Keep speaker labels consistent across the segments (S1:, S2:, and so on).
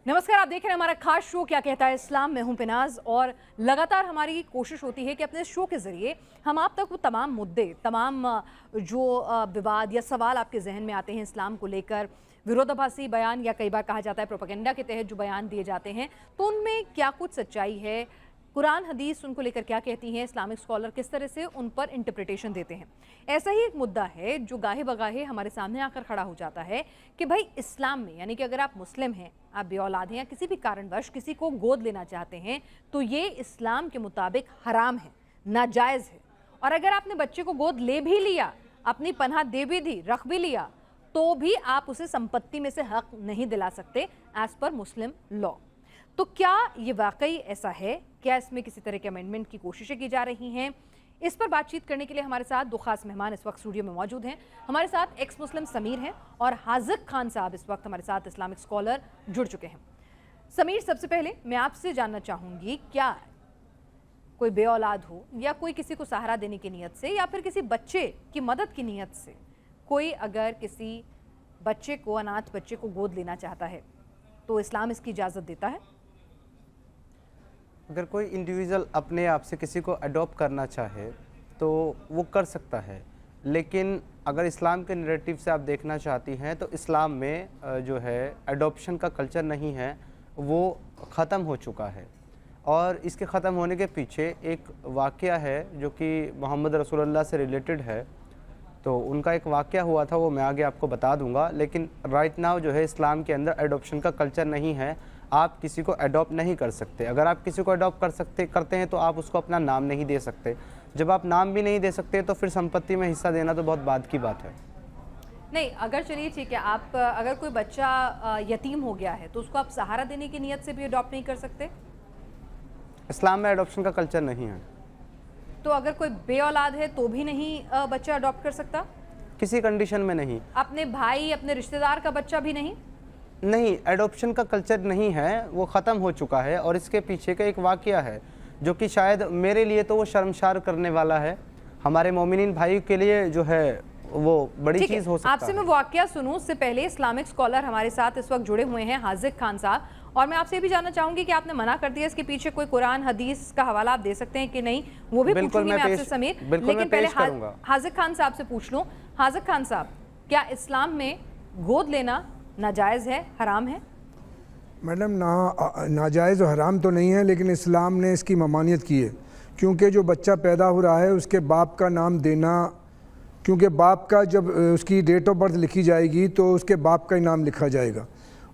S1: नमस्कार, आप देख रहे हैं हमारा खास शो क्या कहता है इस्लाम। मैं हूं पिनाज और लगातार हमारी कोशिश होती है कि अपने शो के जरिए हम आप तक वो तमाम मुद्दे, तमाम जो विवाद या सवाल आपके जहन में आते हैं इस्लाम को लेकर, विरोधाभासी बयान या कई बार कहा जाता है प्रोपेगेंडा के तहत जो बयान दिए जाते हैं, तो उनमें क्या कुछ सच्चाई है, कुरान हदीस उनको लेकर क्या कहती हैं, इस्लामिक स्कॉलर किस तरह से उन पर इंटरप्रिटेशन देते हैं। ऐसा ही एक मुद्दा है जो गाहे बगाहे हमारे सामने आकर खड़ा हो जाता है कि भाई इस्लाम में, यानी कि अगर आप मुस्लिम हैं, आप बेऔलाद हैं या किसी भी कारणवश किसी को गोद लेना चाहते हैं तो ये इस्लाम के मुताबिक हराम है, नाजायज़ है। और अगर आपने बच्चे को गोद ले भी लिया, अपनी पनाह दे भी दी, रख भी लिया, तो भी आप उसे संपत्ति में से हक नहीं दिला सकते एज पर मुस्लिम लॉ। तो क्या ये वाकई ऐसा है? क्या इसमें किसी तरह के अमेंडमेंट की कोशिशें की जा रही हैं? इस पर बातचीत करने के लिए हमारे साथ दो खास मेहमान इस वक्त स्टूडियो में मौजूद हैं। हमारे साथ एक्स मुस्लिम समीर हैं और हाजिक खान साहब इस वक्त हमारे साथ इस्लामिक स्कॉलर जुड़ चुके हैं। समीर, सबसे पहले मैं आपसे जानना चाहूँगी, क्या कोई बेऔलाद हो या कोई किसी को सहारा देने की नीयत से या फिर किसी बच्चे की मदद की नीयत से कोई अगर किसी बच्चे को, अनाथ बच्चे को गोद लेना चाहता है तो इस्लाम इसकी इजाज़त देता है?
S2: अगर कोई इंडिविजुअल अपने आप से किसी को अडॉप्ट करना चाहे तो वो कर सकता है, लेकिन अगर इस्लाम के नैरेटिव से आप देखना चाहती हैं तो इस्लाम में जो है अडॉप्शन का कल्चर नहीं है, वो ख़त्म हो चुका है। और इसके ख़त्म होने के पीछे एक वाक़या है जो कि मोहम्मद रसूलुल्लाह से रिलेटेड है। तो उनका एक वाक़या हुआ था, वो मैं आगे आपको बता दूंगा। लेकिन राइट नाउ जो है इस्लाम के अंदर अडॉप्शन का कल्चर नहीं है, आप किसी को अडॉप्ट नहीं कर सकते। अगर आप किसी को अडॉप्ट करते हैं तो आप उसको अपना नाम नहीं दे सकते। जब आप नाम भी नहीं दे सकते तो फिर संपत्ति में हिस्सा देना तो बहुत बाद की बात है।
S1: नहीं, अगर चलिए ठीक है, आप अगर कोई बच्चा यतीम हो गया है तो उसको आप सहारा देने की नीयत से भी अडॉप्ट नहीं कर सकते?
S2: इस्लाम में अडॉप्शन का कल्चर नहीं है।
S1: तो अगर कोई बेऔलाद है तो भी नहीं बच्चा अडॉप्ट कर सकता?
S2: किसी कंडीशन में नहीं।
S1: अपने भाई, अपने रिश्तेदार का बच्चा भी नहीं?
S2: नहीं, एडॉप्शन का कल्चर नहीं है, वो ख़त्म हो चुका है। और इसके पीछे का एक वाक़या है जो कि शायद मेरे लिए तो वो शर्मसार करने वाला है, हमारे मोमिनीन भाई के लिए जो है वो बड़ी चीज़ हो सकता है।
S1: आपसे मैं वाक़या सुनूं उससे पहले इस्लामिक स्कॉलर हमारे साथ इस वक्त जुड़े हुए हैं, हाजिक खान साहब। और मैं आपसे ये भी जानना चाहूँगी कि आपने मना कर दिया, इसके पीछे कोई कुरान हदीस का हवाला आप दे सकते हैं कि नहीं, वो भी पूछूंगी मैं आपसे समीर। लेकिन पहले हाजिक खान साहब से पूछ लूँ। हाजिक खान साहब, क्या इस्लाम में गोद लेना नाजायज़ है, हराम है?
S3: मैडम, नाजायज़ और हराम तो नहीं है, लेकिन इस्लाम ने इसकी ममानियत की है। क्योंकि जो बच्चा पैदा हो रहा है उसके बाप का नाम देना, क्योंकि बाप का जब उसकी डेट ऑफ बर्थ लिखी जाएगी तो उसके बाप का ही नाम लिखा जाएगा।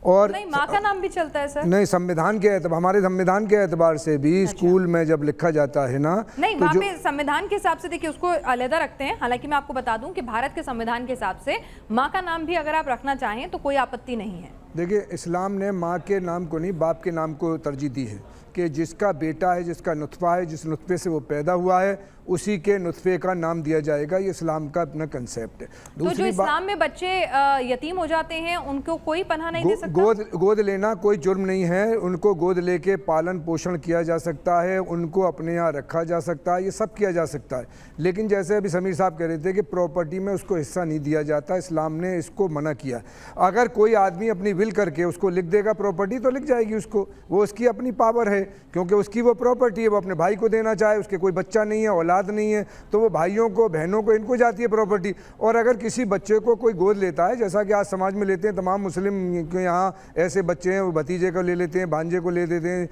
S3: और
S1: नहीं, माँ का नाम भी चलता है सर?
S3: नहीं, संविधान के एतबार, हमारे संविधान के एतबार से भी स्कूल में जब लिखा जाता है ना,
S1: नहीं,
S3: तो
S1: वहाँ पे संविधान के हिसाब से देखिए उसको अलहदा रखते हैं। हालांकि मैं आपको बता दूं कि भारत के संविधान के हिसाब से माँ का नाम भी अगर आप रखना चाहें तो कोई आपत्ति नहीं है।
S3: देखिए, इस्लाम ने माँ के नाम को नहीं, बाप के नाम को तरजीह दी है कि जिसका बेटा है, जिसका नुतफ़ा है, जिस नुतफ़े से वो पैदा हुआ है, उसी के नुतफ़े का नाम दिया जाएगा। ये इस्लाम का अपना कंसेप्ट है।
S1: तो जो इस्लाम में बच्चे यतीम हो जाते हैं उनको कोई पनाह नहीं दे सकता?
S3: गोद लेना कोई जुर्म नहीं है। उनको गोद लेके पालन पोषण किया जा सकता है, उनको अपने यहाँ रखा जा सकता है, ये सब किया जा सकता है। लेकिन जैसे अभी समीर साहब कह रहे थे कि प्रॉपर्टी में उसको हिस्सा नहीं दिया जाता, इस्लाम ने इसको मना किया। अगर कोई आदमी अपनी विल करके उसको लिख देगा प्रॉपर्टी तो लिख जाएगी उसको, वो उसकी अपनी पावर है, क्योंकि उसकी वो प्रॉपर्टी है। वो अपने भाई को देना चाहे, उसके कोई बच्चा नहीं है, औलाद नहीं है, तो वो भाइयों को, बहनों को, इनको जाती है प्रॉपर्टी। और अगर किसी बच्चे को कोई गोद लेता है, जैसा कि आज समाज में लेते हैं, तमाम मुस्लिम के यहाँ ऐसे बच्चे हैं, वो भतीजे को ले लेते हैं, भांजे को ले लेते हैं,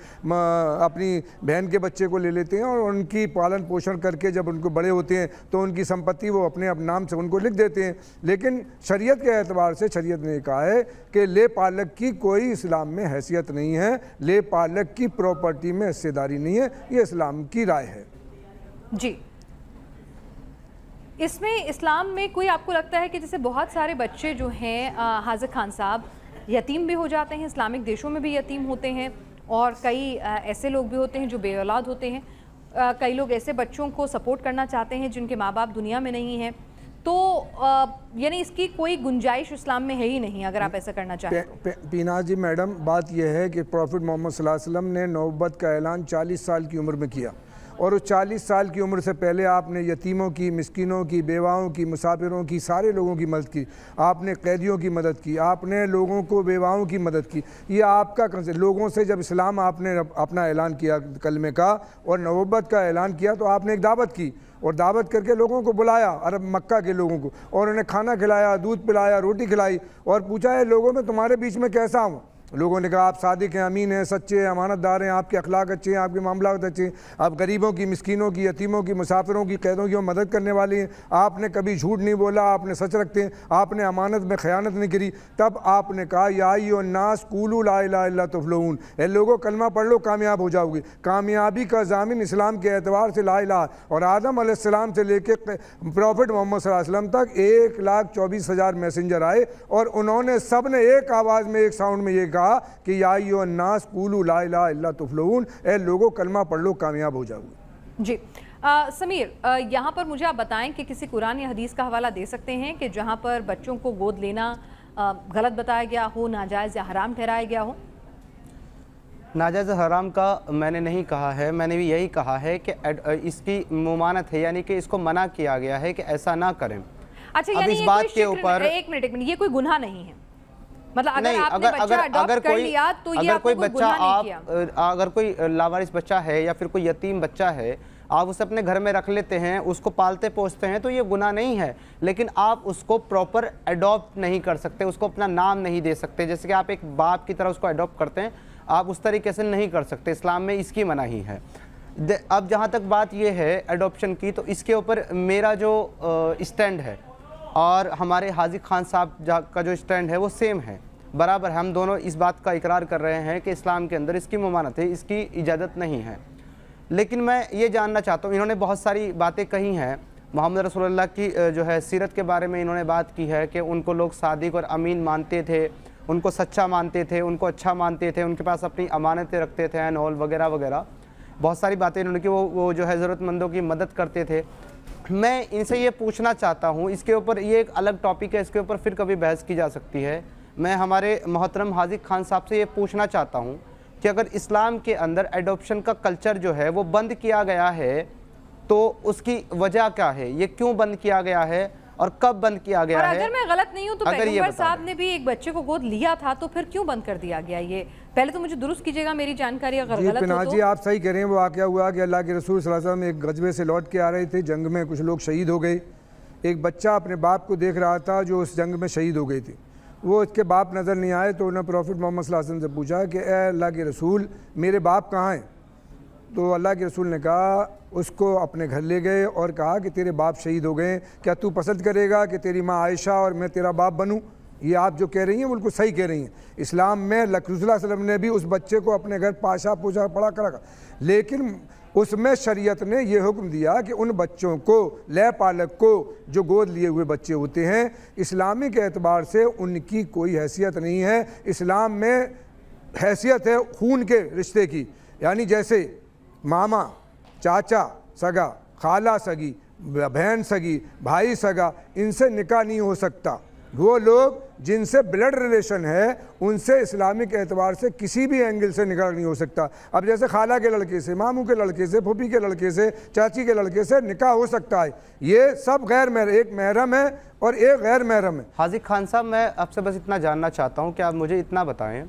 S3: अपनी बहन के बच्चे को ले लेते हैं और उनकी पालन पोषण करके जब उनको बड़े होते हैं तो उनकी संपत्ति वो अपने नाम से उनको लिख देते हैं। लेकिन शरीयत के एतबार से शरीयत ने कहा है कि ले पालक की कोई इस्लाम में हैसियत नहीं है, ले पालक की प्रॉपर्टी में हिस्सेदारी नहीं है। ये इस्लाम की राय है
S1: जी। इसमें इस्लाम में कोई आपको लगता है कि जैसे बहुत सारे बच्चे जो हैं हाजिक खान साहब यतीम भी हो जाते हैं, इस्लामिक देशों में भी यतीम होते हैं, और कई ऐसे लोग भी होते हैं जो बेऔलाद होते हैं। कई लोग ऐसे बच्चों को सपोर्ट करना चाहते हैं जिनके माँ बाप दुनिया में नहीं हैं, तो यानी इसकी कोई गुंजाइश इस्लाम में है ही नहीं अगर आप ऐसा करना चाहें तो।
S3: पीना जी मैडम, बात यह है कि प्रॉफिट मोहम्मद सल्लल्लाहु अलैहि वसल्लम ने नौबत का ऐलान 40 साल की उम्र में किया और उस 40 साल की उम्र से पहले आपने यतीमों की, मिस्किनों की, बेवाओं की, मुसाफिरों की, सारे लोगों की मदद की, आपने कैदियों की मदद की, आपने लोगों को, बेवाओं की मदद की। ये आपका लोगों से जब इस्लाम आपने अपना ऐलान किया कलमे का और नबुव्वत का ऐलान किया तो आपने एक दावत की और दावत करके लोगों को बुलाया, अरब मक्का के लोगों को, और उन्हें खाना खिलाया, दूध पिलाया, रोटी खिलाई और पूछा है लोगों में तुम्हारे बीच में कैसा हूँ। लोगों ने कहा आप सादिक हैं, अमीन हैं, सच्चे हैं, अमानतदार हैं, आपके अखलाक अच्छे हैं, आपके मामलात अच्छे हैं, आप गरीबों की, मिस्किनों की, यतीमों की, मुसाफिरों की, कैदों की मदद करने वाले हैं, आपने कभी झूठ नहीं बोला, आपने सच रखते हैं, आपने अमानत में ख़यानत नहीं करी। तब आपने कहा या अय्युहन्नास कुलू ला इलाहा इल्ला तुफ्लिहून, ए लोगों कलमा पढ़ लो कामयाब हो जाओगे। कामयाबी का ज़ामिन इस्लाम के एतबार से ला इलाहा, और आदम अलैहिस्सलाम से लेके प्रॉफिट मोहम्मद सल्लल्लाहु अलैहि वसल्लम तक 1,24,000 मैसेंजर आए और उन्होंने सब ने एक आवाज़ में, एक साउंड में ये कहा कि या अय्युहन्नास कुलू ला इलाहा इल्ला तुफ्लिहून, ए लोगों कलमा पढ़ लो कामयाब हो जाओगे।
S1: जी समीर, यहाँ पर मुझे आप बताएं कि किसी कुरान या हदीस का हवाला दे सकते हैं कि जहाँ पर बच्चों को गोद लेना गलत बताया गया हो, नाजायज़ या हराम ठहराया गया हो?
S2: नाजायज़ हराम का मैंने नहीं कहा है, मैंने भी यही कहा है कि इसकी मुमानत है, यानी कि इसको मना किया गया है कि ऐसा ना करें।
S1: अच्छा,
S2: अब
S1: यानी
S2: इस
S1: ये
S2: बात
S1: कोई
S2: के ऊपर
S1: एक मिनट, ये कोई गुनाह नहीं है? मतलब अगर
S2: नहीं,
S1: आपने बच्चा अडॉप्ट कर लिया तो ये
S2: अगर कोई
S1: आपने
S2: बच्चा
S1: गुनाह नहीं किया।
S2: अगर कोई लावारिस बच्चा है या फिर कोई यतीम बच्चा है, आप उसे अपने घर में रख लेते हैं, उसको पालते पोसते हैं, तो ये गुनाह नहीं है। लेकिन आप उसको प्रॉपर अडॉप्ट नहीं कर सकते, उसको अपना नाम नहीं दे सकते। जैसे कि आप एक बाप की तरह उसको अडॉप्ट करते हैं, आप उस तरीके से नहीं कर सकते, इस्लाम में इसकी मनाही है। अब जहाँ तक बात ये है अडॉप्शन की, तो इसके ऊपर मेरा जो स्टैंड है और हमारे हाजी खान साहब का जो स्टैंड है वो सेम है, बराबर है। हम दोनों इस बात का इकरार कर रहे हैं कि इस्लाम के अंदर इसकी ममानत है, इसकी इजाज़त नहीं है। लेकिन मैं ये जानना चाहता हूँ, इन्होंने बहुत सारी बातें कही हैं मोहम्मद रसूलुल्लाह की जो है सीरत के बारे में। इन्होंने बात की है कि उनको लोग सादिक और अमीन मानते थे, उनको सच्चा मानते थे, उनको अच्छा मानते थे, उनके पास अपनी अमानतें रखते थे, एंड ऑल वगैरह वगैरह। बहुत सारी बातें इन्होंने की, वो जो है ज़रूरतमंदों की मदद करते थे। मैं इनसे ये पूछना चाहता हूँ, इसके ऊपर ये एक अलग टॉपिक है, इसके ऊपर फिर कभी बहस की जा सकती है। मैं हमारे मोहतरम हाजी खान साहब से ये पूछना चाहता हूँ कि अगर इस्लाम के अंदर एडॉप्शन का कल्चर जो है वो बंद किया गया है, तो उसकी वजह क्या है, ये क्यों बंद किया गया है और कब बंद किया गया है?
S1: अगर मैं गलत नहीं हूँ तो पैगंबर साहब ने भी एक बच्चे को गोद लिया था, तो फिर क्यों बंद कर दिया गया? ये पहले तो मुझे दुरुस्त कीजिएगा मेरी जानकारी अगर गलत हो तो।
S3: जी आप सही कह रहे हैं। वो वाक़या हुआ कि अल्लाह के रसूल सल्लल्लाहु अलैहि वसल्लम एक गजबे से लौट के आ रहे थे, जंग में कुछ लोग शहीद हो गए। एक बच्चा अपने बाप को देख रहा था जो उस जंग में शहीद हो गए थे। वो इसके बाप नज़र नहीं आए तो उन्होंने प्रॉफिट मोहम्मद सल्लल्लाहु अलैहि वसल्लम से पूछा कि ए अल्लाह के रसूल, मेरे बाप कहाँ हैं? तो अल्लाह के रसूल ने कहा, उसको अपने घर ले गए और कहा कि तेरे बाप शहीद हो गए, क्या तू पसंद करेगा कि तेरी माँ आयशा और मैं तेरा बाप बनूँ? ये आप जो कह रही हैं बिल्कुल सही कह रही हैं। इस्लाम में रसूलुल्लाह सल्लल्लाहु अलैहि वसल्लम ने भी उस बच्चे को अपने घर पाशा पूछा पड़ा कर रखा, लेकिन उसमें शरीयत ने यह हुक्म दिया कि उन बच्चों को, ले पालक को, जो गोद लिए हुए बच्चे होते हैं, इस्लामी के एतबार से उनकी कोई हैसियत नहीं है। इस्लाम में हैसियत है खून के रिश्ते की, यानी जैसे मामा, चाचा सगा, खाला सगी, बहन सगी, भाई सगा, इनसे निकाह नहीं हो सकता। वो लोग जिनसे ब्लड रिलेशन है उनसे इस्लामिक एतबार से किसी भी एंगल से निकाह नहीं हो सकता। अब जैसे खाला के लड़के से, मामू के लड़के से, फूफी के लड़के से, चाची के लड़के से निकाह हो सकता है। ये सब गैर महरम, एक महरम है और एक गैर महरम है।
S2: हाजी खान साहब, मैं आपसे बस इतना जानना चाहता हूँ कि आप मुझे इतना बताएं,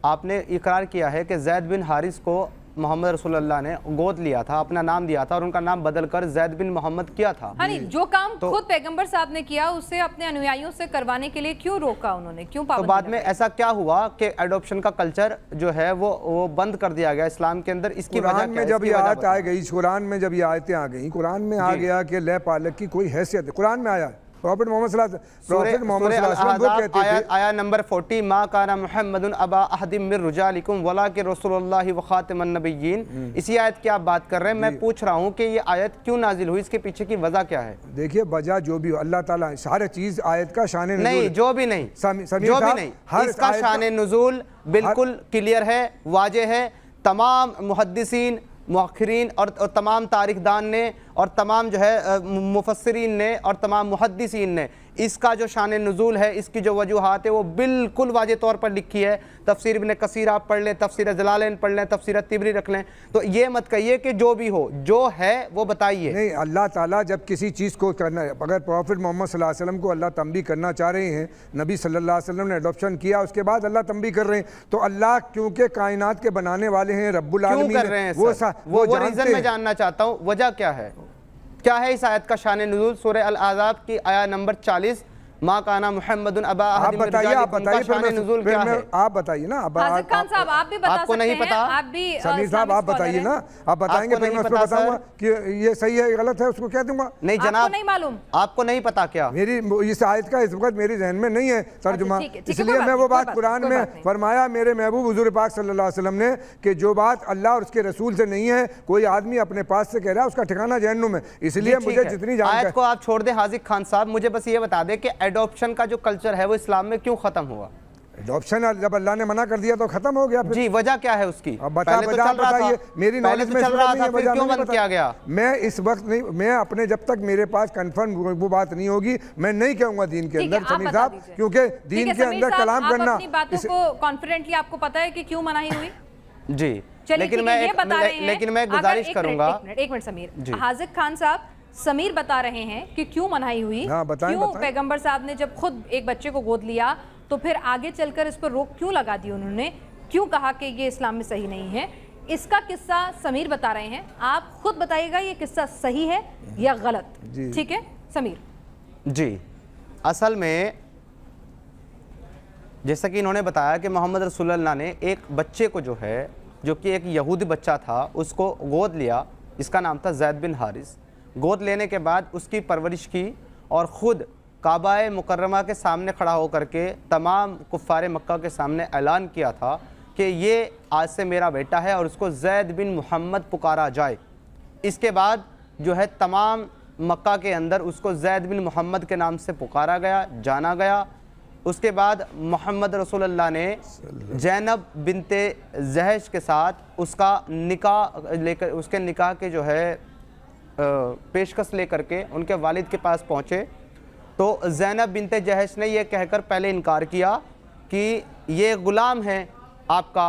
S2: आपने इकरार किया है कि जैद बिन हारिस को मोहम्मद रसूलुल्लाह ने गोद लिया था, अपना नाम दिया था और उनका नाम बदलकर जैद बिन मोहम्मद किया था।
S1: हाँ नहीं, जो काम खुद पैगंबर साहब ने किया उसे अपने अनुयायियों से करवाने के लिए क्यों रोका उन्होंने, क्यों पाबंदी?
S2: तो बाद में ऐसा क्या हुआ कि एडॉप्शन का कल्चर जो है वो बंद कर दिया गया इस्लाम के अंदर? इसकी
S3: कुरान में जब ये आयत आ गई, कुरान में जब ये आयतें आ गई, कुरान में आ गया कि ले पालक की कोई हैसियत है, कुरान में आया। प्रॉफिट मोहम्मद सल्लल्लाहु अलैहि वसल्लम
S2: आया नंबर 40, मा काना मुहम्मदुन अबा अहदिम मिर रिजालिकुम वलाकिन रसूलुल्लाहि व खातिमुन नबिय्यीन। इसी आयत की आप बात कर रहे हैं। मैं पूछ रहा हूं कि ये आयत क्यों नाजिल हुई, इसके पीछे की वजह क्या है?
S3: देखिए, वजह जो भी अल्लाह ताला सारे चीज आयत का शान
S2: नहीं, जो भी नहीं, जो भी नहीं, इसका शान नुज़ूल बिल्कुल क्लियर है, वाज़ेह है। तमाम मुहद्दिसीन, मुअख्खरीन और तमाम तारीखदान ने और तमाम जो है मुफस्सिरीन ने और तमाम मुहद्दिसीन ने इसका जो शान नुज़ूल है, इसकी जो वजूहात है वो बिल्कुल वाज़ेह तौर पर लिखी है। तफसीर इब्न कसीर आप पढ़ लें, तफसीर जलालैन पढ़ लें, तफसीर तिबरी रख लें। तो ये मत कहिए कि जो भी हो, जो है वो बताइए।
S3: नहीं, अल्लाह ताला जब किसी चीज़ को करना, अगर प्रॉफिट मोहम्मद सल्लल्लाहु अलैहि वसल्लम को अल्लाह तंबी करना चाह रहे हैं, नबी सल्लल्लाहु अलैहि वसल्लम ने अडॉप्शन किया, उसके बाद अल्लाह तंबी कर रहे हैं, तो अल्लाह क्योंकि कायनात के बनाने वाले हैं, रब्बुल आलमीन
S2: कर रहे हैं
S3: वो
S2: रीज़न मैं जानना चाहता हूँ, वजह क्या है? क्या है इस आयत का शान नुज़ूल? सूरह अल अहज़ाब की आया नंबर 40, मा काना मुहम्मदुन अबा अहदिम मिन रिजालिकुम का शान नुज़ूल क्या है?
S3: आप बताइए ना।
S1: हाज़िक़ खान साहब आप भी बता
S2: आपको
S1: सकते
S2: नहीं
S1: हैं,
S2: पता?
S1: आप भी
S3: समीर साहब आप बताइए ना, आप बताएंगे फिर मैं उसको बताऊंगा कि ये सही है गलत है, उसको कह दूंगा।
S2: नहीं जनाब,
S1: आपको नहीं मालूम,
S2: आपको नहीं पता क्या?
S3: मेरी इस आयत का इस वक्त मेरी जहन में नहीं है तर्जुमा,
S1: ठीक है,
S3: इसलिए मैं वो बात कुरान में फरमाया मेरे महबूब हुजूर पाक सल्लल्लाहु अलैहि वसल्लम ने कि जो बात अल्लाह और उसके रसूल से नहीं है, कोई आदमी अपने पास से कह रहा है, उसका ठिकाना जहन्नुम है। इसलिए मुझे जितनी
S2: आयत को आप छोड़ दें हाज़िक़ खान साहब, मुझे बस ये बता दें कि एडॉप्शन का जो कल्चर है वो इस्लाम में क्यों खत्म हुआ?
S3: एडॉप्शन जब अल्लाह ने मना कर दिया तो खत्म हो गया।
S2: जी, वजह क्या है उसकी?
S3: अब बताइए, मेरी नॉलेज में
S2: चल रहा था, फिर क्यों बंद किया गया?
S3: मैं इस वक्त नहीं, मैं अपने जब तक मेरे पास कंफर्म वो बात नहीं होगी मैं नहीं कहूंगा दीन के अंदर समीर साहब, क्योंकि दीन के अंदर कलाम करना।
S1: अपनी बातों को कॉन्फिडेंटली आपको पता है कि क्यों मनाही हुई?
S2: जी,
S1: लेकिन
S2: मैं गुजारिश करूंगा।
S1: एक मिनट समीर, हाज़िक़ खान साहब, समीर बता रहे हैं कि क्यों मनाही हुई, क्यों पैगंबर साहब ने जब खुद एक बच्चे को गोद लिया तो फिर आगे चलकर इस पर रोक क्यों लगा दी उन्होंने, क्यों कहा कि ये इस्लाम में सही नहीं है। इसका किस्सा समीर बता रहे हैं, आप खुद बताइएगा ये किस्सा सही है या गलत। ठीक है समीर
S2: जी, असल में जैसा कि इन्होंने बताया कि मोहम्मद रसूलुल्लाह ने एक बच्चे को जो है, जो कि एक यहूदी बच्चा था, उसको गोद लिया, जिसका नाम था ज़ैद बिन हारिस। गोद लेने के बाद उसकी परवरिश की और ख़ुद काबा मुकर्रमा के सामने खड़ा होकर के तमाम कुफ़ार मक्का के सामने ऐलान किया था कि ये आज से मेरा बेटा है और उसको ज़ैद बिन मोहम्मद पुकारा जाए। इसके बाद जो है तमाम मक्का के अंदर उसको ज़ैद बिन मोहम्मद के नाम से पुकारा गया, जाना गया। उसके बाद मोहम्मद रसूलुल्लाह ने ज़ैनब बिनते जहश के साथ उसका निकाह लेकर, उसके निकाह के जो है पेशकश लेकर के उनके वालिद के पास पहुँचे, तो ज़ैनब बिनते जहश ने यह कहकर पहले इनकार किया कि ये ग़ुलाम है आपका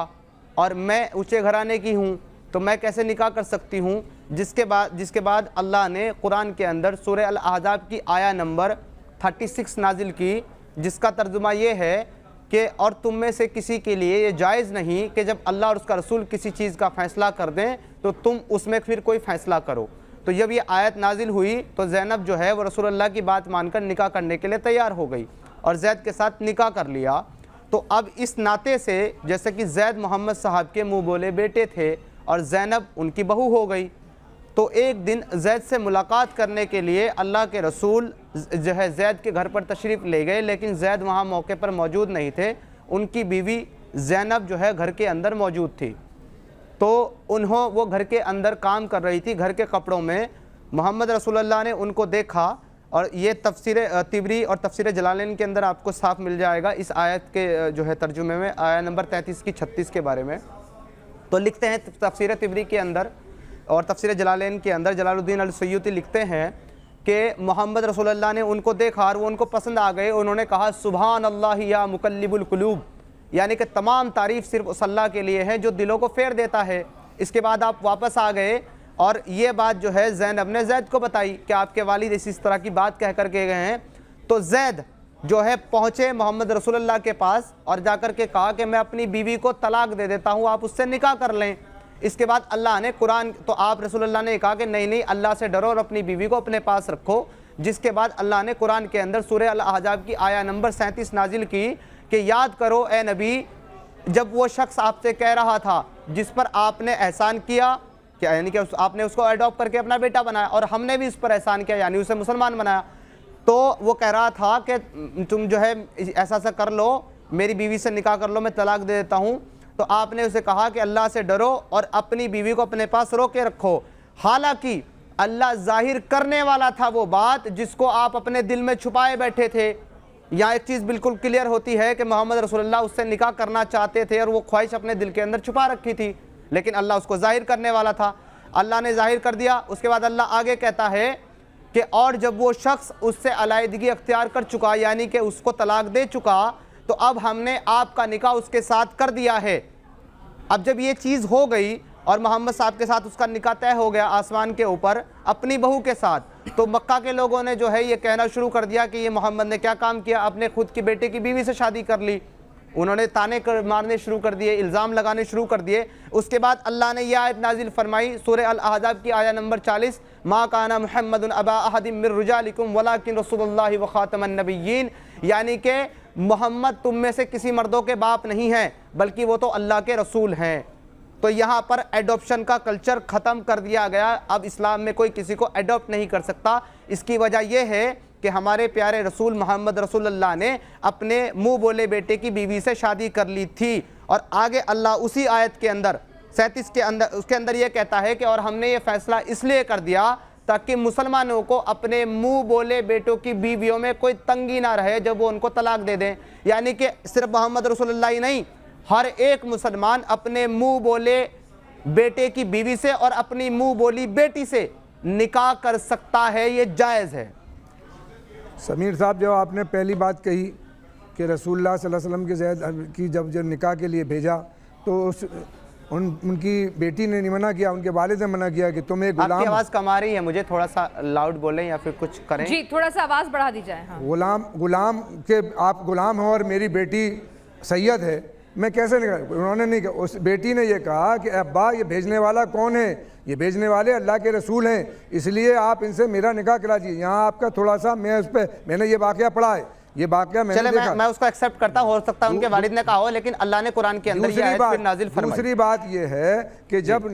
S2: और मैं ऊँचे घराने की हूँ, तो मैं कैसे निकाह कर सकती हूँ। जिसके बाद अल्लाह ने कुरान के अंदर सूरह अल अहज़ाब की आया नंबर 36 नाजिल की, जिसका तर्जुमा ये है कि और तुम में से किसी के लिए ये जायज़ नहीं कि जब अल्लाह और उसका रसूल किसी चीज़ का फ़ैसला कर दें तो तुम उसमें फिर कोई फ़ैसला करो। तो जब ये आयत नाजिल हुई तो ज़ैनब जो है वो रसूलुल्लाह की बात मानकर निकाह करने के लिए तैयार हो गई और ज़ैद के साथ निकाह कर लिया। तो अब इस नाते से जैसे कि ज़ैद मोहम्मद साहब के मुँह बोले बेटे थे और ज़ैनब उनकी बहू हो गई, तो एक दिन ज़ैद से मुलाकात करने के लिए अल्लाह के रसूल जो है ज़ैद के घर पर तशरीफ़ ले गए, लेकिन ज़ैद वहाँ मौके पर मौजूद नहीं थे। उनकी बीवी ज़ैनब जो है घर के अंदर मौजूद थी, तो वो घर के अंदर काम कर रही थी घर के कपड़ों में। मोहम्मद रसूलुल्लाह ने उनको देखा और ये तफसीर तिबरी और तफसीर जलालैन के अंदर आपको साफ मिल जाएगा इस आयत के जो है तर्जुमे में, आया नंबर 33 की 36 के बारे में। तो लिखते हैं तफसीर तिबरी के अंदर और तफसीर जलालैन के अंदर जलालुद्दीन अल-सुयूती लिखते हैं कि मोहम्मद रसूलुल्लाह ने उनको देखा और वो उनको पसंद आ गए। उन्होंने कहा सुभान अल्लाह या मुकल्लिबुल कुलूब, यानी कि तमाम तारीफ़ सिर्फ उस अल्लाह के लिए है जो दिलों को फेर देता है। इसके बाद आप वापस आ गए और ये बात जो है ज़ैनब ने ज़ैद को बताई कि आपके वालिद इस तरह की बात कह कर के गए हैं। तो ज़ैद जो है पहुँचे मोहम्मद रसूलुल्लाह के पास और जाकर के कहा कि मैं अपनी बीवी को तलाक दे देता हूँ, आप उससे निकाह कर लें। इसके बाद अल्लाह ने कुरान, तो आप रसूलुल्लाह ने कहा कि नहीं अल्लाह से डरो और अपनी बीवी को अपने पास रखो। जिसके बाद अल्लाह ने कुरान के अंदर सूरह अल अहज़ाब की आया नंबर 37 नाजिल की कि याद करो ए नबी, जब वो शख्स आपसे कह रहा था जिस पर आपने एहसान किया, क्या यानी कि आपने उसको अडॉप्ट करके अपना बेटा बनाया और हमने भी इस पर एहसान किया यानी उसे मुसलमान बनाया, तो वो कह रहा था कि तुम जो है ऐसा कर लो, मेरी बीवी से निकाह कर लो, मैं तलाक दे देता हूँ। तो आपने उसे कहा कि अल्लाह से डरो और अपनी बीवी को अपने पास रोके रखो। हालांकि अल्लाह जाहिर करने वाला था वो बात जिसको आप अपने दिल में छुपाए बैठे थे। यहाँ एक चीज़ बिल्कुल क्लियर होती है कि मोहम्मद रसूलुल्लाह उससे निकाह करना चाहते थे और वो ख्वाहिश अपने दिल के अंदर छुपा रखी थी, लेकिन अल्लाह उसको जाहिर करने वाला था। अल्लाह ने जाहिर कर दिया। उसके बाद अल्लाह आगे कहता है कि और जब वो शख्स उससे अलहदगी अख्तियार कर चुका, यानी कि उसको तलाक दे चुका, तो अब हमने आपका निकाह उसके साथ कर दिया है। अब जब ये चीज़ हो गई और मोहम्मद साहब के साथ उसका निकाह तय हो गया आसमान के ऊपर अपनी बहू के साथ, तो मक्का के लोगों ने जो है ये कहना शुरू कर दिया कि ये मोहम्मद ने क्या काम किया, अपने खुद की बेटे की बीवी से शादी कर ली। उन्होंने ताने मारने शुरू कर दिए, इल्ज़ाम लगाने शुरू कर दिए। उसके बाद अल्लाह ने यह आयत नाजिल फरमाई, सूरह अल अहज़ाब की आया नंबर 40, मा काना मुहम्मदुन अबा अहदिम मिर रिजालिकुम वलाकिन रसूलुल्लाहि व खातमन नबिय्यीन, यानी कि मोहम्मद तुम में से किसी मर्दों के बाप नहीं हैं, बल्कि वो तो अल्लाह के रसूल हैं। तो यहाँ पर एडॉप्शन का कल्चर ख़त्म कर दिया गया। अब इस्लाम में कोई किसी को एडॉप्ट नहीं कर सकता। इसकी वजह यह है कि हमारे प्यारे रसूल मोहम्मद रसूलुल्लाह ने अपने मुंह बोले बेटे की बीवी से शादी कर ली थी। और आगे अल्लाह उसी आयत के अंदर 37 के अंदर उसके अंदर यह कहता है कि और हमने ये फैसला इसलिए कर दिया ताकि मुसलमानों को अपने मुंह बोले बेटों की बीवियों में कोई तंगी ना रहे जब वो उनको तलाक दे दें। यानी कि सिर्फ मोहम्मद रसूलुल्लाह ही नहीं, हर एक मुसलमान अपने मुंह बोले बेटे की बीवी से और अपनी मुंह बोली बेटी से निकाह कर सकता है, ये जायज़ है।
S3: समीर साहब, जब आपने पहली बात कही कि रसूलुल्लाह सल्लल्लाहु अलैहि वसल्लम के ज़ैद की जब निकाह के लिए भेजा तो उनकी बेटी ने नहीं मना किया, उनके वालिद ने मना किया कि तुम एक गुलाम।
S2: आपकी आवाज़ कम आ रही है, मुझे थोड़ा सा लाउड बोलें या फिर कुछ करें।
S1: जी, थोड़ा सा आवाज़ बढ़ा दी जाए। हाँ।
S3: गुलाम के आप गुलाम हो और मेरी बेटी सैयद है, मैं कैसे निकाल। उन्होंने नहीं कहा, उस बेटी ने ये कहा कि अब्बा ये भेजने वाला कौन है, ये भेजने वाले अल्लाह के रसूल हैं, इसलिए आप इनसे मेरा निकाह करा दीजिए। यहाँ आपका थोड़ा सा मैं उस पर मैंने ये वाक़या पढ़ा है, ये वाक़या मैंने देखा।
S2: मैं उसको एक्सेप्ट करता हूँ, हो सकता है उनके वालिद ने कहा हो, लेकिन अल्लाह ने कुरान के अंदर ये आयत फिर नाजिल फरमाई।
S3: दूसरी बात ये है कि जब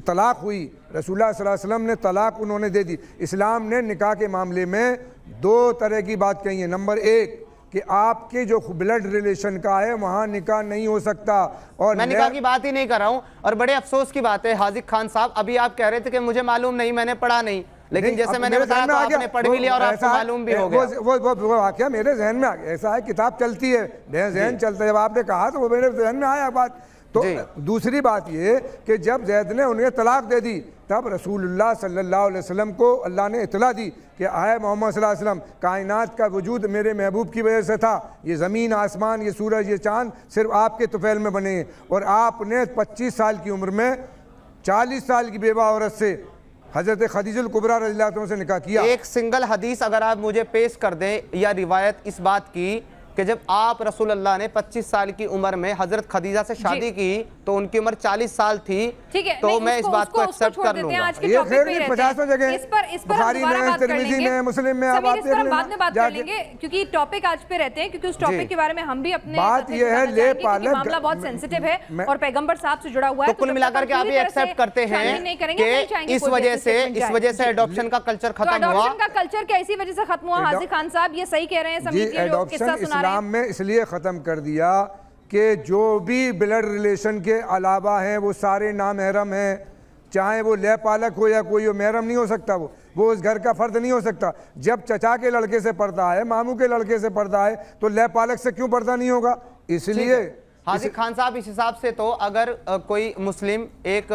S3: तलाक हुई, रसूलुल्लाह सल्लल्लाहु अलैहि वसल्लम ने तलाक उन्होंने दे दी। इस्लाम ने निकाह के मामले में दो तरह की बात कही है। नंबर एक कि आपके जो ब्लड रिलेशन का है वहाँ निकाह नहीं हो सकता। और
S2: मैं निकाह की बात ही नहीं कर रहा हूँ। और बड़े अफसोस की बात है हाजिक खान साहब, अभी आप कह रहे थे कि मुझे मालूम नहीं, मैंने पढ़ा नहीं, लेकिन जैसे मैंने बताया तो आपने पढ़ भी लिया और आपको मालूम भी हो गया।
S3: वो वाकया मेरे जहन में आ गया। ऐसा है, किताब चलती है, जहन चलता है। जब आपने कहा तो वो मेरे जहन में आया बात। तो दूसरी बात ये कि जब जैद ने उन्हें तलाक दे दी तब रसूलुल्लाह सल्लल्लाहु अलैहि वसल्लम को अल्लाह ने इतला दी कि आए मोहम्मद सल्लल्लाहु अलैहि वसल्लम, कायनात का वजूद मेरे महबूब की वजह से था। ये ज़मीन आसमान, ये सूरज, ये चाँद सिर्फ आपके तुफैल में बने हैं। और आपने 25 साल की उम्र में 40 साल की बेवा औरत से हज़रत खदीजुल कुबरा रज़ियल्लाहु अन्हा से निकाह किया।
S2: एक सिंगल हदीस अगर आप मुझे पेश कर दें या रिवायत इस बात की कि जब आप रसूलुल्लाह ने 25 साल की उम्र में हज़रत खदीजा से शादी की तो उनकी उम्र 40 साल थी, तो मैं इस बात को एक्सेप्ट कर लूंगा।
S3: ये खैर नहीं, 50 जगह बुखारी में, तिरमिज़ी में, मुस्लिम में, आप
S1: बाद में बात कर लेंगे क्योंकि टॉपिक आज पे रहते हैं, क्योंकि उस टॉपिक के बारे में हम भी अपने
S3: बात ये है ले पालक
S1: मामला बहुत सेंसिटिव है और पैगंबर साहब से जुड़ा हुआ है।
S2: तो कुल मिलाकर के आप ये एक्सेप्ट करते हैं कि इस वजह से एडॉप्शन का कल्चर खत्म हुआ।
S1: एडॉप्शन का कल्चर क्या इसी वजह से खत्म हुआ? हाजिक खान साहब ये सही कह रहे हैं, समीर जी जो किस्सा सुना रहे हैं।
S3: में इसलिए ख़त्म कर दिया कि जो भी ब्लड रिलेशन के अलावा हैं वो सारे नामहरम हैं, चाहे वो ले पालक हो या कोई हो, महरम नहीं हो सकता। वो उस घर का फ़र्द नहीं हो सकता। जब चचा के लड़के से पर्दा है, मामू के लड़के से पर्दा है, तो ले पालक से क्यों पर्दा नहीं होगा? इसलिए
S2: हाजिक खान साहब, इस हिसाब से तो अगर कोई मुस्लिम एक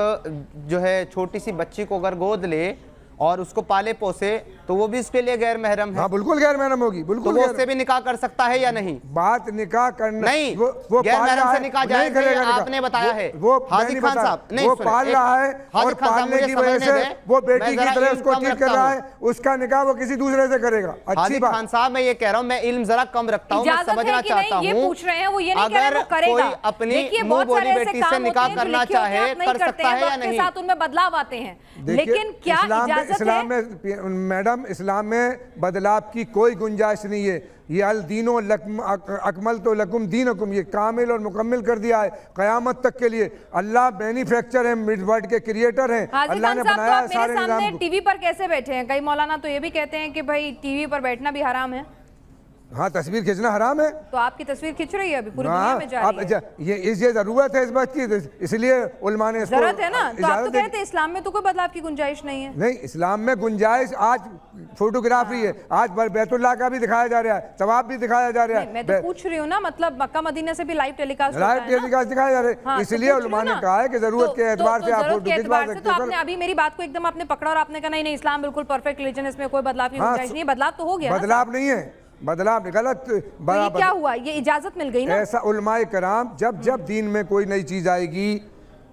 S2: जो है छोटी सी बच्ची को अगर गोद ले और उसको पाले पोसे तो वो भी उसके लिए गैर महरम है।
S3: हाँ, बिल्कुल गैर महरम होगी, बिल्कुल।
S2: तो वो उससे भी निकाह कर सकता है या नहीं?
S3: बात निकाह करना
S2: नहीं,
S3: वो
S2: गैर महरम से निकाह जायज़ है, आपने बताया है।
S3: वो
S2: हाजिक खान साहब नहीं,
S3: वो पाल रहा है और पालने की वजह से वो बेटी की तरह उसको ट्रीट कर रहा है, उसका निकाह वो किसी दूसरे से करेगा। अच्छी बात।
S2: खान साहब, मैं ये कह रहा हूँ, मैं इल्म जरा कम रखता हूँ, मैं समझना चाहता हूँ।
S1: पूछ रहे हैं वो ये नहीं कह रहे वो
S2: अगर
S1: करेगा।
S2: कोई अपनी मुंह बोली बेटी से निकाह करना चाहे कर सकता है या नहीं?
S1: साथ उनमें बदलाव आते हैं, लेकिन क्या इजाजत है?
S3: मैडम, इस्लाम में बदलाव की कोई गुंजाइश नहीं है। ये अल दीनो अकमल तो लकुम दीनकुम, ये कामिल और मुकम्मिल कर दिया है क़यामत तक के लिए। अल्लाह मैन्युफैक्चर है, मिड वर्ल्ड के क्रिएटर हैं, अल्लाह ने बनाया है सारे निज़ाम को।
S1: टीवी पर कैसे बैठे हैं? कई मौलाना तो ये भी कहते हैं कि भाई टीवी पर बैठना भी हराम है।
S3: हाँ, तस्वीर खींचना हराम है।
S1: तो आपकी तस्वीर खींच रही है अभी पूरी दुनिया
S3: हाँ,
S1: में जा रही है।
S3: ये जरूरत है इस बात की, इसलिए उलमा ने इसको
S1: जरूरत है ना। तो आप तो
S3: इजाजत
S1: कहते हैं इस्लाम में तो कोई बदलाव की गुंजाइश नहीं है।
S3: नहीं, इस्लाम में गुंजाइश, आज फोटोग्राफी है, आज बैतुल्लाह का भी दिखाया जा रहा है, तवाफ भी दिखाया जा रहा है।
S1: मैं तो पूछ रही हूँ ना, मतलब मक्का मदीना से भी लाइव टेलीकास्ट होता है ना?
S3: टेलीकास्ट दिखाया जा रहा है, इसलिए उलमा ने कहा है कि जरूरत के एतबार से आप फोटो खिंचवा सकते
S1: हो। आपने अभी मेरी बात को एकदम आपने पकड़ा और आपने कहा नहीं नहीं, इस्लाम बिल्कुल परफेक्ट रिलीजन है, इसमें कोई बदलाव की गुंजाइश नहीं है। बदलाव तो हो गया,
S3: बदलाव नहीं है, बदलाव गलत।
S1: तो ये क्या हुआ, ये इजाजत मिल गई ना?
S3: ऐसा उलमाए कराम, जब दीन में कोई नई चीज आएगी,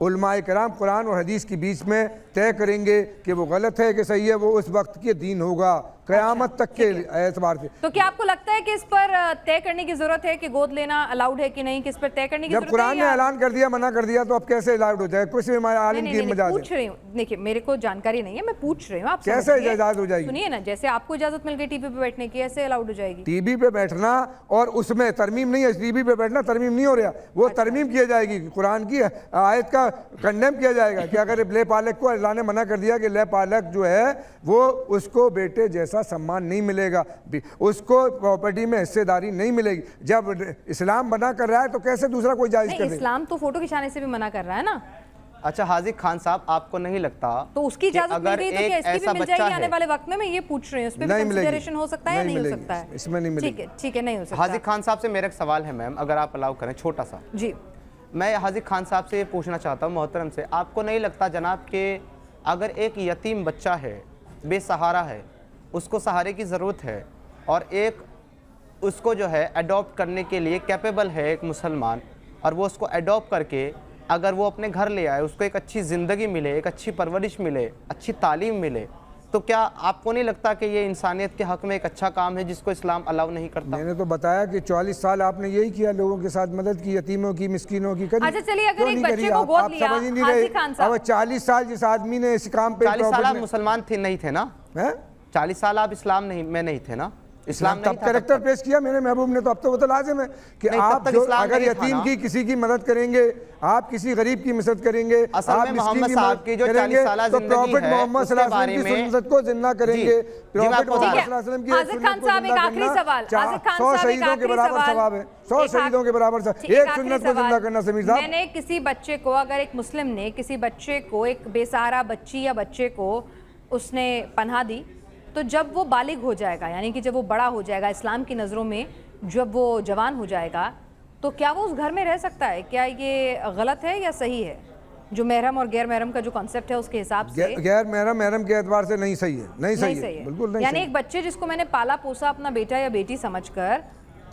S3: उलमाए कराम कुरान और हदीस के बीच में तय करेंगे कि वो गलत है कि सही है, वो उस वक्त के दीन होगा कयामत तक के एतबार से।
S1: तो क्या आपको लगता है कि इस पर तय करने की जरूरत है कि गोद लेना अलाउड है कि नहीं, किस पर तय करने की जरूरत है?
S3: जब कुरान ने ऐलान कर दिया, मना कर दिया, तो अब कैसे अलाउड हो जाए? कुछ आलिम की मजाज
S1: पूछ रही हूँ, देखिए मेरे को जानकारी नहीं है, मैं पूछ रही हूँ, आप
S3: कैसे इजाजत हो जाएगी?
S1: सुनिए ना, जैसे आपको इजाजत मिल गई टीवी पे बैठने की, ऐसे अलाउड हो जाएगी?
S3: टीवी पे बैठना और उसमें तरमीम नहीं है, टीवी पे बैठना तरमीम नहीं हो रहा, वो तरमीम किया जाएगी। कुरान की आयत का कंडेम किया जाएगा कि अगर ले पालक को अल्लाह ने मना कर दिया कि ले पालक जो है वो उसको बेटे जैसा सम्मान नहीं मिलेगा, उसको प्रॉपर्टी में हिस्सेदारी नहीं मिलेगी। जब इस्लाम मना कर रहा है तो कैसे दूसरा कोई जायज कर दे?
S1: इस्लाम तो फोटो खिंचाने से भी मना कर रहा है ना।
S2: अच्छा हाजिक खान साहब, आपको नहीं लगता
S1: तो उसकी इजाजत मिल गई तो क्या इसकी भी मिल जाएगी आने वाले वक्त में? मैं ये पूछ रही हूँ, उस पर भी कंसीडरेशन हो सकता है या नहीं हो सकता है?
S3: इसमें नहीं मिलेगी।
S1: ठीक है, नहीं हो सकता।
S2: हाजिक खान साहब से मेरा एक सवाल है मैम, अगर आप अलाउ करें छोटा सा
S1: जी।
S2: मैं हाजिक खान साहब से ये पूछना चाहता हूँ मोहतरम से, आपको नहीं लगता जनाब कि अगर एक यतीम बच्चा है, बेसहारा है, उसको सहारे की ज़रूरत है, और एक उसको जो है अडॉप्ट करने के लिए कैपेबल है एक मुसलमान, और वो उसको अडॉप्ट करके अगर वो अपने घर ले आए, उसको एक अच्छी ज़िंदगी मिले, एक अच्छी परवरिश मिले, अच्छी तालीम मिले, तो क्या आपको नहीं लगता कि ये इंसानियत के हक़ में एक अच्छा काम है जिसको इस्लाम अलाउ नहीं करता?
S3: मैंने तो बताया कि 44 साल आपने यही किया, लोगों के साथ मदद की, यतीमों की, मिस्किनों की।
S1: अच्छा चलिए, अगर एक बच्चे को गोद लिया,
S3: समझ ही नहीं रहे। अब 40 साल जिस आदमी ने इस काम पे,
S2: 40 साल आप मुसलमान थे नहीं थे ना? 40 साल आप इस्लाम में नहीं थे ना? इस्लाम
S3: तब कैरेक्टर पेश किया मेरे महबूब ने, तो अब तो वो तो लाजिम है कि आप जो अगर यतीम की किसी की मदद करेंगे, आप किसी गरीब की मदद करेंगे, आप
S2: मोहम्मद साहब की जो 40 साल
S3: तो प्रॉफिट मोहम्मद सल्लल्लाहु अलैहि वसल्लम की सुन्नत को जिंदा करेंगे। प्रॉफिट मोहम्मद सल्लल्लाहु अलैहि वसल्लम की सुन्नत को जिंदा करना 100 शहीदों के बराबर सवाब है, 100 शहीदों के बराबर एक सुन्नत को जिंदा करना। समीर साहब,
S1: मैंने किसी बच्चे को, अगर एक मुस्लिम ने किसी बच्चे को, एक बेसहारा बच्ची या बच्चे को उसने पनाह दी, तो जब वो बालिग हो जाएगा, यानी कि जब वो बड़ा हो जाएगा इस्लाम की नज़रों में, जब वो जवान हो जाएगा, तो क्या वो उस घर में रह सकता है? क्या ये गलत है या सही है? जो महरम और गैर महरम का जो कॉन्सेप्ट है उसके हिसाब से
S3: गैर महरम के एतबार से नहीं सही है, नहीं सही है, बिल्कुल नहीं।
S1: यानी एक बच्चे जिसको मैंने पाला पोसा अपना बेटा या बेटी समझकर,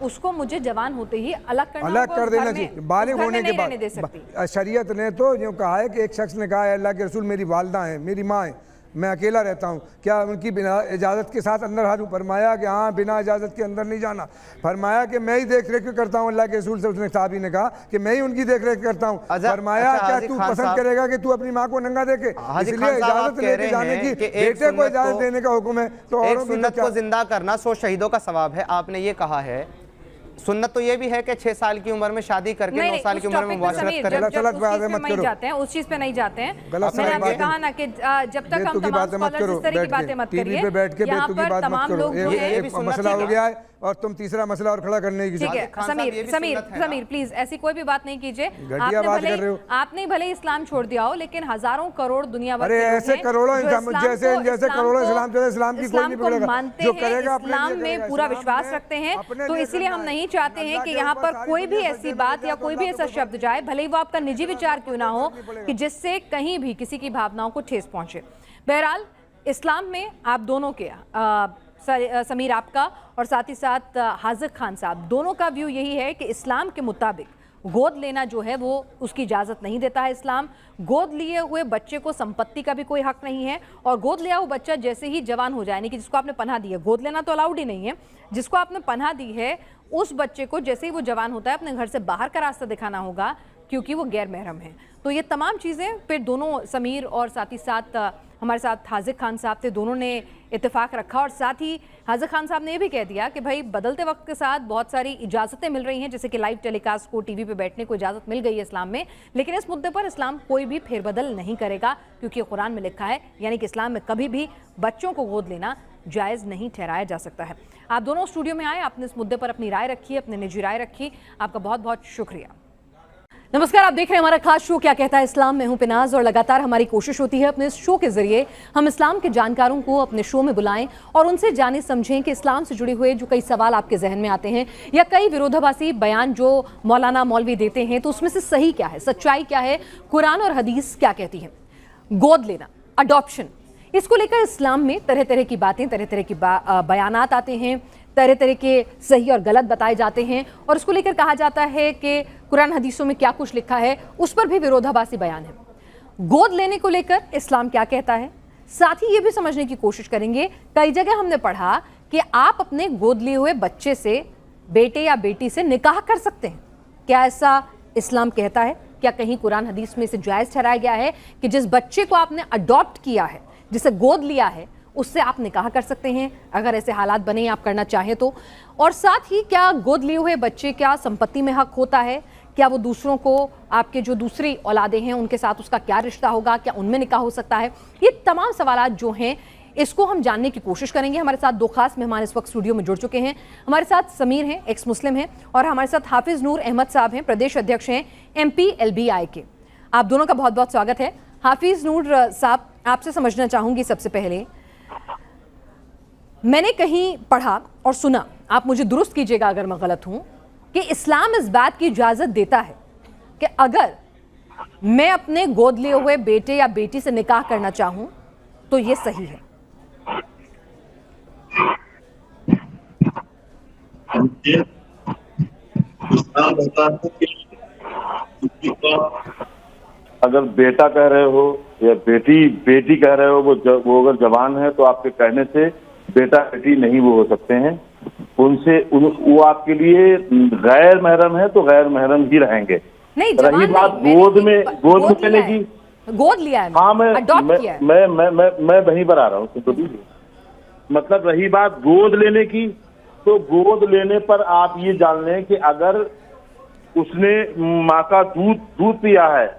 S1: उसको मुझे जवान होते ही अलग
S3: कर देना चाहिए। बालिग होने के बाद शरीयत ने तो यूँ कहा है कि एक शख्स ने कहा है अल्लाह के रसूल मेरी वालदा है, मेरी माँ है, मैं अकेला रहता हूँ, क्या उनकी बिना इजाज़त के साथ अंदर हारूं? फरमाया कि हाँ, बिना इजाज़त के अंदर नहीं जाना। फरमाया कि मैं ही देख रेख करता हूँ, अल्लाह के रसूल से उसने साहबी ने कहा कि मैं ही उनकी देख रेख करता हूँ। फरमाया क्या तू पसंद करेगा कि तू अपनी माँ को नंगा देखे? इसलिए इजाज़त लेके जाने की, बेटे को इजाज़त देने का हुक्म है, तो
S2: एक सुन्नत को जिंदा करना 100 शहीदों का सवाब है। आपने ये कहा है, सुन्नत तो ये भी है कि 6 साल की उम्र में शादी करके 9 साल की उम्र में मुबाशरत करें।
S1: उस चीज पे नहीं जाते हैं। मैंने आपसे कहा ना कि जब तक हम तमाम स्कॉलर्स इस तरह की बातें मत करिए,
S3: पे बैठ के
S1: यहाँ पर तमाम लोग जो है,
S3: मसला हो गया है और तुम तीसरा मसला और खड़ा करने की।
S1: ठीक है समीर प्लीज ऐसी कोई भी बात नहीं कीजिए। आपने भले इस्लाम छोड़ दिया हो, लेकिन हजारों करोड़ दुनिया भर
S3: ऐसे करोड़ों जैसे करोड़ों इस्लाम चले, इस्लाम की कोई नहीं
S1: को मानते हैं, इस्लाम में पूरा विश्वास रखते हैं, तो इसलिए हम नहीं चाहते हैं कि यहाँ पर कोई भी ऐसी बात या कोई भी ऐसा शब्द जाए, भले ही वो आपका निजी विचार क्यों ना हो, कि जिससे कहीं भी किसी की भावनाओं को ठेस पहुंचे। बहरहाल इस्लाम में आप दोनों के समीर आपका और साथ ही साथ हाजिक खान साहब दोनों का व्यू यही है कि इस्लाम के मुताबिक गोद लेना जो है वो उसकी इजाज़त नहीं देता है इस्लाम। गोद लिए हुए बच्चे को संपत्ति का भी कोई हक नहीं है, और गोद लिया हुआ बच्चा जैसे ही जवान हो जाए, यानी कि जिसको आपने पनाह दी है, गोद लेना तो अलाउड ही नहीं है, जिसको आपने पनाह दी है उस बच्चे को जैसे ही वो जवान होता है अपने घर से बाहर का रास्ता दिखाना होगा, क्योंकि वो गैर महरम है। तो ये तमाम चीज़ें फिर दोनों समीर और साथ ही साथ हमारे साथ हाजिक खान साहब थे, दोनों ने इत्तेफाक रखा, और साथ ही हाजिक खान साहब ने ये भी कह दिया कि भाई बदलते वक्त के साथ बहुत सारी इजाज़तें मिल रही हैं, जैसे कि लाइव टेलीकास्ट को टीवी पे बैठने को इजाज़त मिल गई है इस्लाम में, लेकिन इस मुद्दे पर इस्लाम कोई भी फेरबदल नहीं करेगा, क्योंकि कुरान में लिखा है, यानी कि इस्लाम में कभी भी बच्चों को गोद लेना जायज़ नहीं ठहराया जा सकता है। आप दोनों स्टूडियो में आए, आपने इस मुद्दे पर अपनी राय रखी, अपनी निजी राय रखी, आपका बहुत बहुत शुक्रिया। नमस्कार, आप देख रहे हैं हमारा खास शो क्या कहता है इस्लाम। मैं हूं पिनाज और लगातार हमारी कोशिश होती है अपने इस शो के जरिए हम इस्लाम के जानकारों को अपने शो में बुलाएं और उनसे जाने समझें कि इस्लाम से जुड़े हुए जो कई सवाल आपके जहन में आते हैं या कई विरोधाभासी बयान जो मौलाना मौलवी देते हैं, तो उसमें से सही क्या है, सच्चाई क्या है, कुरान और हदीस क्या कहती है। गोद लेना, अडॉप्शन, इसको लेकर इस्लाम में तरह तरह की बातें, तरह तरह की बयानात आते हैं, तरह तरह के सही और गलत बताए जाते हैं और उसको लेकर कहा जाता है कि कुरान हदीसों में क्या कुछ लिखा है, उस पर भी विरोधाभासी बयान है। गोद लेने को लेकर इस्लाम क्या कहता है, साथ ही ये भी समझने की कोशिश करेंगे। कई जगह हमने पढ़ा कि आप अपने गोद लिए हुए बच्चे से, बेटे या बेटी से निकाह कर सकते हैं। क्या ऐसा इस्लाम कहता है? क्या कहीं कुरान हदीस में इसे जायज़ ठहराया गया है कि जिस बच्चे को आपने अडॉप्ट किया है, जिसे गोद लिया है, उससे आप निकाह कर सकते हैं अगर ऐसे हालात बने, आप करना चाहें तो? और साथ ही क्या गोद लिए हुए बच्चे क्या संपत्ति में हक होता है? क्या वो दूसरों को, आपके जो दूसरी औलादें हैं उनके साथ उसका क्या रिश्ता होगा, क्या उनमें निकाह हो सकता है? ये तमाम सवालात जो हैं इसको हम जानने की कोशिश करेंगे। हमारे साथ दो खास मेहमान इस वक्त स्टूडियो में जुड़ चुके हैं। हमारे साथ समीर हैं, एक्स मुस्लिम हैं, और हमारे साथ हाफिज नूर अहमद साहब हैं, प्रदेश अध्यक्ष हैं MPLBI के। आप दोनों का बहुत बहुत स्वागत है। हाफिज नूर साहब, आपसे समझना चाहूंगी सबसे पहले, मैंने कहीं पढ़ा और सुना, आप मुझे दुरुस्त कीजिएगा अगर मैं गलत हूं, कि इस्लाम इस बात की इजाजत देता है कि अगर मैं अपने गोद लिए हुए बेटे या बेटी से निकाह करना चाहूं तो ये सही है।
S4: इस्लाम कहता है कि अगर बेटा कह रहे हो या बेटी कह रहे हो, वो अगर जवान है तो आपके कहने से बेटा बेटी नहीं वो हो सकते हैं, वो आपके लिए गैर महरम है तो गैर महरम ही रहेंगे।
S1: नहीं,
S4: रही बात गोद में लेने की,
S1: गोद लिया है,
S4: हाँ मैं वहीं पर आ रहा हूँ, तो मतलब रही बात गोद लेने की, तो गोद लेने पर आप ये जान लें कि अगर उसने माँ का दूध पिया है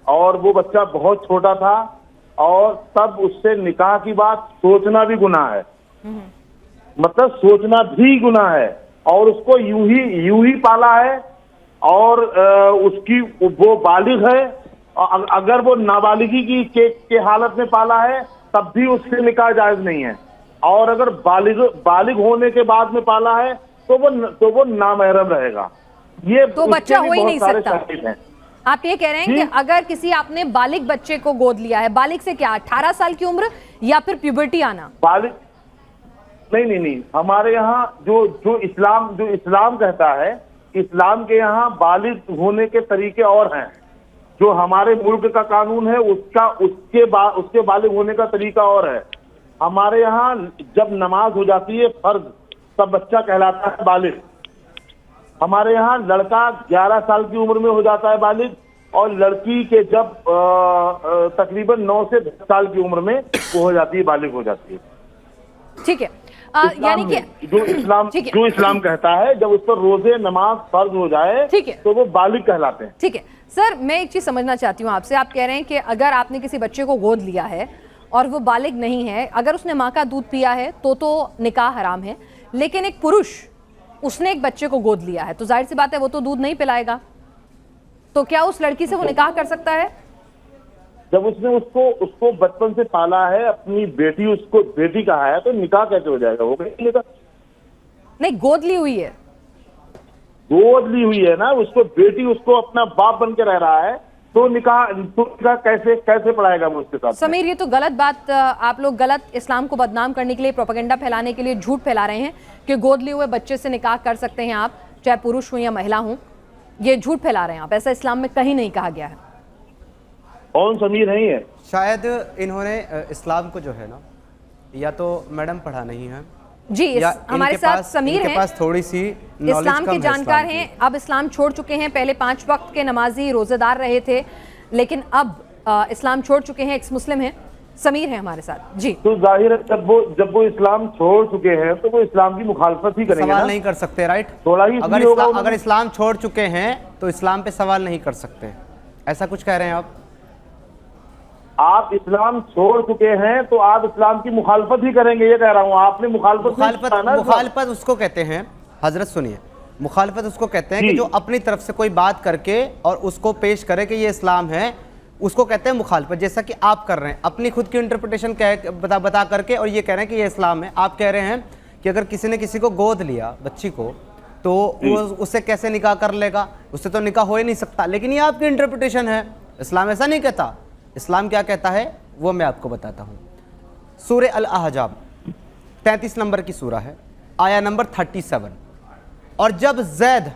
S4: और वो बच्चा बहुत छोटा था और तब उससे निकाह की बात सोचना भी गुनाह है, मतलब सोचना भी गुनाह है, और उसको यूं ही पाला है और उसकी वो बालिग है, अगर वो नाबालिगी के हालत में पाला है तब भी उससे निकाह जायज नहीं है, और अगर बालिग होने के बाद में पाला है तो वो नामहरम रहेगा। ये
S1: तो बच्चा हो ही नहीं सकता। आप ये कह रहे हैं कि अगर किसी आपने बालिग बच्चे को गोद लिया है, बालिग से क्या 18 साल की उम्र या फिर प्यूबर्टी आना?
S4: बालिग नहीं, हमारे यहाँ जो इस्लाम कहता है, इस्लाम के यहाँ बालिग होने के तरीके और हैं। जो हमारे मुल्क का कानून है उसके बालिग होने का तरीका और है। हमारे यहाँ जब नमाज हो जाती है फर्ज, तब बच्चा कहलाता है बालिग। हमारे यहाँ लड़का 11 साल की उम्र में हो जाता है बालिग, और लड़की के जब तकरीबन 9 से 10 साल की उम्र में वो हो जाती है, बालिग हो जाती है।
S1: ठीक है, यानी कि
S4: जो इस्लाम कहता है जब उस पर रोजे नमाज फर्ज हो जाए, ठीक है, तो वो बालिग कहलाते हैं।
S1: ठीक है सर, मैं एक चीज समझना चाहती हूँ आपसे। आप कह रहे हैं कि अगर आपने किसी बच्चे को गोद लिया है और वो बालिग नहीं है, अगर उसने माँ का दूध पिया है तो निकाह हराम है, लेकिन एक पुरुष उसने एक बच्चे को गोद लिया है तो जाहिर सी बात है वो तो दूध नहीं पिलाएगा, तो क्या उस लड़की से वो निकाह कर सकता है?
S4: जब उसने उसको बचपन से पाला है, अपनी बेटी उसको बेटी कहा है, तो निकाह कैसे हो जाएगा? वो कहीं
S1: नहीं, गोद ली हुई है,
S4: गोद ली हुई है ना, उसको बेटी उसको अपना बाप बन के रह रहा है, तो निकाह कैसे पढ़ाएगा वो उसके साथ?
S1: समीर, ये तो गलत बात, आप लोग गलत इस्लाम को बदनाम करने के लिए, प्रोपेगेंडा फैलाने के लिए झूठ फैला रहे हैं कि गोद लिए हुए बच्चे से निकाह कर सकते हैं आप, चाहे पुरुष हो या महिला हो। ये झूठ फैला रहे हैं आप, ऐसा इस्लाम में कहीं नहीं कहा गया है।
S4: कौन समीर है ये?
S2: शायद इन्होंने इस्लाम को जो है ना, या तो मैडम पढ़ा नहीं है
S1: जी। हमारे साथ समीर हैं,
S2: पास थोड़ी सी
S1: इस्लाम के जानकार हैं, अब इस्लाम छोड़ चुके हैं। पहले 5 वक्त के नमाजी रोजेदार रहे थे, लेकिन अब इस्लाम छोड़ चुके हैं, एक्स मुस्लिम हैं। समीर है हमारे साथ जी।
S4: तो जाहिर है जब वो इस्लाम छोड़ चुके हैं तो वो इस्लाम की मुखालफत ही करेंगे,
S2: सवाल नहीं कर सकते, राइट?
S4: थोड़ा ही
S2: अगर इस्लाम छोड़ चुके हैं तो इस्लाम पे सवाल नहीं कर सकते, ऐसा कुछ कह रहे हैं आप?
S4: आप इस्लाम छोड़ चुके हैं तो आप इस्लाम की मुखालफत ही करेंगे, ये कह रहा हूँ। आपने
S2: मुखालफत उसको कहते हैं, हजरत सुनिए, मुखालफत उसको कहते हैं कि जो अपनी तरफ से कोई बात करके और उसको पेश करे कि ये इस्लाम है, उसको कहते हैं मुखालफत। जैसा कि आप कर रहे हैं, अपनी खुद की इंटरप्रिटेशन बता करके और ये कह रहे हैं कि ये इस्लाम है। आप कह रहे हैं कि अगर किसी ने किसी को गोद लिया, बच्ची को, तो वो उससे कैसे निकाह कर लेगा, उससे तो निकाह हो ही नहीं सकता। लेकिन ये आपकी इंटरप्रिटेशन है, इस्लाम ऐसा नहीं कहता। इस्लाम क्या कहता है वो मैं आपको बताता हूँ। सूरह अल अहज़ाब 33 नंबर की सूरा है, आया नंबर 37। और जब जैद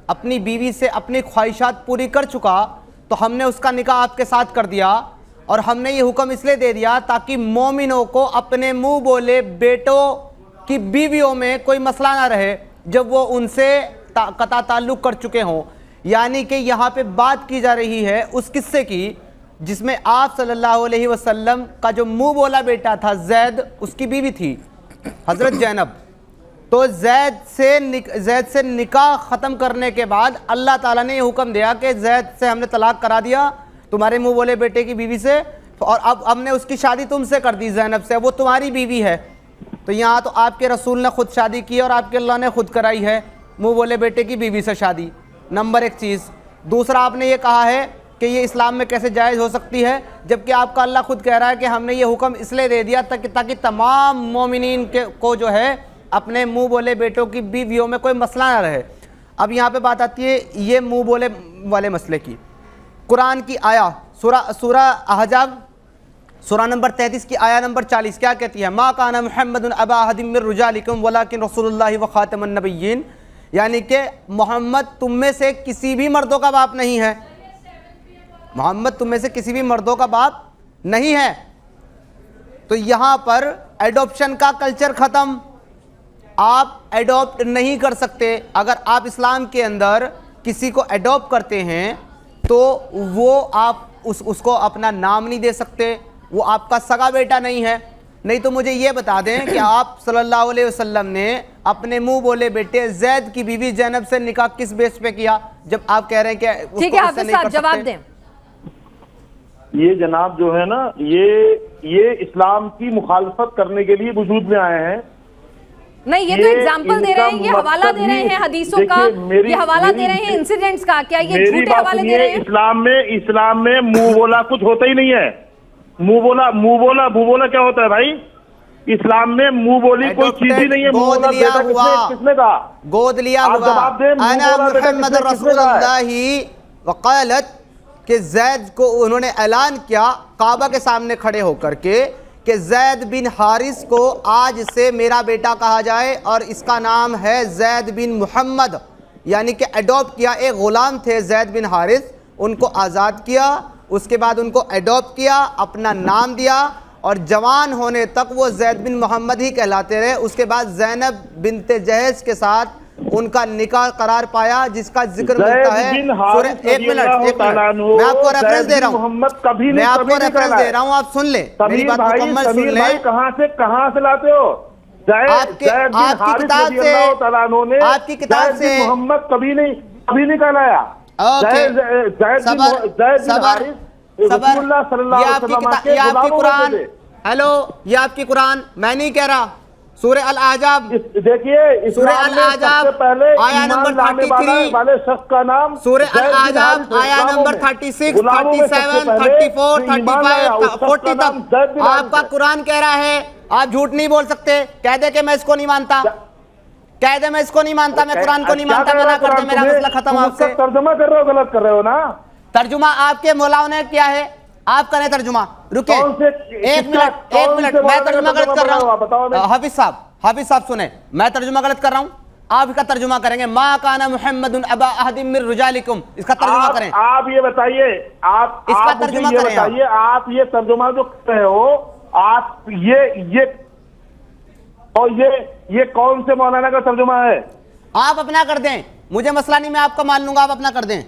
S2: अपनी बीवी से अपनी ख्वाहिशात पूरी कर चुका तो हमने उसका निकाह आपके साथ कर दिया, और हमने ये हुक्म इसलिए दे दिया ताकि मोमिनों को अपने मुंह बोले बेटों की बीवियों में कोई मसला ना रहे जब वो उनसे कता ताल्लुक़ कर चुके हों। यानी कि यहाँ पे बात की जा रही है उस किस्से की जिसमें आप सल्लल्लाहु अलैहि वसल्लम का जो मुंह बोला बेटा था जैद, उसकी बीवी थी हज़रत ज़ैनब। तो जैद से निकाह ख़त्म करने के बाद अल्लाह ताला ने ये हुक्म दिया कि जैद से हमने तलाक करा दिया तुम्हारे मुंह बोले बेटे की बीवी से, और अब हमने उसकी शादी तुमसे कर दी ज़ैनब से, वो तुम्हारी बीवी है। तो यहाँ तो आपके रसूल ने खुद शादी की और आपके अल्लाह ने खुद कराई है मुंह बोले बेटे की बीवी से शादी। नंबर एक चीज़। दूसरा, आपने ये कहा है कि ये इस्लाम में कैसे जायज़ हो सकती है, जबकि आपका अल्लाह खुद कह रहा है कि हमने ये हुक्म इसलिए दे दिया ताकि तमाम मोमिनीन को जो है अपने मुंह बोले बेटों की बीवियों में कोई मसला ना रहे। अब यहाँ पे बात आती है ये मुंह बोले वाले मसले की। कुरान की आया सूरा अहज़ाब सूरा नंबर 33 की आया नंबर 40 क्या कहती है? मा काना मुहम्मदुन अबा अहदिम मिर रिजालिकुम वलाकिन रसूलुल्लाहि व खातमुन नबिय्यीन। यानी कि मोहम्मद तुम में से किसी भी मर्दों का बाप नहीं है, मोहम्मद तुम में से किसी भी मर्दों का बाप नहीं है। तो यहाँ पर एडॉप्शन का कल्चर ख़त्म, आप एडॉप्ट नहीं कर सकते। अगर आप इस्लाम के अंदर किसी को एडॉप्ट करते हैं तो वो आप उसको अपना नाम नहीं दे सकते, वो आपका सगा बेटा नहीं है। नहीं तो मुझे ये बता दें कि आप सल्लल्लाहु अलैहि वसल्लम ने अपने मुंह बोले बेटे जैद की बीवी ज़ैनब से निकाह किस बेस पे किया, जब आप कह रहे हैं कि
S1: ठीक है हाफिज साहब जवाब दें।
S4: ये जनाब जो है ना, ये इस्लाम की मुखालफत करने के लिए वजूद में आए हैं।
S1: नहीं, ये तो एग्जाम्पल दे रहे हैं, ये हवाला दे रहे हैं हदीसों का, ये हवाला दे रहे हैं इंसिडेंट्स का। क्या ये झूठे हवाले दे रहे हैं?
S4: इस्लाम में मुंह बोला कुछ होता ही नहीं है। मुंह बोला क्या होता है भाई? इस्लाम में मुंह बोली कोई चीज ही नहीं है।
S2: गोद लिया हुआ,
S4: किसने कहा?
S2: गोद लिया हुआ। अना मुहम्मद रसूलुल्लाही वक़ालत कि जैद को उन्होंने ऐलान किया काबा के सामने खड़े होकर के कि जैद बिन हारिस को आज से मेरा बेटा कहा जाए और इसका नाम है जैद बिन मोहम्मद। यानी कि एडॉप्ट किया। एक ग़ुलाम थे जैद बिन हारिस, उनको आज़ाद किया, उसके बाद उनको एडॉप्ट किया, अपना नाम दिया और जवान होने तक वो जैद बिन मोहम्मद ही कहलाते रहे। उसके बाद ज़ैनब बिनते जहेज के साथ उनका निकाह करार पाया जिसका जिक्र मिलता है। एक मिनट मैं आपको रेफरेंस दे रहा हूँ, मैं आपको रेफरेंस दे रहा हूँ, आप सुन ले, मेरी बात मुकम्मल सुन ले।
S4: कहाँ से लाते हो?
S2: आपकी किताब से
S4: मोहम्मद कभी नहीं कहलाया।
S2: हेलो, ये आपकी कुरान, मैं नहीं कह रहा। सूरह अल अहज़ाब
S4: देखिए,
S2: सूरह अल अहज़ाब आया नंबर 33
S4: वाले शख्स का नाम,
S2: सूरह अल अहज़ाब आया नंबर 36, 37, 34, 35, 40 तक आपका कुरान कह रहा है। आप झूठ नहीं बोल सकते। कह दे कि मैं इसको नहीं मानता, कह दे मैं इसको नहीं मानता, मैं कुरान को नहीं मानता, मना कर दे, मेरा मसला खत्म। आपसे
S4: तर्जुमा कर रहे हो, गलत कर रहे हो ना।
S2: तर्जुमा आपके मौलाओं ने किया है, आप करें तर्जुमा। रुके एक मिनट मैं तर्जुमा गलत कर रहा हूँ। हाफिज साहब सुने, मैं तर्जुमा गलत कर रहा हूँ, आप इसका तर्जुमा करेंगे। मा काना मुहम्मदुन अबा अहदिम मिर रिजालिकुम, इसका तर्जुमा करें।
S4: आप ये बताइए, आप
S2: इसका तर्जुमा करें।
S4: आप ये तर्जुमा जो कर रहे हो, आप ये कौन से मौलाना का तर्जुमा है?
S2: आप अपना कर दें, मुझे मसला नहीं, मैं आपका मान लूंगा, आप अपना कर दें।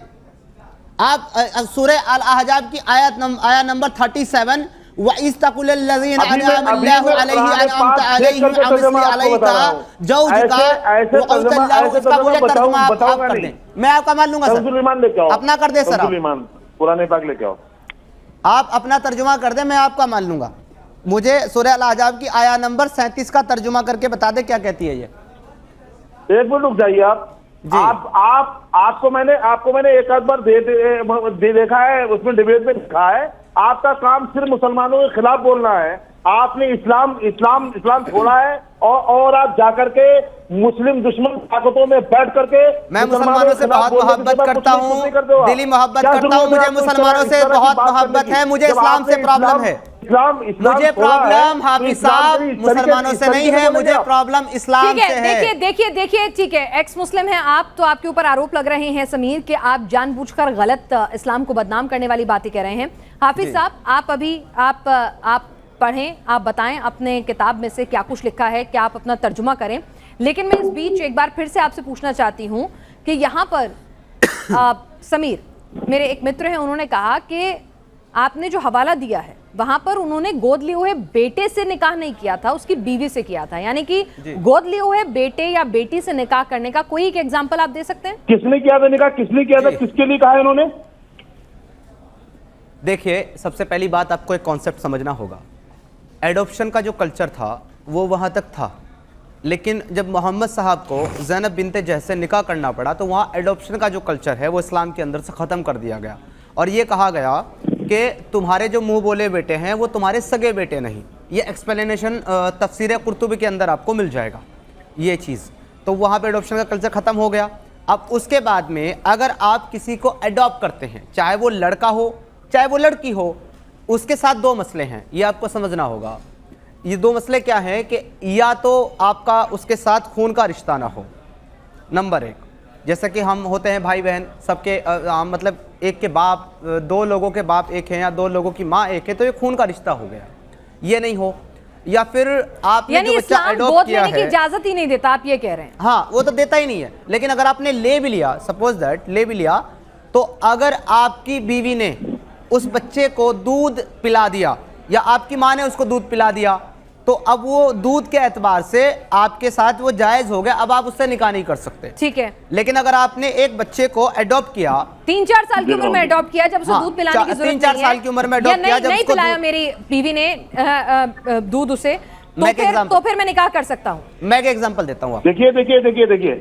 S2: आप सूरह अल अहज़ाब की आया नंबर 37 व इस्तकुल्लज़ीना अनअमा अल्लाहु अलैहि अनअमता अलैहिम अमसली अलैका जौजुका व अल्लाहु, इसका मुझे तर्जुमा आप कर दें, मैं आपका मान लूंगा सर।
S4: तर्जुमान लेके आओ,
S2: अपना कर दे सर।
S4: पुराने पाक लेके आओ।
S2: आप अपना तर्जुमा कर दें, मैं आपका मान लूंगा। मुझे सूरह अल-अहज़ाब की आया नंबर 37 का तर्जुमा करके बता दे क्या कहती है ये।
S4: एक मिनट रुक जाइए आपको मैंने एक आध बार देखा है, उसमें डिबेट में लिखा है आपका काम सिर्फ मुसलमानों के खिलाफ बोलना है। आपने इस्लाम छोड़ा है और आप जाकर के मुस्लिम दुश्मन ताकतों में बैठ करके
S2: मैं मुसलमानों से बहुत मोहब्बत करता हूँ, दिली मोहब्बत करता हूँ, मुझे मुसलमानों से बहुत मोहब्बत है, मुझे इस्लाम से प्रॉब्लम है। मुझे प्रॉब्लम हाफिज साहब मुसलमानों से नहीं है, मुझे प्रॉब्लम इस्लाम से है।
S1: देखिए ठीक है, एक्स मुस्लिम हैं आप, तो आपके ऊपर आरोप लग रहे हैं समीर कि आप जानबूझकर गलत इस्लाम को बदनाम करने वाली बातें कह रहे हैं। हाफिज साहब आप पढ़ें, आप बताएं अपने किताब में से क्या कुछ लिखा है, क्या आप अपना तर्जुमा करें। लेकिन मैं इस बीच एक बार फिर से आपसे पूछना चाहती हूं कि यहाँ पर समीर, मेरे एक मित्र हैं, उन्होंने कहा कि आपने जो हवाला दिया है वहां पर उन्होंने गोद लिए हुए बेटे से निकाह नहीं किया था, उसकी बीवी से किया था। यानी कि गोद लिए हुए बेटे या बेटी से निकाह करने का कोई एक एग्जांपल आप दे सकते हैं?
S4: किसने किया था निकाह, किसने किया था, किसके लिए कहा है उन्होंने?
S2: देखिए, सबसे पहली बात आपको एक कॉन्सेप्ट समझना होगा। एडॉप्शन का जो कल्चर था वो वहाँ तक था, लेकिन जब मोहम्मद साहब को ज़ैनब बिनते जहश से निकाह करना पड़ा तो वहाँ एडॉप्शन का जो कल्चर है वो इस्लाम के अंदर से ख़त्म कर दिया गया और ये कहा गया कि तुम्हारे जो मुंह बोले बेटे हैं वो तुम्हारे सगे बेटे नहीं। ये एक्सप्लेनेशन तफसीर कुर्तुबी के अंदर आपको मिल जाएगा ये चीज़। तो वहाँ पे एडॉप्शन का कल्चर ख़त्म हो गया। अब उसके बाद में अगर आप किसी को एडॉप्ट करते हैं, चाहे वो लड़का हो चाहे वो लड़की हो, उसके साथ दो मसले हैं, ये आपको समझना होगा। ये दो मसले क्या हैं कि या तो आपका उसके साथ खून का रिश्ता ना हो, नंबर एक, जैसे कि हम होते हैं भाई बहन सबके मतलब एक के बाप, दो लोगों के बाप एक हैं या दो लोगों की माँ एक है, तो ये खून का रिश्ता हो गया, ये नहीं हो। या फिर आपने जो बच्चा एडॉप्ट किया है,
S1: इजाजत ही नहीं देता, आप ये कह रहे हैं?
S2: हाँ, वो तो देता ही नहीं है, लेकिन अगर आपने ले भी लिया, सपोज दैट ले भी लिया, तो अगर आपकी बीवी ने उस बच्चे को दूध पिला दिया या आपकी माँ ने उसको दूध पिला दिया, तो अब वो दूध के एतबार से आपके साथ वो जायज हो गया, अब आप उससे निकाह नहीं कर सकते।
S1: ठीक है।
S2: लेकिन अगर आपने एक बच्चे को एडॉप्ट किया,
S1: 3-4 साल की उम्र में एडॉप्ट किया, जब उसे दूध पिलाने की जरूरत नहीं है,
S2: 3-4 साल की उम्र में एडॉप्ट किया, जब
S1: नहीं पिलाया मेरी बीवी ने दूध उसे, तो फिर मैं निकाह कर सकता हूँ।
S2: मैं एक एग्जांपल देता हूँ।
S4: देखिए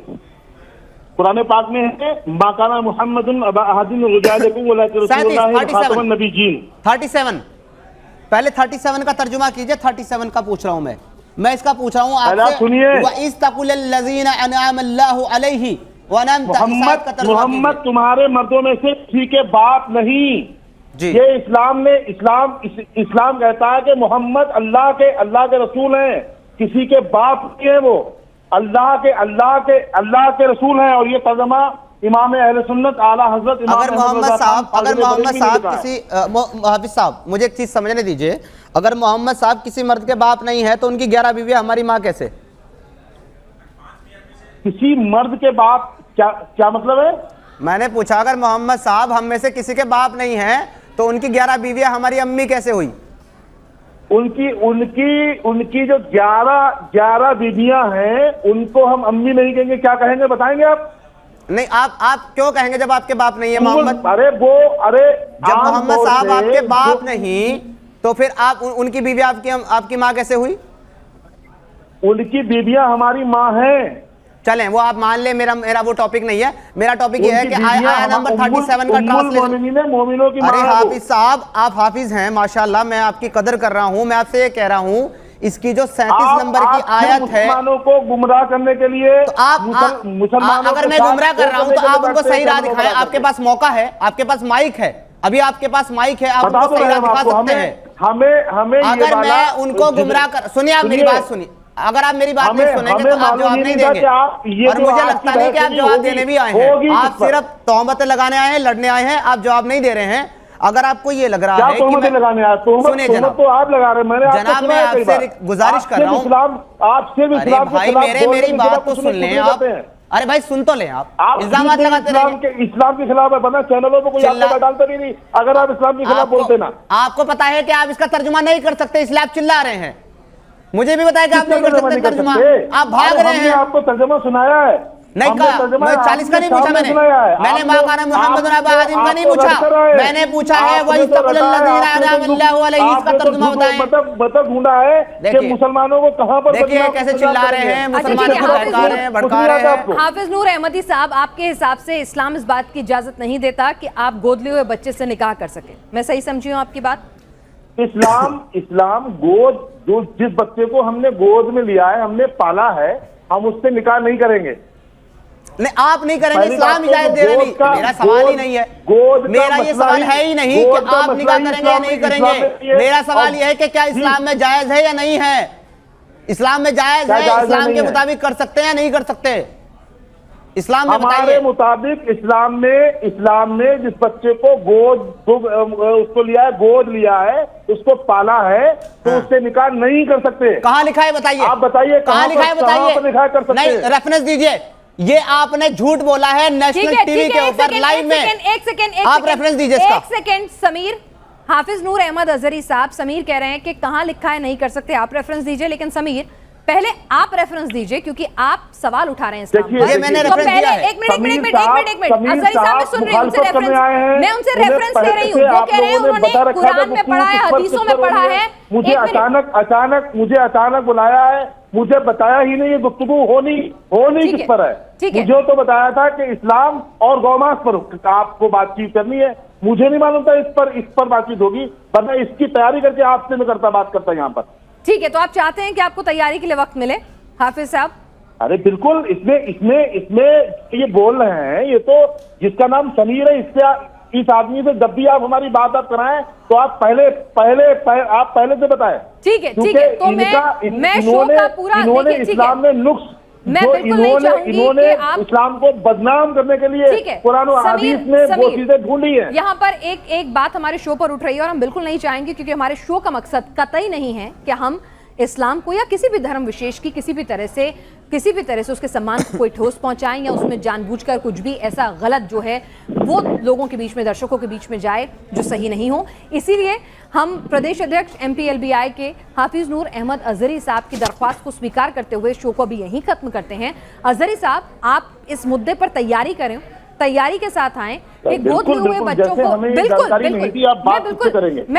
S4: कुरान पाक में है माकाना मुहम्मदुन अबा अहदिन रुजालकुम वला रसूलुल्लाह खातमुन नबीयीन। 37 पहले 37 का तर्जुमा कीजिए, 37 का पूछ रहा हूं मैं इसका पूछ रहा हूं आपसे। सुनिए,
S2: व इस्तकुल लजीना अनअम अल्लाहु अलैहि व अनअमता हिसाब का तर्जुमा।
S4: मोहम्मद तुम्हारे मर्दों में से किसी के बाप नहीं जी। ये इस्लाम कहता है कि मोहम्मद अल्लाह के रसूल हैं, किसी के बाप नहीं है, वो अल्लाह के रसूल हैं। और ये तर्जुमा इमाम अहले सुन्नत आला हजरत
S2: अगर मोहम्मद साहब किसी हाफिज साहब, मुझे एक चीज समझने दीजिए, अगर मोहम्मद साहब किसी मर्द के बाप नहीं है तो उनकी 11 बीवियां हमारी माँ कैसे?
S4: किसी मर्द के बाप क्या मतलब है?
S2: मैंने पूछा अगर मोहम्मद साहब हम में से किसी के बाप नहीं है तो उनकी 11 बीवियां हमारी अम्मी कैसे हुई?
S4: उनकी जो 11 बीबियां हैं उनको हम अम्मी नहीं कहेंगे, क्या कहेंगे बताएंगे आप?
S2: नहीं, आप क्यों कहेंगे जब आपके बाप नहीं है मोहम्मद?
S4: जब
S2: मोहम्मद साहब आपके बाप नहीं तो फिर आप उनकी बीवी आपकी माँ कैसे हुई?
S4: उनकी बीबियां हमारी माँ हैं।
S2: चलें, वो आप मान ले, मेरा वो टॉपिक नहीं है। मेरा टॉपिक ये है कि आया नंबर 37 का ट्रांसलेशन। अरे हाफिज साहब, आप हाफिज हैं माशाल्लाह, मैं आपकी कदर कर रहा हूं। मैं आपसे ये कह रहा हूं, इसकी जो 37 नंबर की आयत है,
S4: मुसलमानों को गुमराह करने के लिए,
S2: तो अगर मैं गुमराह कर रहा हूं तो आप उनको सही राह दिखाएं। आपके पास मौका है, आपके पास माइक है, अभी आपके पास माइक है, आप उनको सही राह दिखा सकते हैं।
S4: हमें
S2: अगर मैं उनको गुमराह कर, सुनिए आप मेरी बात सुनिए, अगर आप मेरी बात नहीं सुनेंगे तो आप जवाब नहीं देंगे, और मुझे लगता नहीं कि आप जवाब देने भी आए हैं। आप सिर्फ तोहमतें लगाने आए हैं, लड़ने आए हैं, आप जवाब नहीं दे रहे हैं। अगर आपको ये लग रहा है कि मैं
S4: लगाने आया,
S2: सुनिए जनाब,
S4: तो आप लगा रहे हैं,
S2: जनाब मैं आपसे गुजारिश कर रहा हूँ,
S4: अरे
S2: भाई मेरी बात तो सुन लें आप। अरे भाई सुन तो लें आप इल्जाम लगाते रहेंगे।
S4: इस्लाम के खिलाफ है, बना चैनलों पर कोई आपको डालता भी नहीं अगर आप इस्लाम के खिलाफ बोलते ना।
S2: आपको पता है कि आप इसका तर्जुमा नहीं कर सकते, इसलिए आप चिल्ला रहे हैं। मुझे भी बताया कि आप नहीं कर सकते तर्जुमा, आप भाग रहे हैं।
S4: आपको तर्जुमा सुनाया है,
S2: नहीं
S4: हमने
S2: कहा,
S4: तर्जुमा
S2: मैं 40 का नहीं पूछा मैंने
S4: सुनाया है।
S2: मैंने
S4: आपने-
S2: मौलाना मोहम्मद
S4: आपने-
S2: अब्बास का नहीं
S4: आपको
S2: पूछा,
S4: रटकर आए।
S2: मैंने पूछा है
S4: आपने
S2: वही
S4: तो रटाया,
S2: इसका तर्जुमा बताएं।
S4: मतलब ढूंढा है कि
S2: देखिए,
S4: मुसलमानों को कहां पर
S2: देखिए
S4: बदनाम-
S2: कैसे
S4: बदनाम
S2: चिल्ला रहे
S4: करेंगे।
S2: हैं,
S1: अच्छा,
S2: मुसलमान
S1: ठीक
S2: को
S1: है,
S2: भड़का रहे हैं, भड़का
S4: कुछ
S2: रहे
S4: नहीं आता
S2: हैं।
S4: आपको।
S1: हाफिज नूर अहमदी साहब, आपके हिसाब से इस्लाम इस बात की इजाजत नहीं देता कि आप गोद लिए हुए बच्चे से निकाह कर सके, मैं सही समझी हूँ आपकी बात?
S4: इस्लाम गोद, जो जिस बच्चे को हमने गोद में लिया है, हमने पाला है, हम उससे निकाह नहीं करेंगे।
S2: नहीं आप नहीं करेंगे,
S4: पहली
S2: इस्लाम
S4: बात तो
S2: इजाजत दे रहा
S4: गोद
S2: नहीं,
S4: का-
S2: मेरा सवाल ही
S4: गोद-
S2: नहीं है,
S4: गोद का
S2: मेरा ये
S4: मसला
S2: सवाल है ही नहीं
S4: गोद
S2: कि
S4: का
S2: आप
S4: मसला
S2: निकाह
S4: ही
S2: करेंगे या नहीं करेंगे,
S4: इस्लाम में
S2: मेरा सवाल
S4: और-
S2: यह है कि क्या इस्लाम में जायज है या नहीं है, इस्लाम में जायज
S4: क्या
S2: है,
S4: जायज
S2: इस्लाम
S4: नहीं
S2: के
S4: है?
S2: मुताबिक कर सकते हैं या नहीं कर सकते, इस्लाम में
S4: हमारे
S2: बताइए।
S4: मुताबिक इस्लाम ने जिस बच्चे को उसको लिया है, गोद लिया है, उसको पाला है, तो उससे निकाह नहीं कर सकते।
S2: कहाँ लिखा है बताइए,
S4: आप बताइए
S2: कहाँ लिखा है बताइए,
S4: पर निकाह कर सकते
S2: नहीं
S4: हैं?
S2: रेफरेंस दीजिए, ये आपने झूठ बोला है नेशनल टीवी के ऊपर लाइव में, आप रेफरेंस दीजिए इसका।
S1: एक सेकंड समीर, हाफिज नूर अहमद अजहरी साहब, समीर कह रहे हैं कि कहां लिखा है नहीं कर सकते, आप रेफरेंस दीजिए। लेकिन समीर पहले आप रेफरेंस दीजिए क्योंकि आप सवाल उठा रहे हैं इस्लाम
S4: देखिए,
S1: पर।
S2: ये मैंने
S1: तो
S2: रेफरेंस
S1: पहले
S2: दिया है।
S1: एक मिनट
S4: समीर
S1: अजहरी
S4: साहब
S1: साहब मैं सुन रही हूं, उनसे
S4: मुखालफत करने आए हैं।
S1: रेफरेंस मैं उनसे
S4: उन्हें
S1: रेफरेंस ले रही हूँ,
S4: पहले
S1: वो
S4: आप
S1: कह रहे हैं
S4: लोगों ने
S1: उन्होंने
S4: बता रखा था
S1: कुरान में
S4: गुफ्तगू
S1: पढ़ा है,
S4: किस पर
S1: हदीसों
S4: किस
S1: में
S4: पर
S1: पढ़ा
S4: होनी
S1: है।
S4: मुझे
S1: एक मिनट।
S4: मुझे अचानक बुलाया है, मुझे बताया ही नहीं ये गुफ्तगू होनी
S1: ठीक
S4: किस
S1: है,
S4: पर है।
S1: ठीक है।
S4: मुझे तो बताया था कि इस्लाम और गौमांस पर आपको बातचीत करनी है, मुझे नहीं मालूम था इस पर बातचीत होगी, वरना इसकी तैयारी करके आपसे मैं बात करता यहाँ पर।
S1: ठीक है, तो आप चाहते हैं कि आपको तैयारी के लिए वक्त मिले हाफिज साहब?
S4: अरे बिल्कुल, इसमें ये बोल रहे हैं, ये तो जिसका नाम समीर है, इस आदमी से जब भी आप हमारी बात कराएं तो आप पहले से बताएं।
S1: ठीक है,
S4: क्योंकि
S1: तो मैं शो का पूरा
S4: इन्होंने
S1: देखिए, ठीक
S4: इस्लाम
S1: है।
S4: में नुक्स
S1: मैं
S4: जो
S1: बिल्कुल नहीं चाहूंगी
S4: इन्होंने
S1: कि आप-
S4: इस्लाम को बदनाम करने के लिए
S1: ठीक है,
S4: कुरान और हदीस में वो चीजें ढूंढी है।
S1: यहाँ पर एक बात हमारे शो पर उठ रही है और हम बिल्कुल नहीं चाहेंगे, क्योंकि हमारे शो का मकसद कतई नहीं है कि हम इस्लाम को या किसी भी धर्म विशेष की किसी भी तरह से उसके सम्मान को कोई ठोस पहुंचाएं या उसमें जानबूझकर कुछ भी ऐसा गलत जो है वो लोगों के बीच में, दर्शकों के बीच में जाए जो सही नहीं हो। इसीलिए हम प्रदेश अध्यक्ष MPLBI के हाफिज नूर अहमद अजहरी साहब की दरख्वास्त को स्वीकार करते हुए शो को अभी यहीं खत्म करते हैं। अजहरी साहब, आप इस मुद्दे पर तैयारी करें, तैयारी के साथ आए कि गोद लिए हुए बच्चों को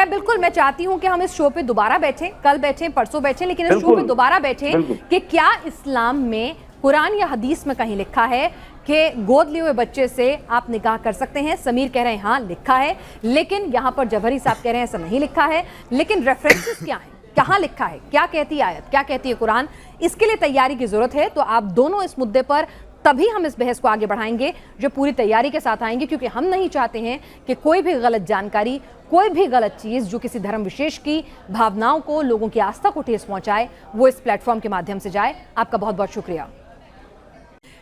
S1: बिल्कुल मैं चाहती हूं कि हम इस शो पे दोबारा बैठे, कल बैठे, परसों बैठे, लेकिन इस शो पे दोबारा बैठे कि क्या इस्लाम में, कुरान या हदीस में कहीं लिखा है कि गोद लिए हुए बच्चे से आप निकाह कर सकते हैं। समीर कह रहे हैं हाँ लिखा है, लेकिन यहाँ पर जवहरी साहब कह रहे हैं ऐसा नहीं लिखा है। लेकिन रेफरेंसेस क्या है, कहाँ लिखा है, क्या कहती है आयत, क्या कहती है कुरान, इसके लिए तैयारी की जरूरत है। तो आप दोनों इस मुद्दे पर तभी हम इस बहस को आगे बढ़ाएंगे जो पूरी तैयारी के साथ आएंगे, क्योंकि हम नहीं चाहते हैं कि कोई भी गलत जानकारी, कोई भी गलत चीज़ जो किसी धर्म विशेष की भावनाओं को, लोगों की आस्था को ठेस पहुंचाए, वो इस प्लेटफॉर्म के माध्यम से जाए। आपका बहुत बहुत शुक्रिया।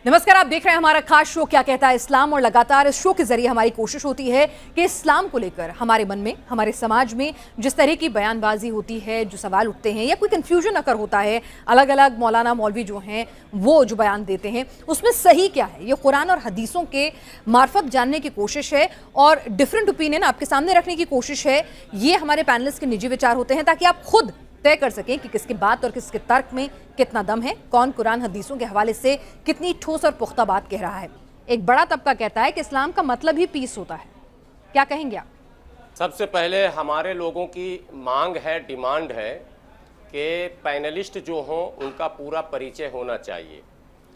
S1: नमस्कार, आप देख रहे हैं हमारा खास शो क्या कहता है इस्लाम, और लगातार इस शो के जरिए हमारी कोशिश होती है कि इस्लाम को लेकर हमारे मन में, हमारे समाज में जिस तरह की बयानबाजी होती है, जो सवाल उठते हैं या कोई कंफ्यूजन अगर होता है, अलग अलग मौलाना मौलवी जो हैं वो जो बयान देते हैं उसमें सही क्या है, ये कुरान और हदीसों के मार्फत जानने की कोशिश है और डिफरेंट ओपिनियन आपके सामने रखने की कोशिश है। ये हमारे पैनलिस्ट के निजी विचार होते हैं ताकि आप खुद तय कर सकें कि किसकी बात और किसके तर्क में कितना दम है, कौन कुरान हदीसों के हवाले से कितनी ठोस और पुख्ता बात कह रहा है। एक बड़ा तबका कहता है कि इस्लाम का मतलब ही पीस होता है, क्या कहेंगे आप?
S5: सबसे पहले हमारे लोगों की मांग है, डिमांड है कि पैनलिस्ट जो हों उनका पूरा परिचय होना चाहिए।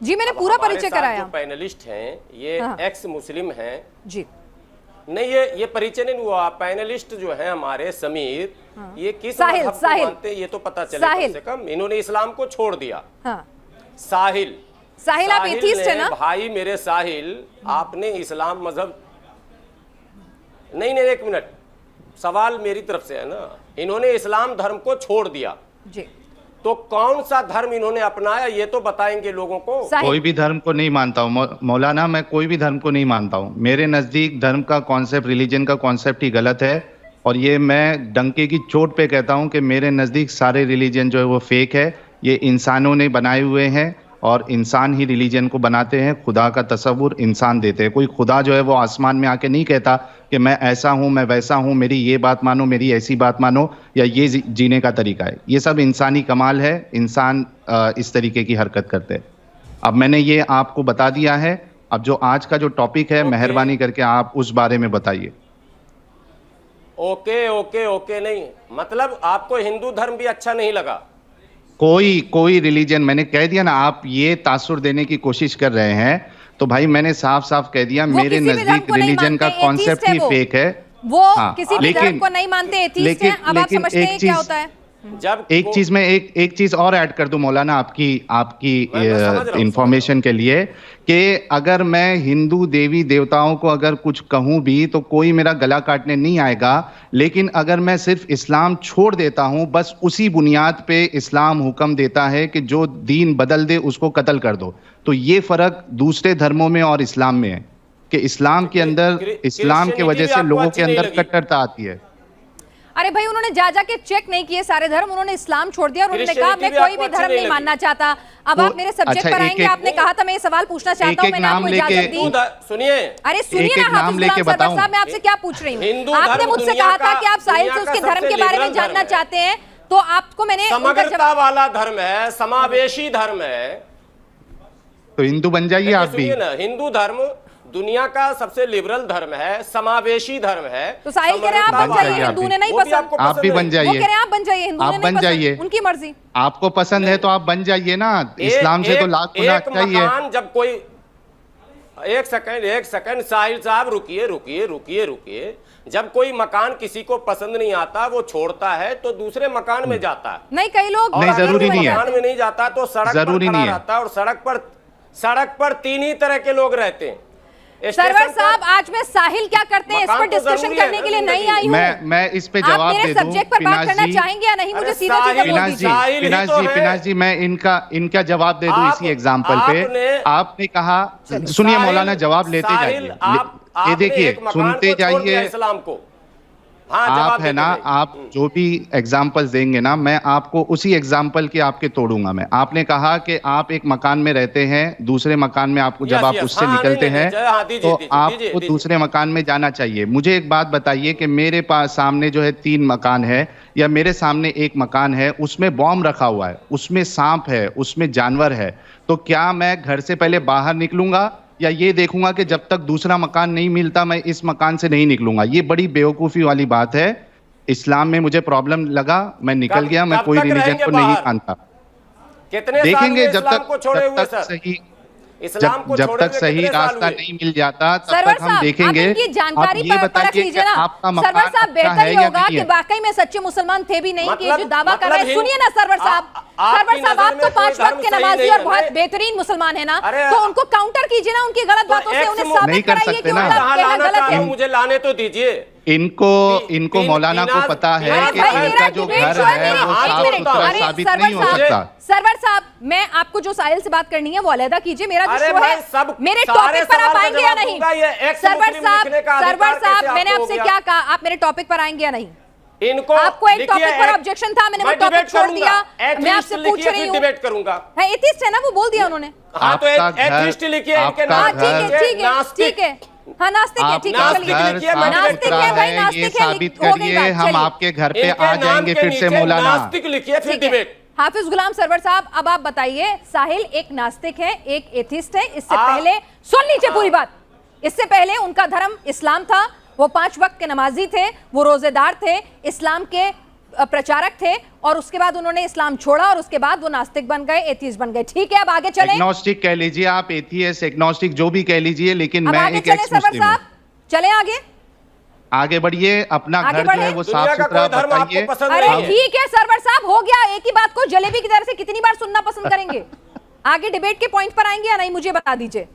S1: जी, मैंने पूरा परिचय कराया।
S5: जो पैनलिस्ट हैं ये एक्स मुस्लिम हैं
S1: जी,
S5: नहीं, ये परिचय नहीं हुआ। पैनलिस्ट जो है हमारे समीर, ये किस
S1: साहिल,
S5: मजहब को
S1: साहिल,
S5: मानते हैं ये तो पता चले कम से कम। इन्होंने इस्लाम को छोड़ दिया।
S1: हाँ।
S5: साहिल
S1: आप एथीस्ट है ना?
S5: भाई मेरे साहिल, आपने इस्लाम मजहब नहीं, एक मिनट, सवाल मेरी तरफ से है ना। इन्होंने इस्लाम धर्म को छोड़ दिया
S1: जी,
S5: तो कौन सा धर्म इन्होंने अपनाया ये तो बताएंगे लोगों को।
S6: कोई भी धर्म को नहीं मानता हूँ मौलाना, मैं कोई भी धर्म को नहीं मानता हूँ। मेरे नज़दीक धर्म का कॉन्सेप्ट, रिलीजन का कॉन्सेप्ट ही गलत है, और ये मैं डंके की चोट पे कहता हूँ कि मेरे नज़दीक सारे रिलीजन जो है वो फेक है। ये इंसानों ने बनाए हुए हैं और इंसान ही रिलीजन को बनाते हैं। खुदा का तस्वुर इंसान देते हैं। कोई खुदा जो है वो आसमान में आके नहीं कहता कि मैं ऐसा हूँ, मैं वैसा हूँ, मेरी ये बात मानो, मेरी ऐसी बात मानो, या ये जीने का तरीका है। ये सब इंसानी कमाल है, इंसान इस तरीके की हरकत करते हैं। अब मैंने ये आपको बता दिया है। अब जो आज का जो टॉपिक है, मेहरबानी करके आप उस बारे में बताइए।
S5: ओके ओके ओके, नहीं मतलब आपको हिंदू धर्म भी अच्छा नहीं लगा?
S6: कोई रिलीजन, मैंने कह दिया ना, आप ये तासुर देने की कोशिश कर रहे हैं, तो भाई मैंने साफ साफ कह दिया, मेरे नजदीक रिलीजन का कॉन्सेप्ट ही फेक है।
S1: वो किसी भी धर्म को नहीं मानते, एथीस्ट हैं। अब आप समझते हैं क्या होता है?
S5: जब
S6: एक चीज में एक चीज और ऐड कर दूं मौलाना, आपकी इंफॉर्मेशन के लिए, कि अगर मैं हिंदू देवी देवताओं को अगर कुछ कहूं भी तो कोई मेरा गला काटने नहीं आएगा, लेकिन अगर मैं सिर्फ इस्लाम छोड़ देता हूं, बस उसी बुनियाद पे इस्लाम हुक्म देता है कि जो दीन बदल दे उसको कत्ल कर दो। तो ये फर्क दूसरे धर्मों में और इस्लाम में है कि इस्लाम के अंदर, इस्लाम की वजह से लोगों के अंदर कट्टरता आती है।
S1: अरे भाई, उन्होंने जा के चेक नहीं किए सारे धर्म, उन्होंने इस्लाम छोड़ दिया और उन्होंने कहा मैं कोई भी धर्म नहीं मानना चाहता। अब आप मेरे सब्जेक्ट पर आएंगे, आपने कहा था मैं ये सवाल पूछना चाहता हूं, मैंने आपको इजाजत दी।
S5: सुनिए,
S1: अरे सुनिए ना हाफिज गुलाम सरवर साहब, मैं आपसे क्या पूछ रही हूँ? आपने मुझसे कहा था कि आप साहिल से उसके धर्म के बारे में जानना चाहते हैं, तो आपको मैंने
S5: समग्रता वाला धर्म है, समावेशी धर्म है,
S6: तो हिंदू बन जाइए आप भी।
S5: हिंदू धर्म दुनिया का सबसे लिबरल धर्म है, समावेशी धर्म है।
S1: तो साहिल कह रहे हैं आप बन जाइए, हिंदू ने नहीं पसंद,
S6: आप भी बन जाइए।
S1: वो कह रहे हैं आप बन जाइए, हिंदू ने नहीं पसंद, उनकी मर्जी।
S6: आपको पसंद है तो आप बन जाइए ना, इस्लाम से तो लाख गुना अच्छा ही है।
S5: जब कोई एक सेकंड साहिल साहब, रुकिए। जब कोई मकान किसी को पसंद नहीं आता, वो छोड़ता है तो दूसरे मकान में जाता है।
S1: नहीं, कई लोग
S6: नहीं, जरूरी नहीं है,
S5: मकान में नहीं जाता तो सड़क पर खड़ा रहता है, और सड़क पर तीन ही तरह के लोग रहते हैं।
S1: सरवर साहब, आज मैं साहिल क्या करते हैं इस पर डिस्कशन करने के लिए नहीं आई हूँ।
S6: मैं इस पे जवाब दे दूं।
S1: आप मेरे सब्जेक्ट पर बात करना चाहेंगे या नहीं? मुझे सीधा सीधा बोल दीजिए।
S6: पिनाज जी, मैं इनका जवाब दे दूं इसी एग्जांपल पे। आपने कहा, सुनिए मौलाना, जवाब लेते जाइए, ये देखिए, सुनते जाइए।
S5: इस्लाम को
S6: आप है ना, आप जो भी एग्जाम्पल्स देंगे ना, मैं आपको उसी एग्जाम्पल के आपके तोड़ूंगा मैं। आपने कहा कि आप एक मकान में रहते हैं, दूसरे मकान में आपको, जब आप उससे निकलते हैं तो आपको दूसरे मकान में जाना चाहिए। मुझे एक बात बताइए कि मेरे पास सामने जो है 3 मकान है, या मेरे सामने एक मकान है, उसमें बॉम्ब रखा हुआ है, उसमें सांप है, उसमें जानवर है, तो क्या मैं घर से पहले बाहर निकलूंगा या ये देखूंगा कि जब तक दूसरा मकान नहीं मिलता मैं इस मकान से नहीं निकलूंगा? ये बड़ी बेवकूफी वाली बात है। इस्लाम में मुझे प्रॉब्लम लगा, मैं निकल गया, मैं कोई रिलीजन को नहीं मानता। देखेंगे जब तक सही, जब तक सही रास्ता नहीं मिल जाता तब तक हम देखेंगे।
S1: जानकारी
S6: ये बताइए कि आपका मकान अच्छा
S1: बेहतर
S6: है
S1: ही
S6: या
S1: होगा
S6: नहीं
S1: कि
S6: है?
S1: वाकई में सच्चे मुसलमान थे भी नहीं, कि जो दावा कर रहे हैं। सुनिए ना सरवर साहब, आप तो 5 वक्त के नमाजी और बहुत बेहतरीन मुसलमान है ना, तो उनको काउंटर कीजिए ना उनकी गलत बातों से, उन्हें साबित कराइए कि वो गलत है।
S5: मुझे लाने तो दीजिए।
S6: इनको मौलाना को पता है कि इनका जो घर है वो साफ सुथरा साबित नहीं हो सकता।
S1: सरवर साहब, मैं आपको जो साहिल से बात करनी है वो अलहदा कीजिए, मेरा जो शो है, मेरे टॉपिक पर आप आएंगे या नहीं? सरवर साहब, मैंने आपसे क्या कहा, आप मेरे टॉपिक पर आएंगे या नहीं?
S5: इनको
S1: आपको एक टॉपिक पर ऑब्जेक्शन था, मैंने वो टॉपिक छोड़ दिया। मैं आपसे पूछ रही हूँ,
S5: डिबेट करूंगा।
S1: एथिस्ट है ना, वो बोल दिया उन्होंने।
S5: हाँ, तो एथिस्ट लिखिए, इनके नाम
S1: ठीक है, हाँ नास्तिक है, ठीक है, चलिए नास्तिक है भाई, नास्तिक है,
S6: साबित करिए, हम आपके घर पे आ जाएंगे फिर से मौलाना।
S5: नास्तिक लिखिए, फिर डिबेट।
S1: हाफिज गुलाम सरवर साहब, अब आप बताइए, साहिल एक नास्तिक है, एक एथिस्ट है। इससे पहले सुन लीजिए पूरी बात, इससे पहले उनका धर्म इस्लाम था, वो 5 वक्त के नमाजी थे, वो रोजेदार थे, इस्लाम के प्रचारक थे, और उसके बाद उन्होंने इस्लाम छोड़ा और उसके बाद वो नास्तिक बन गए, एथिस्ट बन गए। ठीक है, अब आगे चलें।
S6: एग्नोस्टिक कह लीजिए आप, एथियस्ट, एग्नोस्टिक जो भी कह लीजिए, लेकिन मैं एक एक्स मुस्लिम हूं।
S1: चलें आगे
S6: बढ़िए, अपना घर जो है वो साफ सुथरा बताइए।
S1: अरे ठीक है सरवर साहब, हो गया, एक ही बात को जलेबी की तरह से कितनी बार सुनना पसंद करेंगे? आगे डिबेट के पॉइंट पर आएंगे या नहीं, मुझे बता दीजिए,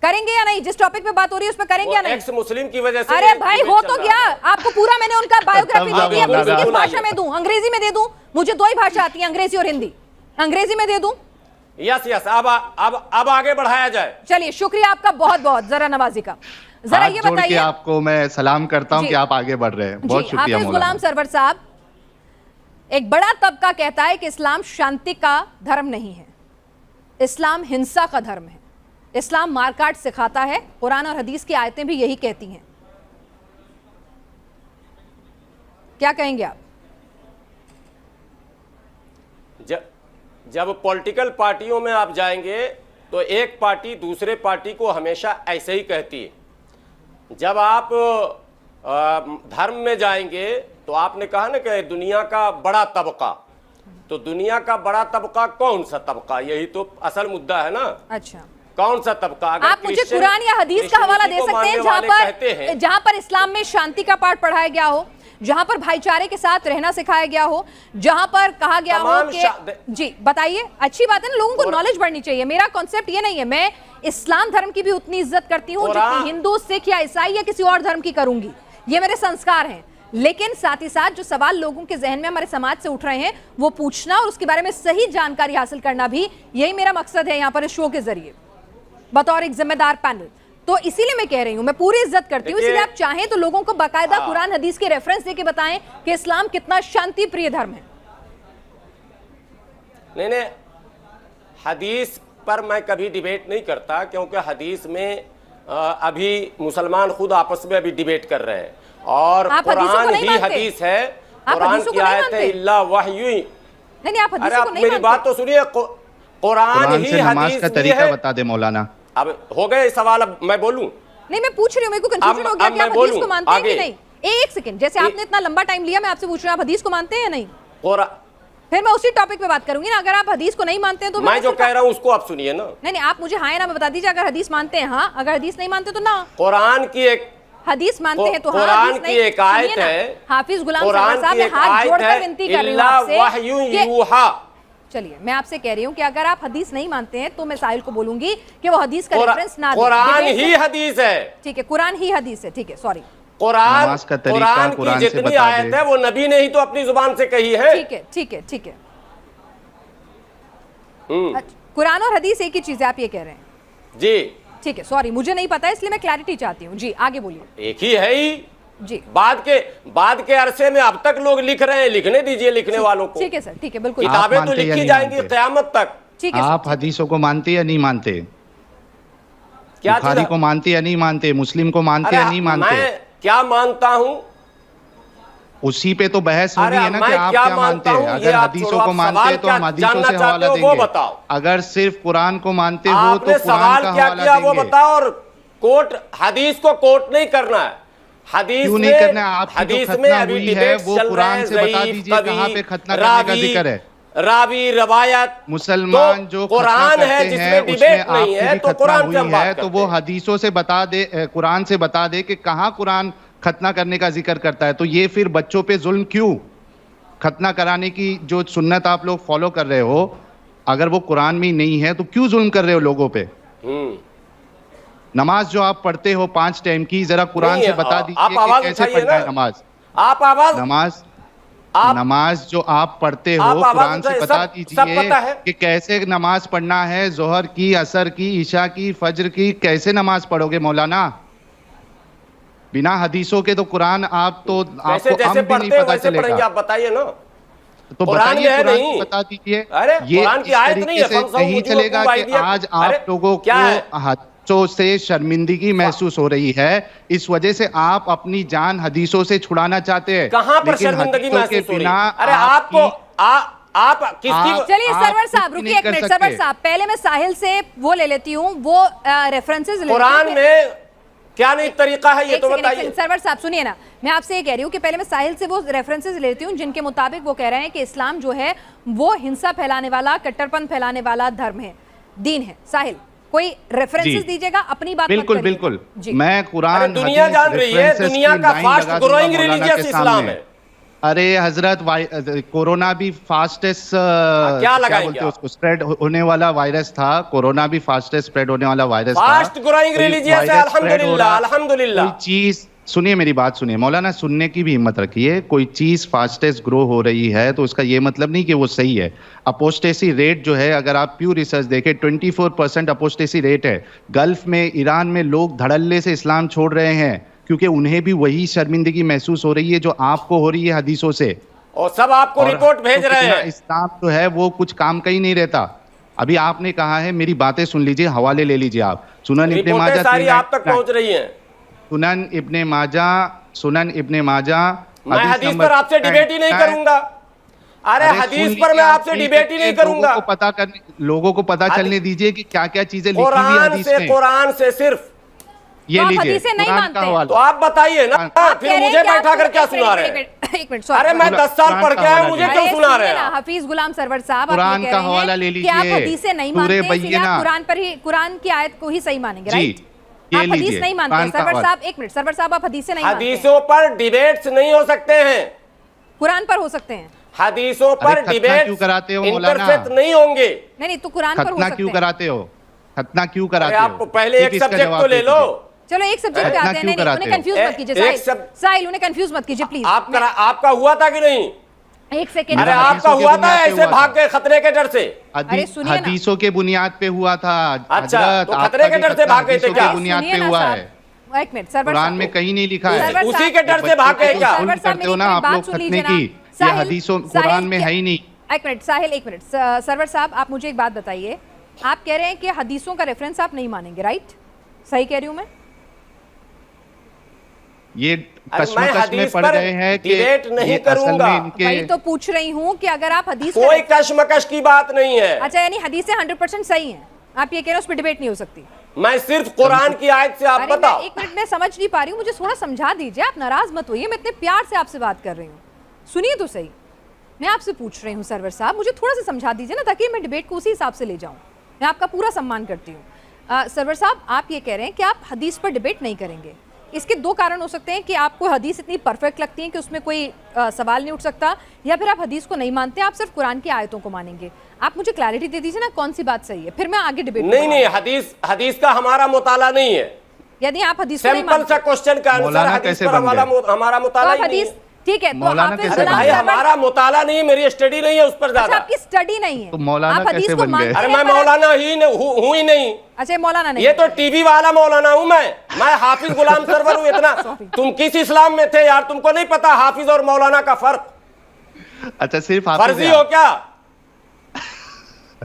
S1: करेंगे या नहीं? जिस टॉपिक पे बात हो रही है उस पर करेंगे या नहीं?
S5: एक्स मुस्लिम की वजह से।
S1: अरे भाई, हो तो गया, आपको पूरा मैंने उनका बायोग्राफी दे दी है। किस भाषा में दूं? अंग्रेजी में दे दूं? मुझे 2 ही भाषा आती है, अंग्रेजी और हिंदी। अंग्रेजी में दे दूं?
S5: यस, अब आगे बढ़ाया जाए।
S1: चलिए, शुक्रिया आपका बहुत बहुत, जरा नवाजी का। जरा ये बताइए,
S6: आपको मैं सलाम करता हूं कि आप आगे बढ़ रहे हैं, बहुत शुक्रिया।
S1: हाफिज गुलाम सरवर साहब, एक बड़ा तबका कहता है कि इस्लाम शांति का धर्म नहीं है, इस्लाम हिंसा का धर्म है, इस्लाम मारकाट सिखाता है, कुरान और हदीस की आयतें भी यही कहती हैं। क्या कहेंगे आप?
S5: जब पॉलिटिकल पार्टियों में आप जाएंगे तो एक पार्टी दूसरे पार्टी को हमेशा ऐसे ही कहती है। जब आप धर्म में जाएंगे तो आपने कहा ना कि दुनिया का बड़ा तबका, तो दुनिया का बड़ा तबका कौन सा तबका, यही तो असल मुद्दा है ना।
S1: अच्छा,
S5: कौन सा तबका? अगर
S1: आप मुझे कुरान या हदीस का हवाला दे सकते हैं जहां पर इस्लाम में शांति का पाठ पढ़ाया गया हो, जहां पर भाईचारे के साथ रहना सिखाया गया हो, जहां पर कहा गया हो कि जी बताइए। अच्छी बात है ना, लोगों को नॉलेज बढ़नी चाहिए। मेरा कॉन्सेप्ट ये नहीं है, मैं इस्लाम धर्म की भी उतनी इज्जत करती हूँ जितनी हिंदू, सिख या ईसाई या किसी और धर्म की करूंगी, ये मेरे संस्कार हैं। लेकिन साथ ही साथ जो सवाल लोगों के जहन में हमारे समाज से उठ रहे हैं वो पूछना और उसके बारे में सही जानकारी हासिल करना भी, यही मेरा मकसद है यहाँ पर इस शो के जरिए बतौर एक जिम्मेदार पैनल। तो इसीलिए मैं कह रही हूं, मैं पूरी इज्जत करती हूं, इसलिए आप चाहें तो लोगों को बाकायदा कुरान हदीस के रेफरेंस देके बताएं कि इस्लाम कितना शांति प्रिय धर्म है।
S5: नहीं, हदीस पर मैं कभी डिबेट नहीं करता, क्योंकि हदीस में अभी मुसलमान खुद आपस में अभी डिबेट कर रहे हैं और कुरान ही हदीस है। कुरान की आयत है इल्ला वहयु।
S1: नहीं, आप हदीस को नहीं,
S5: मेरी बात तो सुनिए। कुरान ही हदीस
S6: का तरीका बता दे मौलाना।
S5: अब हो गए सवाल, अब मैं बोलूं?
S1: नहीं, मैं पूछ रही हूं, मेरे को कंफ्यूजन हो गया कि आप हदीस को मानते हैं कि नहीं। एक सेकंड, जैसे आपने इतना लंबा टाइम लिया, मैं आपसे पूछ रही हूं आप हदीस को मानते हैं या नहीं? फिर मैं उसी टॉपिक पे बात करूंगी ना। अगर आप हदीस को नहीं मानते हैं तो
S5: मैं जो कह रहा हूं उसको आप सुनिए ना।
S1: नहीं, आप मुझे हाँ या ना बता दीजिए। अगर हदीस मानते हैं हाँ, अगर हदीस नहीं मानते तो ना।
S5: कुरान की एक
S1: हदीस मानते हैं तो
S5: कुरान की एक आयत है,
S1: हाफिज गुलाम साहब, मैं हाथ जोड़कर विनती कर रही हूं आपसे। चलिए, मैं आपसे कह रही हूं कि अगर आप हदीस नहीं मानते हैं तो मैं साहिल को बोलूंगी कि वो हदीस का रेफरेंस ना दे।
S5: कुरान ही हदीस है।
S1: ठीक है, कुरान ही हदीस है। ठीक है, सॉरी।
S5: कुरान की जितनी आयत है वो नबी ने ही तो अपनी जुबान से कही है।
S1: ठीक है, ठीक है, ठीक है। कुरान और हदीस एक ही चीज है, आप ये कह रहे हैं?
S5: जी
S1: ठीक है, सॉरी, मुझे नहीं पता इसलिए मैं क्लैरिटी चाहती हूँ। जी आगे बोलिए।
S5: एक ही है ही
S1: जी।
S5: बाद के अरसे में अब तक लोग लिख रहे हैं, लिखने दीजिए लिखने वालों को।
S1: ठीक है सर, ठीक है, बिल्कुल।
S5: किताबें तो लिखी जाएंगी क़यामत तक।
S1: ठीक है।
S6: आप हदीसों को मानते या नहीं मानते?
S5: क्या
S6: बुखारी को मानते या नहीं मानते? मुस्लिम को मानते या नहीं मानते?
S5: मैं क्या मानता हूँ
S6: उसी पे तो बहस हो रही है ना कि आप क्या मानते हैं। अगर हदीसों को मानते हैं तो हम हदीसों से हवाला देंगे। अगर सिर्फ कुरान को मानते हो तो कुरान का हवाला देंगे।
S5: वो बताओ। और कोट हदीस को कोट नहीं करना है। हदीस
S6: क्यों नहीं करना है? आपकी जो खतना हुई है वो कुरान से बता दीजिए कहाँ पे खतना करने का जिक्र है।
S5: रावी रवायत
S6: मुसलमान जो
S5: कुरान है जिसमें डिबेट नहीं है तो कुरान से हम बात करते हैं।
S6: तो वो हदीसों से बता दे, कुरान से बता दे कि कहाँ कुरान खतना करने का जिक्र करता है। तो ये फिर बच्चों पे जुल्म क्यों? खतना कराने की जो सुन्नत आप लोग फॉलो कर रहे हो, अगर वो कुरान में नहीं है तो क्यों जुल्म कर रहे हो लोगों पे? नमाज जो आप पढ़ते हो 5 टाइम की, जरा कुरान से बता दीजिए कि कैसे पढ़ना है नमाज। नमाज जो आप पढ़ते हो कुरान से बता दीजिए कि कैसे नमाज पढ़ना है। जोहर की, असर की, ईशा की, फज्र की, कैसे नमाज पढ़ोगे मौलाना? बिना हदीसों के तो कुरान आप तो आपको
S5: जैसे
S6: भी नहीं पता चलेगा।
S5: आप बताइए ना,
S6: तो बताइए कुरान बता दीजिए। ये इस तरीके से नहीं चलेगा कि आज आप लोगों को हाथों से शर्मिंदगी महसूस हो रही है, इस वजह से आप अपनी जान हदीसों से छुड़ाना चाहते हैं।
S5: कहां पर शर्मिंदगी महसूस हो रही है? अरे आपको आप किसकी?
S1: चलिए सरवर साहब रुकिए एक मिनट। सरवर साहब, पहले मैं साहिल से वो ले लेती हूँ, वो रेफरेंसेस
S5: कुरान में क्या नहीं तरीका है ये तो बताइए।
S1: सरवर साहब सुनिए ना, मैं आपसे ये कह रही हूँ कि पहले मैं साहिल से वो रेफरेंसेस लेती हूँ जिनके मुताबिक वो कह रहे हैं कि इस्लाम जो है वो हिंसा फैलाने वाला, कट्टरपन फैलाने वाला धर्म है, दीन है। साहिल कोई रेफरेंसेस दीजिएगा, अपनी बात
S6: बिल्कुल बिल्कुल। मैं कुरान,
S5: दुनिया जान रही है दुनिया का फास्ट ग्रोइंग रिलीजियस इस्लाम है।
S6: अरे हजरत, कोरोना भी फास्टेस्ट
S5: क्या
S6: बोलते हैं उसको, स्प्रेड होने वाला वायरस था। कोरोना भी फास्टेस्ट स्प्रेड होने वाला वायरस था।
S5: फास्ट ग्रोइंग रिलीजियस है, अल्हम्दुलिल्लाह अल्हम्दुलिल्लाह।
S6: कोई चीज सुनिए, मेरी बात सुनिए मौलाना, सुनने की भी हिम्मत रखिए। कोई चीज फास्टेस्ट ग्रो हो रही है तो उसका ये मतलब नहीं कि वो सही है। अपोस्टेसी रेट जो है, अगर आप प्यू रिसर्च देखें, 24% अपोस्टेसी रेट है। गल्फ में, ईरान में लोग धड़ल्ले से इस्लाम छोड़ रहे हैं क्योंकि उन्हें भी वही शर्मिंदगी महसूस हो रही है जो आपको हो रही है हदीसों से।
S5: और सब आपको रिपोर्ट भेज रहे हैं।
S6: इस्लाम जो है वो कुछ काम का ही नहीं रहता। अभी आपने कहा है, मेरी बातें सुन लीजिए, हवाले ले लीजिए आप। सुनन इब्ने माजा
S5: सारी आप तक पहुंच रही है।
S6: सुनन इब्ने माजा
S5: मैं हदीस पर आपसे डिबेट ही नहीं करूंगा। अरे
S6: अरे
S5: हदीस
S6: सुन
S5: पर मैं
S6: लीजिए,
S5: आपसे
S6: आप
S5: डिबेट ही नहीं करूंगा।
S6: लोगों को पता चलने दीजिए कि क्या क्या चीजें लिखी हुई है
S5: कुरान से सिर्फ
S6: ये
S1: तो आप
S6: लीजिए
S1: हदीसें नहीं
S6: कुरान
S1: मानते
S6: का
S1: हैं।
S6: हवाला।
S5: तो आप बताइए ना,
S1: आप
S5: फिर
S1: कह रहे हैं
S5: मुझे
S1: कि
S5: बैठा
S1: आपको-
S5: कर क्या
S1: एक
S5: सुना
S1: मिनट,
S5: रहे
S1: एक
S5: हैं?
S1: मिनट, एक मिनट, sorry।
S5: अरे मैं 10 साल
S6: कुरान
S5: पढ़
S6: का
S5: के आया,
S6: हवाला
S5: मुझे
S6: लीजिए।
S5: क्यों
S1: अरे
S5: सुना रहे
S1: सुनिए
S5: हैं
S1: ना,
S5: आप?
S1: हफीज गुलाम सरवर साहब, आप
S6: कुरान
S1: ये
S6: का
S1: कह रहे
S6: हवाला
S1: हैं
S6: ले
S1: कि आप
S6: लीजिए।
S1: हदीसें नहीं
S6: सूरे
S1: मानते हैं, इसलिए आप
S6: बय्यिना।
S1: कुरान पर ही, कुरान की आयत को ही सही मानेंगे,
S6: जी,
S1: राइट?
S6: ये
S1: आप हदीस
S6: लीजिए,
S1: नहीं मानते
S6: कुरान का
S1: सरवर
S6: हवाला।
S1: साहब, एक मिनट सरवर साहब, आप हदीसें नहीं मानते हैं।
S5: हदीसों पर डिबेट्स नहीं हो सकते हैं,
S1: कुरान पर हो सकते हैं।
S5: हदीसों
S6: अरे
S5: पर
S6: खतना
S5: डिबेट
S6: क्यों कराते हो मौलाना?
S5: इंटरफेथ नहीं होंगे।
S1: नहीं नहीं, तो कुरान पर हो
S6: खतना
S1: सकते
S6: क्यों
S1: हैं।
S6: कराते हो? खतना क्यों कराते
S5: अरे
S6: हो?
S5: आप पहले एक
S6: इसका
S5: सब्जेक्ट
S6: जवाब
S5: तो ले
S6: दे
S5: लो।
S6: दीजिए।
S1: चलो एक सब्जेक्ट पे
S6: इतना
S1: आते हैं।
S6: क्यों
S1: नहीं,
S6: कराते
S1: उन्हें
S6: हो?
S1: कंफ्यूज मत कीजिए
S5: एक
S1: साहिल, साहिल उन्हें कंफ्यूज मत कीजिए प्लीज।
S5: आपका हुआ था कि नहीं?
S1: एक सेकेंड।
S5: अरे
S6: मेरा
S5: आपका
S6: हदीसों के
S5: हुआ था
S6: बुनियाद पे
S5: ऐसे
S6: हुआ
S5: भाग
S6: था।
S5: के खतरे के डर से?
S1: अरे सुनिए ना।
S6: हदीसों के बुनियाद पे हुआ था।
S5: अच्छा,
S6: हजरत,
S5: तो
S6: आपका
S5: खतरे के
S6: भी
S5: डर से
S6: खतना
S5: भाग गए थे
S6: हदीसों
S5: क्या?
S6: के बुनियाद
S1: सुनिए
S6: पे
S1: ना
S6: हुआ
S1: साहब,
S6: है।
S1: एक मिनट सरवर
S6: कुरान
S1: साहब,
S6: में कहीं नहीं लिखा है।
S1: सरवर
S5: उसी
S1: साहब,
S5: के डर से भाग गए क्या?
S1: सरवर साहब,
S6: करते हो
S1: मेरी
S6: ना
S1: एक
S6: आप
S1: बात
S6: लोग
S1: सुन
S6: खतने
S1: लीजिए ना।
S6: की, ये
S1: साहिल,
S6: हदीसों
S1: साहिल,
S6: कुरान में है ही नहीं।
S1: एक मिनट साहिल, एक मिनट सरवर साहब, आप मुझे एक बात बताइए। आप कह रहे हैं कि हदीसों का रेफरेंस आप नहीं मानेंगे, राइट? सही कह रही हूं मैं?
S6: ये
S5: मैं
S6: कश्मकश में
S5: हदीस
S6: पड़
S5: पर
S6: गए हैं कि
S5: डिबेट नहीं
S6: ये असल
S5: करूंगा।
S6: में इनके
S1: वही तो पूछ रही हूं कि अगर आप हदीस का
S5: कोई कश्मकश की बात नहीं है।
S1: अच्छा, यानी हदीसें 100% सही हैं, आप ये कह रहे हैं उस पर डिबेट नहीं हो सकती?
S5: मैं सिर्फ कुरान की आयत से आप
S1: अरे मैं
S5: बताओ।
S1: एक मिनट में समझ नहीं पा रही हूँ, मुझे थोड़ा समझा दीजिए। आप नाराज मत होइए, मैं इतने प्यार से आपसे बात कर रही हूँ, सुनिए तो सही। मैं आपसे पूछ रही हूँ सरवर साहब, मुझे थोड़ा सा समझा दीजिए ना, ताकि मैं डिबेट को उसी हिसाब से ले जाऊँ। मैं आपका पूरा सम्मान करती हूँ। सरवर साहब, आप ये कह रहे हैं कि आप हदीस पर डिबेट नहीं करेंगे। इसके दो कारण हो सकते हैं कि आपको हदीस इतनी परफेक्ट लगती है कि उसमें कोई सवाल नहीं उठ सकता, या फिर आप हदीस को नहीं मानते, आप सिर्फ कुरान की आयतों को मानेंगे। आप मुझे क्लैरिटी दे दीजिए ना, कौन सी बात सही है, फिर मैं आगे डिबेट।
S5: नहीं, हदीस का हमारा मुताला नहीं है।
S1: यदि आप हदीस को नहीं
S5: सिंपल
S1: मानते
S5: सा क्वेश्चन का आंसर
S6: मौलाना
S5: हदीस
S6: कैसे
S5: पर
S6: बन गए?
S5: हमारा
S1: तो
S5: मुताला
S1: आप
S5: ही नहीं
S1: हदीस,
S5: है।
S1: ठीक है, तो
S6: मौलाना
S1: हाफिज
S6: कैसे
S5: अरे
S1: गुलाम
S5: भाई,
S1: सरवर-
S5: हमारा मुताला नहीं है, मेरी स्टडी नहीं है उस पर
S1: अच्छा,
S5: ज्यादा।
S1: आपकी स्टडी नहीं है,
S6: तो मौलाना
S1: आप हदीस
S6: कैसे
S1: को
S6: बन गए?
S1: मानते
S5: अरे
S1: हैं
S5: मैं
S1: पर-
S5: मौलाना ही हूँ ही नहीं।
S1: अच्छा, ये मौलाना नहीं
S5: ये
S1: है।
S5: तो टीवी वाला मौलाना हूँ मैं हाफिज गुलाम सरवर हूँ। इतना तुम किस इस्लाम में थे यार? तुमको नहीं पता हाफिज और मौलाना का फर्क?
S6: अच्छा, सिर्फ हाफिज
S5: फर्जी
S6: हैं
S5: हो
S6: आप।
S5: क्या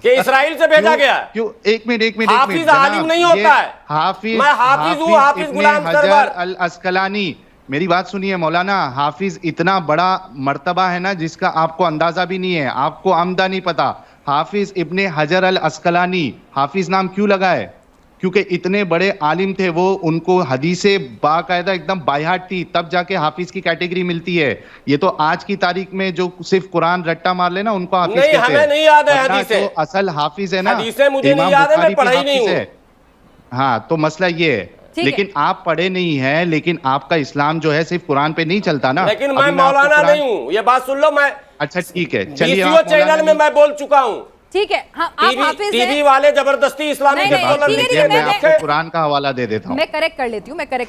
S5: कि इसराइल से भेजा गया?
S6: क्यों? एक मिनट
S5: हाफिज आलिम नहीं होता है।
S6: हाफिज,
S5: मैं हाफिज हूँ, हाफिज
S6: इब्ने
S5: गुलाम
S6: हजर
S5: सरवर।
S6: अल अस्कलानी, मेरी बात सुनिए मौलाना। हाफिज इतना बड़ा मर्तबा है ना, जिसका आपको अंदाजा भी नहीं है, आपको आमदा नहीं पता। हाफिज इब्ने हजर अल अस्कलानी, हाफिज नाम क्यों लगा है? क्योंकि इतने बड़े आलिम थे वो, उनको हदीसे बाकायदा एकदम बायहाट थी, तब जाके हाफिज की कैटेगरी मिलती है। ये तो आज की तारीख में जो सिर्फ कुरान रट्टा मार लेना, उनको हाफिज
S5: नहीं,
S6: कहते हैं।
S5: हमें नहीं याद है
S6: वरना
S5: हदीसें।
S6: जो असल हाफिज है ना,
S5: हदीसें मुझे नहीं
S6: इमाम
S5: याद है, मैं
S6: बुखारी भी
S5: पढ़ा ही नहीं
S6: हाफिज
S5: हूँ।
S6: है। हाँ, तो मसला ये है।
S1: ठीक
S6: लेकिन आप पढ़े नहीं हैं, लेकिन आपका इस्लाम जो है सिर्फ कुरान पे नहीं चलता ना।
S5: लेकिन
S6: अभी
S5: मैं
S6: आपको
S5: मौलाना
S6: कुरान-
S5: नहीं हूँ, ये बात सुन लो। मैं
S6: अच्छा ठीक है, चलिए
S5: DCO
S6: आप मौलाना
S5: चैनल में
S6: नहीं-
S5: मैं बोल चुका हूँ।
S1: ठीक है, हाँ, आप हाफिज
S5: टीवी
S1: हैं।
S5: वाले जबरदस्ती इस्लामी
S1: नहीं,
S5: के
S1: नहीं,
S5: कॉलर
S1: ठीक है,
S5: लिखे
S1: ठीक है,
S6: मैं
S5: थे।
S6: आपको कुरान का हवाला दे देता हूँ।
S1: मैं करेक्ट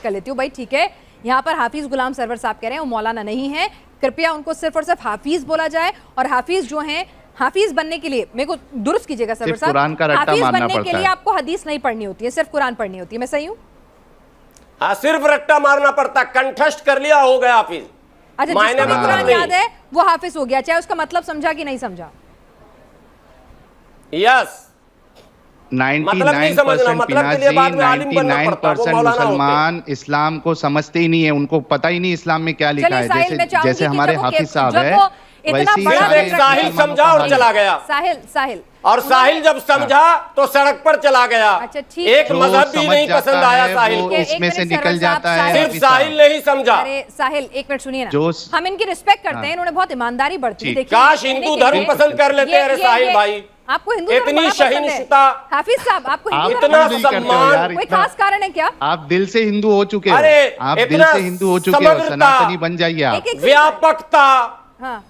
S1: कर लेती हूँ भाई, ठीक है। यहाँ पर हाफिज गुलाम सरवर साहब कह रहे हैं वो मौलाना नहीं है, कृपया उनको सिर्फ और सिर्फ हाफिज बोला जाए। और हाफिज जो हैं, हाफिज बनने के लिए, मेरे को दुरुस्त कीजिएगा सरवर
S6: सिर्फ
S1: साहब,
S6: कुरान का रट्टा
S1: हाफिज
S6: मारना
S1: बनने के
S6: पड़ता
S1: लिए
S6: है।
S1: आपको हदीस नहीं पढ़नी होती है, सिर्फ कुरान पढ़नी होती है। मैं सही हूँ?
S5: हाँ, सिर्फ रट्टा मारना पड़ता, कंठस्थ कर लिया हो गया हाफिज।
S1: अच्छा,
S5: मायने
S1: जिसको भी
S5: मतलब
S1: कुरान
S5: नहीं।
S1: याद है वो हाफिज हो गया, चाहे उसका मतलब समझा कि नहीं समझा।
S5: यस, मतलब नहीं समझना, मतलब के लिए बाद में आलिम बनना पड़ता, वो
S6: 99%
S5: मौलाना होते।
S6: मुसलमान इस्लाम को समझते ही नहीं है, उनको पता ही नहीं इस्लाम में क्या लिखा
S1: चलिए
S6: है।
S1: साहिल, मैं
S6: जैसे
S1: चाहूंगी
S6: जैसे
S1: कि
S6: हमारे
S1: जब वो
S6: हाफिज साहब
S1: जब
S6: है,
S1: वो इतना
S6: वैसे ही
S1: बड़ा
S5: सिर्फ एक
S1: लेकर
S5: साहिल
S1: के-
S5: समझा और चला गया।
S1: साहिल
S5: और साहिल जब समझा तो सड़क पर चला गया।
S1: अच्छा, ठीक है।
S5: एक
S6: जो
S5: मजहब भी
S6: समझ
S5: नहीं
S6: जाता
S5: पसंद आया
S6: है,
S5: साहिल
S6: वो
S5: को।
S1: एक
S6: इसमें
S1: मिनट
S6: से
S1: सरवर
S6: निकल
S1: साहब,
S6: जाता है।
S1: साहिल।
S5: सिर्फ
S6: हाफिज साहब।
S5: साहिल नहीं समझा।
S1: अरे साहिल, एक मिनट सुनिए ना,
S6: जो-
S1: हम इनकी रिस्पेक्ट करते हैं, इन्होंने बहुत ईमानदारी बरती है।
S6: ठीक।
S1: देखिए,
S5: काश
S1: ये
S5: हिंदू
S1: कहने
S5: धर्म
S1: के लिए-
S5: पसंद कर लेते हैं। अरे साहिल भाई,
S1: आपको हिंदू धर्म
S5: इतनी
S1: बड़ा पसंद है।
S5: सहिष्णुता।
S1: हाफिज साहब, आपको
S6: आप
S1: हिंदू धर्म
S5: इतना
S1: बड़ा पसंद है।
S5: सम्मान।
S1: कोई खास कारण है क्या?
S6: आप दिल से हिंदू हो चुके हो,
S5: अरे,
S6: आप दिल
S5: इतना
S6: से हिंदू हो चुके हो,
S5: समग्रता।
S6: सनातनी बन जाइए आप।
S1: एक
S5: व्यापकता,
S1: हाँ,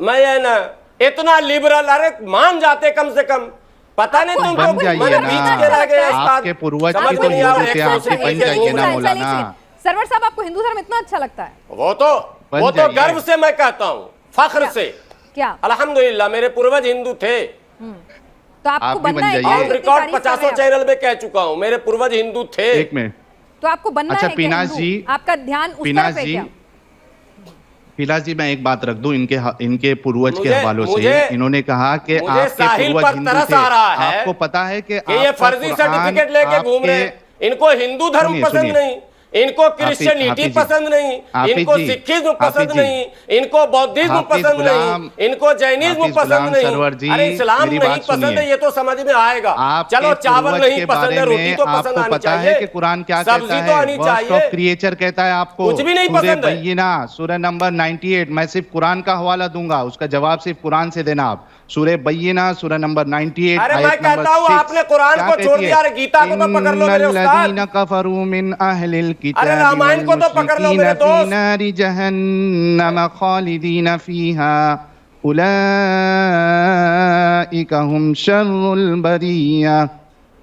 S5: मैं ये ना इतना लिबरल, अरे मान जाते कम से कम। पता नहीं तुमको,
S6: बन जाइए
S5: मैंने
S6: ना।
S5: बीच के रह गए उस्ताद।
S6: आपके पूर्वज
S5: समझ
S6: भी तो
S5: में नहीं आ रहा,
S6: हिंदू थे,
S5: एक
S6: आप
S5: सौ
S6: भी
S5: से
S6: बन
S5: नीचे
S6: जाइए ना
S5: घूम रहे हैं।
S6: मौलाना।
S1: सरवर साहब, आपको हिंदू धर्म इतना अच्छा लगता है?
S5: वो
S6: बन
S5: तो
S6: जाइए।
S5: गर्व से मैं कहता हूँ, फख्र से।
S1: क्या?
S5: अल्हम्दुलिल्लाह, मेरे पूर्वज हिंदू थे।
S1: तो आपको
S6: आप भी
S1: बनना
S6: बन
S1: है
S6: जाइए।
S1: क्या?
S5: ऑन रिकॉर्ड 50 चैनल में कह चुका हूँ, मेरे पूर्वज हिंदू थे।
S6: एक मिनट,
S1: तो आपको बनना
S6: अच्छा,
S1: है क्या
S6: पीनाज
S1: हिंदू?
S6: जी,
S1: आपका ध्यान उस
S6: पीनाज
S1: तरफ है
S6: जी,
S1: क्या?
S6: फिलहाल जी मैं एक बात रख दूं इनके पूर्वज के
S5: मुझे-
S6: हवालों से।
S5: मुझे-
S6: इन्होंने कहा कि
S5: मुझे
S6: आपके
S5: साहिल
S6: पूर्वज
S5: पर
S6: हिंदू
S5: तरस
S6: थे।
S5: आ रहा है
S6: आपको पता है कि
S5: ये
S6: आपका
S5: फर्जी
S6: कुरान
S5: सर्टिफिकेट लेके घूम रहे हैं। इनको हिंदू धर्म
S6: सुनिए,
S5: पसंद
S6: सुनिए।
S5: नहीं, इनको क्रिश्चियनिटी पसंद नहीं, इनको सिखिज्म पसंद नहीं, इनको बौद्धिज्म पसंद नहीं, इनको जैनिज्म पसंद नहीं, अरे इस्लाम नहीं पसंद है, ये तो समझ में आएगा। चलो चावल नहीं पसंद है, रोटी तो पसंद आनी चाहिए,
S6: कि कुरान क्या
S5: सब्जी तो आनी चाहिए,
S6: क्रिएचर कहता है आपको
S5: कुछ भी नहीं पसंद है।
S6: बय्यिना सूरह नंबर 98, मैं सिर्फ कुरान का हवाला दूंगा, उसका जवाब सिर्फ कुरान से देना आप। सूरह बय्यिना सूरह नंबर 98
S5: अरे मैं कहता हूँ आपने कुरान को छोड़ दिया, अरे गीता को तो पकड़ लो मेरे उस्ताद।
S6: कफरू मिन अहलिल किताब
S5: अरे रामायण को तो पकड़ लो मेरे दोस्त।
S6: नारी जहन्नम खालिदीन फीहा उलाइका हुम शर्रुल बरिया।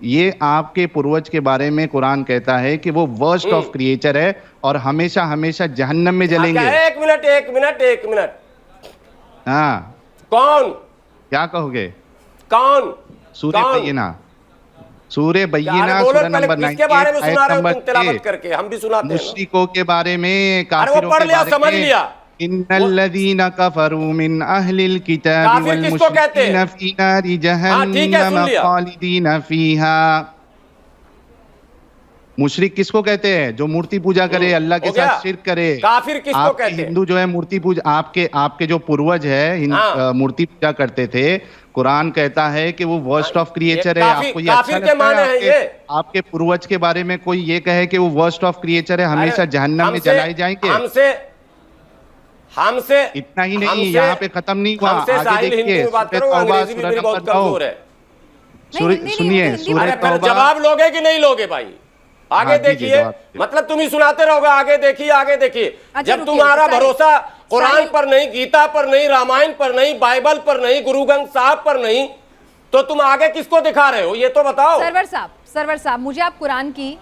S6: ये आपके पूर्वज के बारे में कुरान कहता है कि वो वर्स्ट ऑफ क्रिएचर है और हमेशा हमेशा जहन्नम में जलेंगे।
S5: एक मिनट।
S6: हाँ,
S5: कौन?
S6: क्या कहोगे?
S5: कौन?
S6: सूरह बय्यिना सूरह बय्यिना
S5: बोलो
S6: सूरह नंबर 98
S5: किसके बारे में सुना रहे हो तुम?
S6: 1
S5: तिलावत करके हम भी सुनाते हैं।
S6: मुश्रिकों के बारे में,
S5: अरे वो
S6: काफिरों
S5: पढ़
S6: के
S5: लिया,
S6: बारे
S5: समझ
S6: में।
S5: लिया।
S6: इन्नल्लज़ीना कफरू मिन अहलिल किताबि
S5: काफिर
S6: वल
S5: किसको कहते हैं?
S6: मुश्रिकीना फी नारि
S5: ठीक है, सुन
S6: जहन्नम
S5: लिया।
S6: खालिदीना फीहा। मुशरिक किसको कहते हैं? जो मूर्ति पूजा करे, अल्लाह के
S5: हो गया?
S6: साथ शिर्क करे।
S5: काफिर किसको
S6: आपके
S5: कहते हैं?
S6: हिंदू जो है मूर्ति पूजा, आपके जो पूर्वज है
S5: हाँ।
S6: मूर्ति पूजा करते थे। कुरान कहता है कि वो वर्स्ट ऑफ क्रिएचर है। आपको ये अच्छा
S5: काफिर के
S6: लगता
S5: माने
S6: है
S5: हैं ये?
S6: आपके पूर्वज के बारे में कोई ये कहे कि वो वर्स्ट ऑफ क्रिएचर है, हमेशा जहन्नम में जलाए जाएंगे?
S5: हमसे
S6: इतना ही नहीं, यहाँ पे खत्म नहीं हुआ, आगे देखिए सुनिए सूरह तौबा।
S5: जवाब लोगे कि नहीं लोगे भाई? आगे
S6: हाँ,
S5: देखिए, मतलब तुम ही सुनाते रहोगे। आगे देखिए।
S1: अच्छा,
S5: जब
S1: रुकिए,
S5: तुम्हारा भरोसा कुरान
S1: साहिल-
S5: पर नहीं, गीता पर नहीं, रामायण पर नहीं, बाइबल पर नहीं, गुरु ग्रंथ साहब पर नहीं, तो तुम आगे किसको दिखा रहे हो ये तो बताओ।
S1: सरवर साहब मुझे आप कुरान की,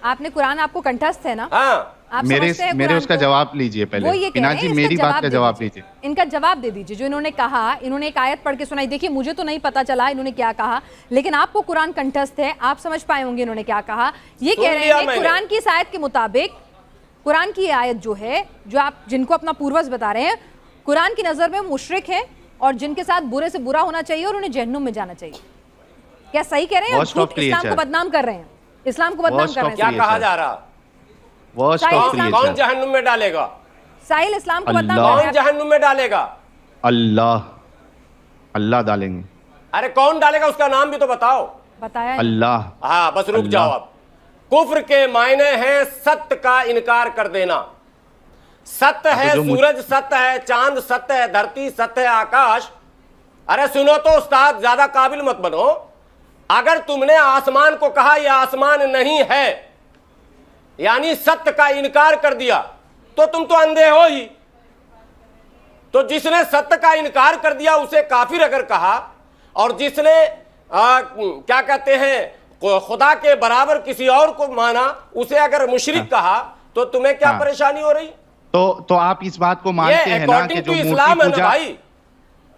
S1: आपने कुरान आपको कंठस्थ है ना?
S5: हाँ,
S1: आप
S6: मेरे
S1: समझते हैं
S6: मेरे
S1: कुरान
S6: उसका
S1: को?
S6: जवाब लीजिए
S1: वो
S6: पहले।
S1: ये कह
S6: इनाज
S1: रहे
S6: जी
S1: हैं,
S6: मेरी
S1: इसका
S6: बात का
S1: दे
S6: जवाब
S1: दीजिए।
S6: लीजिए।
S1: इनका जवाब दे दीजिए। जो इन्होंने कहा, इन्होंने एक आयत पढ़ के सुनाई। देखिए मुझे तो नहीं पता चला इन्होंने क्या कहा, लेकिन आपको कुरान कंठस्थ है, आप समझ पाए होंगे इन्होंने क्या कहा। ये
S5: सुन
S1: कह रहे
S5: लिया
S1: हैं
S5: मैंने।
S1: कुरान की इस आयत के मुताबिक, कुरान की आयत जो है, जो आप जिनको अपना पूर्वज बता रहे हैं, कुरान की नजर में मुशरिक है और जिनके साथ बुरे से बुरा होना चाहिए और उन्हें जहन्नुम में जाना चाहिए। क्या सही कह रहे हैं?
S6: Worst of
S1: इस्लाम को
S6: creature।
S1: बदनाम कर रहे हैं, इस्लाम को बदनाम
S6: Worst
S1: कर
S6: of
S1: रहे
S5: क्या
S1: हैं।
S5: कहा जा रहा?
S6: वर्स्ट
S1: साहिल
S6: ऑफ
S1: इस्लाम-
S5: कौन
S6: क्रिएचर
S5: जहन्नुम में डालेगा?
S1: साहिल इस्लाम को बदनाम
S6: अल्लाह।
S1: कर
S5: कौन
S1: रहे हैं।
S5: जहन्नुम में डालेगा?
S6: अल्लाह डालेंगे।
S5: अरे कौन डालेगा उसका नाम भी तो बताओ।
S1: बताया नहीं।
S6: अल्लाह।
S5: हाँ बस रुक
S6: अल्लाह।
S5: जाओ अब। कुफ्र के मायने हैं सत्य का इनकार कर देना। सत्य है
S6: जो
S5: सूरज, सत्य है चांद, सत्य है धरती, सत्य है आकाश। अरे सुनो तो उस्ताद, ज्यादा काबिल मत बनो। अगर तुमने आसमान को कहा यह आसमान नहीं है, यानी सत्य का इनकार कर दिया, तो तुम तो अंधे हो ही। तो जिसने सत्य का इनकार कर दिया उसे काफिर अगर कहा, और जिसने क्या कहते हैं खुदा के बराबर किसी और को माना उसे अगर मुशरिक कहा, तो तुम्हें क्या
S6: हाँ।
S5: परेशानी हो रही?
S6: तो आप इस बात को मानते
S5: ये
S6: हैं ना कि
S5: अकॉर्डिंग
S6: जो
S5: टू
S6: मूर्ति
S5: इस्लाम है ना
S6: पूजा।
S5: भाई।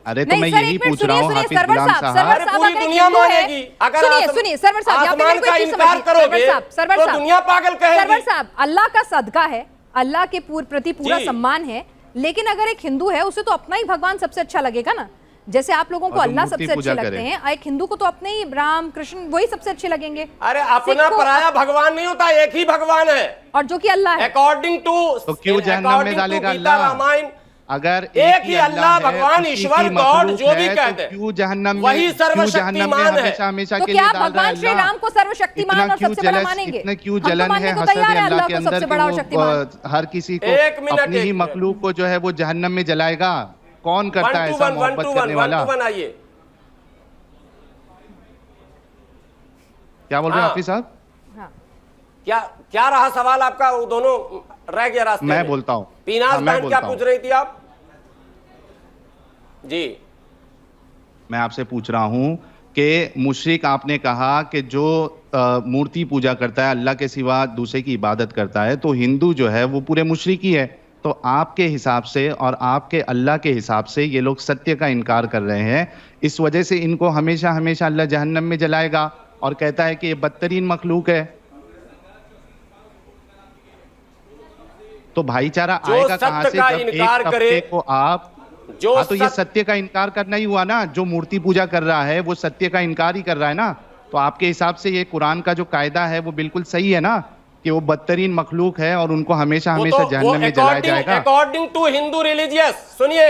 S6: अरे तो
S1: नहीं
S6: मैं
S1: सर,
S6: यही
S1: एक मिनट
S6: पूछ रहा हूँ
S1: सुनिए,
S6: हाफिज
S1: सरवर
S6: गुलाम
S1: साहब,
S6: साहब।
S1: सरवर
S5: अरे
S1: साहब,
S5: पूरी
S1: अगर एक
S5: दुनिया
S1: हिंदू है-
S5: मानेगी। अगर
S1: सुनिए सरवर साहब, यहाँ पे
S5: आसमान
S1: मेरे को
S5: का
S1: एक चीज
S5: इनकार
S1: समझिए।
S5: करोगे
S1: सरवर
S5: तो
S1: साहब,
S5: दुनिया पागल कहेगी।
S1: सरवर साहब, अल्लाह का सदका है, अल्लाह के प्रति पूरा
S5: जी।
S1: सम्मान है, लेकिन अगर एक हिंदू है उसे तो अपना ही भगवान सबसे अच्छा लगेगा ना। जैसे आप लोगों को
S6: और जो
S1: अल्लाह
S6: मूर्ति
S1: सबसे
S6: पूजा
S1: अच्छे लगते
S6: करे।
S1: हैं, एक हिंदू को तो अपने ही राम कृष्ण वही सबसे अच्छे लगेंगे।
S5: अरे अपना
S1: सिख को-
S5: पराया भगवान नहीं होता, एक ही भगवान है
S1: और जो कि अल्लाह है।
S5: According to.
S6: तो क्यों जहन्नम में डालेगा अल्लाह?
S5: रामायण
S6: अगर
S5: एक ही अल्लाह
S6: है,
S5: भगवान
S6: उसी
S5: ईश्वर
S6: की
S5: गॉड
S6: मखलूक
S5: जो भी
S6: है,
S5: कहते
S6: तो
S5: हैं,
S6: क्यों जहन्नम में,
S5: वही
S6: क्यों जहन्नम में
S5: सर्वशक्तिमान है।
S6: हमेशा हमेशा
S1: तो
S6: के
S1: क्या
S6: लिए डाल रहा है
S1: भगवान श्री
S6: अल्लाह?
S1: राम को सर्वशक्तिमान
S6: इतना
S1: और
S6: क्यों
S1: सबसे बड़ा
S6: जलस,
S1: मानेंगे?
S6: इतना क्यों
S1: हम तो
S6: जलन
S1: मानने
S6: है
S1: को
S6: हसद
S1: तैयार है
S6: अल्लाह
S1: अल्लाह
S6: के
S1: को
S6: अंदर
S1: सबसे
S6: कि
S1: बड़ा और
S6: वो
S1: शक्तिमान।
S6: हर किसी को
S5: एक मिनट,
S6: अपनी ही
S5: एक मिनट।
S6: मखलूक को जो है वो जहन्नम में जलाएगा? कौन करता है ऐसा मोहब्बत करने वाला?
S5: आइए।
S6: क्या बोल रहे हैं
S5: हाँ।
S6: हाफिज साहब?
S1: हाँ।
S5: क्या क्या रहा सवाल आपका? वो दोनों रह गया रास्ते
S6: मैं
S5: में।
S6: बोलता हूँ।
S5: पीनाज
S6: हाँ, मैं
S5: बहन क्या
S6: बोलता
S5: पूछ रही थी आप? जी
S6: मैं आपसे पूछ रहा हूं कि मुशरिक आपने कहा कि जो मूर्ति पूजा करता है, अल्लाह के सिवा दूसरे की इबादत करता है, तो हिंदू जो है वो पूरे मुशरिक ही है। तो आपके हिसाब से और आपके अल्लाह के हिसाब से ये लोग सत्य का इनकार कर रहे हैं, इस वजह से इनको हमेशा हमेशा अल्लाह जहन्नम में जलाएगा और कहता है कि ये बदतरीन मखलूक है। तो भाईचारा
S5: जो
S6: आएगा कहां
S5: सत्य
S6: से
S5: का
S6: जब
S5: इनकार
S6: एक
S5: करे,
S6: तबके को आप
S5: जो
S6: हाँ, तो ये
S5: सत्य-
S6: सत्य का इनकार करना ही हुआ ना। जो मूर्ति पूजा कर रहा है वो सत्य का इनकार ही कर रहा है ना। तो आपके हिसाब से ये कुरान का जो कायदा है वो बिल्कुल सही है ना। कि वो बदतरीन मखलूक है और उनको हमेशा
S5: वो
S6: हमेशा
S5: तो
S6: जहन्नम में जलाया जाएगा।
S5: अकॉर्डिंग टू हिंदू रिलीजियस, सुनिए